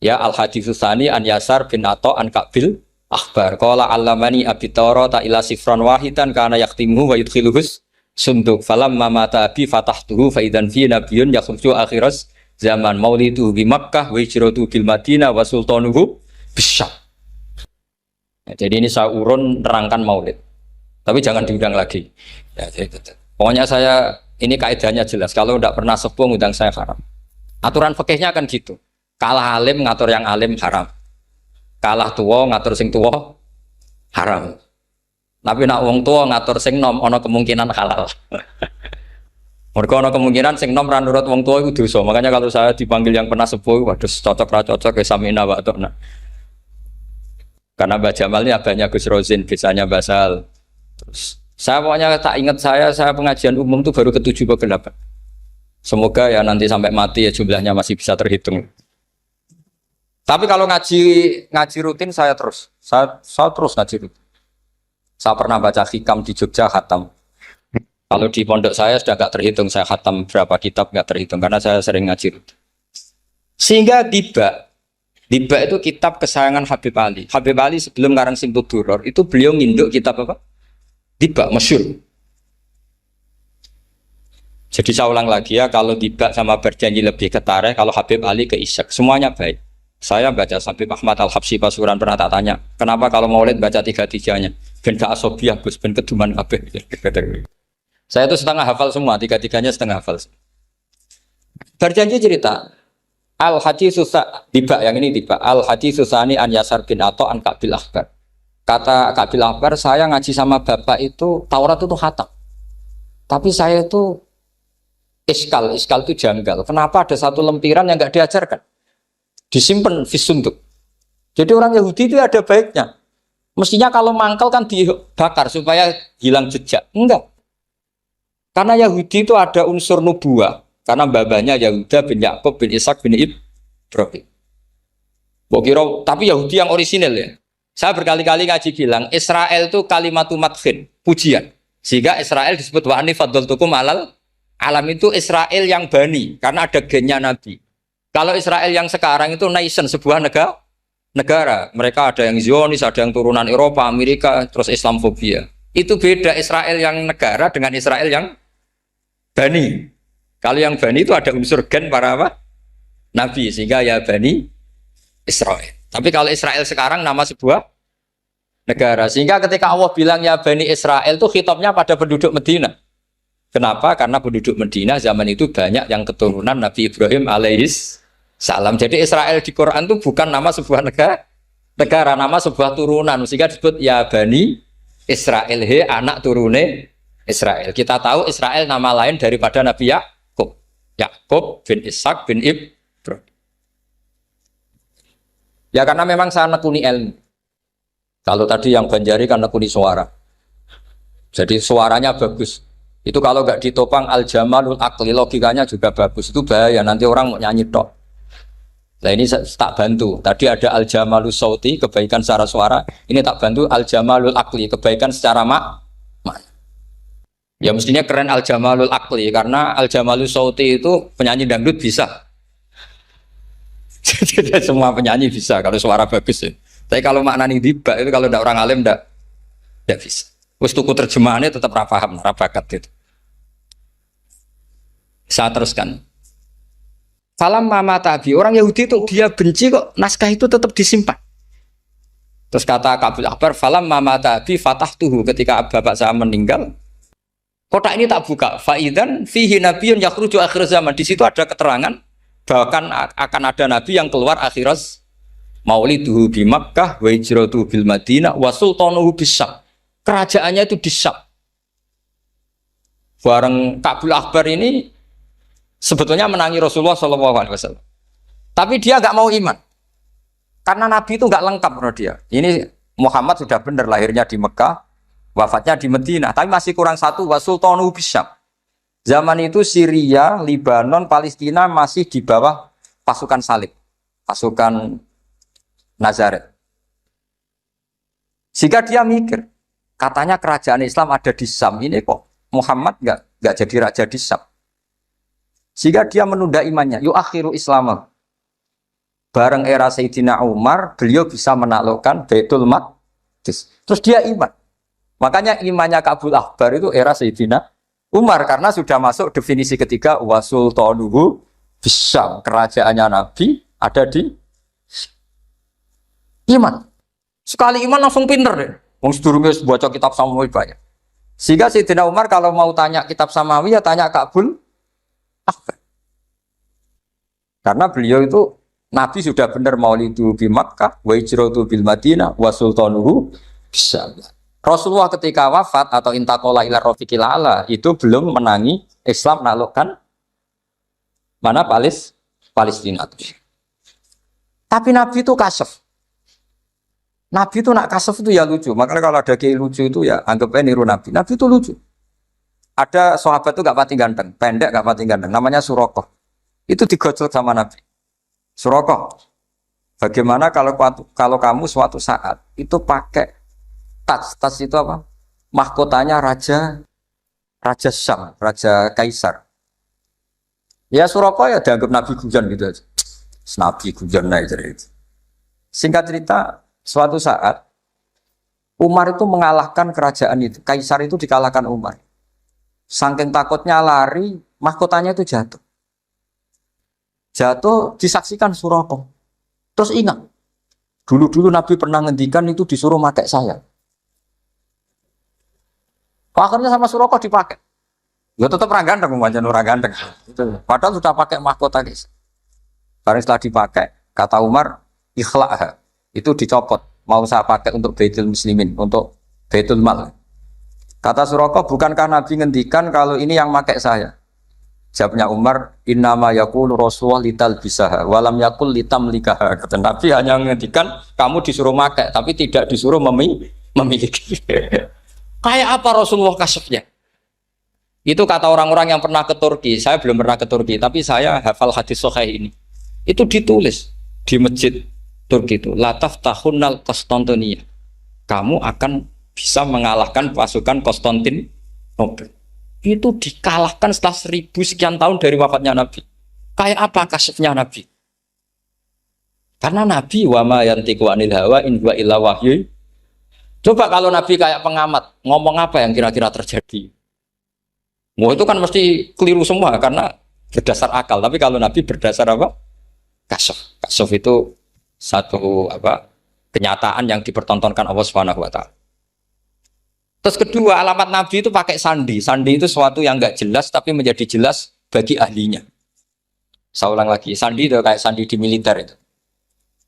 [SPEAKER 3] Ya Al-Haditsus Tsani an Yasar bin Atha an Ka'bil Ahbar. Qala 'allamani Abi Tawrata ila sifran wahidan kana yaqtimuhu wa yudkhiluhus sunduk falamma mata abi fatahtuhu fa idzan fi nabiyyun yakhruju akhiras zaman maulidu bi Makkah wa hijratu bil Madinah wa sultanuhu bisyam. Ya, jadi ini saya urun nerangkan maulid. Tapi jangan diundang lagi. Ya, jadi, pokoknya saya ini kaidahnya jelas. Kalau tidak pernah sepuh undang saya haram. Aturan fikihnya kan gitu. Kalah alim ngatur yang alim haram. Kalah tua ngatur sing tua haram. Tapi nak wong tua ngatur sing nom ana kemungkinan halal. Mereka ana kemungkinan sing nom ra nurut wong tua itu dosa. Makanya kalau saya dipanggil yang pernah sepuh, waduh cocok ra cocok ya samina wa atona. Karena Mbak Jamal ini abahnya Gus Rozin, biasanya Basal. Terus saya pokoknya tak ingat saya pengajian umum itu baru ke-7 atau ke-8. Semoga ya nanti sampai mati ya jumlahnya masih bisa terhitung. Tapi kalau ngaji rutin saya terus ngaji rutin. Saya pernah baca hikam di Jogja khatam. Kalau di pondok saya sudah nggak terhitung saya khatam berapa kitab nggak terhitung karena saya sering ngaji rutin. Sehingga tiba itu kitab kesayangan Habib Ali. Habib Ali sebelum ngarang Simtud Duror itu beliau nginduk kitab apa? Tiba masyhur. Jadi saya ulang lagi ya, kalau Tiba sama Berjanji lebih ke tarikh, kalau Habib Ali ke Isyak, semuanya baik. Saya baca Habib Ahmad Al-Habsyi Pasuruan pernah tak tanya, kenapa kalau Maulid baca tiga-tiganya? Ben gak asobiah Gus, ben keduman kabeh. Saya itu setengah hafal semua, tiga-tiganya setengah hafal. Berjanji cerita, Al-Haditsu Tiba yang ini Tiba, Al-Haditsu Tsani an Yasar bin Atha an Kabil Akhbar. Kata Kabil Akhbar, saya ngaji sama bapak itu Taurat itu khatam. Tapi saya itu iskal itu janggal. Kenapa ada satu lempiran yang nggak diajarkan? Disimpan fisunduk. Jadi orang Yahudi itu ada baiknya. Mestinya kalau mangkal kan dibakar supaya hilang jejak. Enggak. Karena Yahudi itu ada unsur nubuah. Karena babanya Yahuda bin Yakub bin Ishak bin Ibrahim. Tapi Yahudi yang orisinal ya. Saya berkali-kali ngaji bilang Israel itu kalimatu madhin, pujian. Sehingga Israel disebut wa anni faddaltukum alal alam itu Israel yang bani karena ada gennya Nabi. Kalau Israel yang sekarang itu nation, sebuah negara. Mereka ada yang Zionis, ada yang turunan Eropa, Amerika, terus Islamfobia. Itu beda Israel yang negara dengan Israel yang bani. Kalau yang bani itu ada unsur gen para apa? Nabi, sehingga ya bani Israel. Tapi kalau Israel sekarang nama sebuah negara. Sehingga ketika Allah bilang ya Bani Israel itu khitabnya pada penduduk Medina. Kenapa? Karena penduduk Medina zaman itu banyak yang keturunan Nabi Ibrahim alaihis salam. Jadi Israel di Quran itu bukan nama sebuah negara, nama sebuah turunan. Sehingga disebut ya Bani Israel, he anak turune Israel. Kita tahu Israel nama lain daripada Nabi Yakub. Yakub bin Ishak bin Ibrahim. Ya karena memang saya nekuni ilmu. Kalau tadi yang Banjari kan nekuni suara. Jadi suaranya bagus. Itu kalau nggak ditopang al-jamalul akli, logikanya juga bagus. Itu bahaya, nanti orang mau nyanyi tok. Nah ini tak bantu. Tadi ada al-jamalul sauti, kebaikan secara suara. Ini tak bantu al-jamalul akli, kebaikan secara makna. Ya mestinya keren al-jamalul akli, karena al-jamalul sauti itu penyanyi dangdut bisa. Jadi semua penyanyi bisa kalau suara bagus ya. Tapi kalau maknanya tiba itu kalau tidak orang alim tidak bisa. Terus tuku terjemahannya tetap paham, bakat gitu. Saya teruskan. Falam mama tabi, orang Yahudi itu dia benci kok naskah itu tetap disimpan. Terus kata Kabil Akhbar, falam mama tabi fatah tuhu, ketika bapak saya meninggal, kotak ini tak buka. Faidan fihi nabiyun yakhruju akhir zaman. Di situ ada keterangan bahkan akan ada nabi yang keluar akhirat, mauliduhu bi Makkah wa hijratuhu bil Madinah wa sultanuhu bis Syam. Kerajaannya itu di Syam. Bareng Kabil Akhbar ini sebetulnya menangi Rasulullah SAW. Tapi dia nggak mau iman. Karena nabi itu nggak lengkap menurut dia. Ini Muhammad sudah benar lahirnya di Mekah, wafatnya di Madinah, tapi masih kurang satu, wa sultanuhu bis Syam. Zaman itu Syria, Lebanon, Palestina masih di bawah pasukan salib, pasukan Nazaret. Jika dia mikir, katanya kerajaan Islam ada di Syam, ini kok Muhammad nggak jadi raja di Syam. Jika dia menunda imannya, yuakhiru Islamah. Bareng era Sayyidina Umar, beliau bisa menaklukkan Baitul Maqdis. Terus dia iman. Makanya imannya Kabil Akhbar itu era Sayyidina Umar, karena sudah masuk definisi ketiga wa sultanuhu bis Syam, kerajaannya Nabi ada di iman. Sekali iman langsung pinter deh. Wong sedurunge baca kitab Samawi banyak. Sehingga Sayyidina Umar kalau mau tanya kitab Samawi ya tanya Kabil Akhbar. Karena beliau itu Nabi sudah benar maulidu bi Makkah wa hijratu bil Madinah wa sultanuhu Bisa. Rasulullah ketika wafat atau intakola ila rofiqil ala itu belum menangi Islam naklukkan mana Palestina. Tapi Nabi itu kasef. Nabi itu nak kasef itu ya lucu. Makanya kalau ada kiai lucu itu ya anggapnya niru Nabi. Nabi itu lucu. Ada sahabat itu gak pati ganteng, pendek gak pati ganteng. Namanya Surakoh. Itu digojol sama Nabi. Surakoh, bagaimana kalau kamu suatu saat itu pakai tas itu apa? Mahkotanya Raja Syam, Raja Kaisar. Ya Surakoh ya dianggap Nabi Gujan gitu aja. Nabi Gujan aja itu. Singkat cerita, suatu saat Umar itu mengalahkan kerajaan itu. Kaisar itu dikalahkan Umar. Saking takutnya lari, mahkotanya itu jatuh. Jatuh disaksikan Surakoh. Terus ingat, dulu Nabi pernah ngendikan itu disuruh pakai saya. Akhirnya sama Surakoh dipakai. Ya tetap orang ganteng, orang ganteng. Padahal sudah pakai mahkota guys. Barang setelah dipakai, kata Umar, ikhla'ha. Itu dicopot. Mau saya pakai untuk Baitul Muslimin, untuk Baitul Mal. Kata Surakoh, bukankah Nabi ngendikan kalau ini yang pakai saya? Jawabnya Umar, innama yaqulu Rasulullah lital bisaha, walam yaqul litam likaha. Kata Nabi hanya ngendikan kamu disuruh pakai, tapi tidak disuruh memiliki. Kayak apa Rasulullah kasefnya? Itu kata orang-orang yang pernah ke Turki. Saya belum pernah ke Turki, tapi saya hafal hadis sahih ini. Itu ditulis di masjid Turki itu, lataf tahunnal Konstantinia. Kamu akan bisa mengalahkan pasukan Konstantinopel. Itu dikalahkan setelah 1000 sekian tahun dari wafatnya Nabi. Kayak apa kasifnya Nabi? Karena Nabi wa ma yantiqu anil hawa in huwa illa wahyu. Coba kalau Nabi kayak pengamat, ngomong apa yang kira-kira terjadi? Wah itu kan mesti keliru semua karena berdasar akal. Tapi kalau Nabi berdasar apa? Kasuf. Kasuf itu satu apa? Kenyataan yang dipertontonkan Allah Subhanahu wa taala. Terus kedua, alamat Nabi itu pakai sandi. Sandi itu sesuatu yang enggak jelas tapi menjadi jelas bagi ahlinya. Saya ulang lagi, sandi itu kayak sandi di militer itu.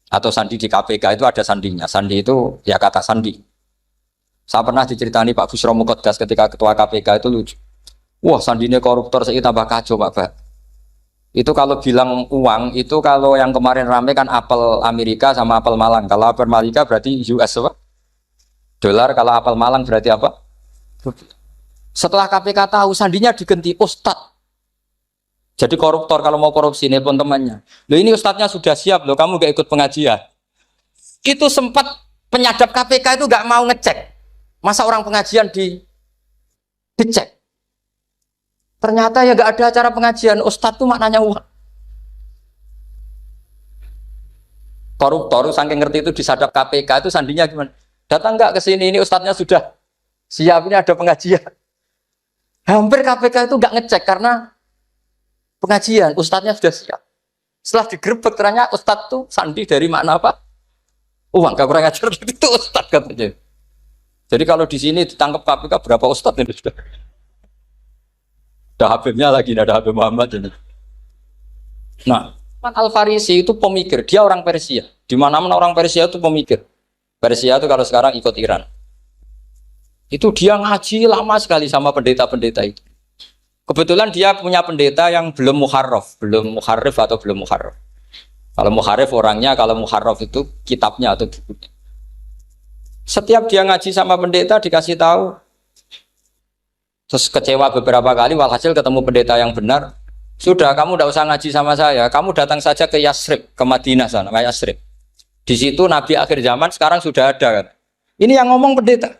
[SPEAKER 3] Atau sandi di KPK itu ada sandinya. Sandi itu ya kata sandi. Saya pernah diceritani Pak Busro Muqaddas ketika ketua KPK itu lucu. Wah, sandinya koruptor saya tambah kacau Pak. Itu kalau bilang uang, itu kalau yang kemarin rame kan apel Amerika sama apel Malang. Kalau apel Amerika berarti US apa? Dolar, kalau apel Malang berarti apa? Setelah KPK tahu sandinya diganti Ustadz. Jadi koruptor kalau mau korupsi nelpon temannya. Loh ini Ustadznya sudah siap loh, kamu gak ikut pengajian. Itu sempat penyadap KPK itu gak mau ngecek. Masa orang pengajian dicek. Ternyata ya gak ada acara pengajian. Ustadz tuh maknanya uang. Koruptor saking ngerti itu disadap KPK itu sandinya gimana? Datang nggak ke sini, ini ustadznya sudah siap, ini ada pengajian. Hampir KPK itu nggak ngecek karena pengajian, ustadznya sudah siap. Setelah digerebek ternyata ustadz tuh sandi dari makna apa? Uang, gak kurang ajar itu ustadz katanya. Jadi kalau di sini ditangkap KPK berapa ustadz ini sudah? Ada Habibnya lagi, ada Habib Muhammad ini. Nah, Al-Farisi itu pemikir, dia orang Persia. Di mana-mana orang Persia itu pemikir. Persia itu kalau sekarang ikut Iran. Itu dia ngaji lama sekali sama pendeta-pendeta itu. Kebetulan dia punya pendeta yang belum muharraf, belum muharrif atau belum muharraf. Kalau muharrif orangnya, kalau muharraf itu kitabnya atau bukunya. Setiap dia ngaji sama pendeta dikasih tahu. Terus kecewa beberapa kali, walhasil ketemu pendeta yang benar. Sudah, kamu tidak usah ngaji sama saya. Kamu datang saja ke Yasrib, ke Madinah sana, ke Yasrib. Di situ Nabi akhir zaman sekarang sudah ada kan. Ini yang ngomong pendeta.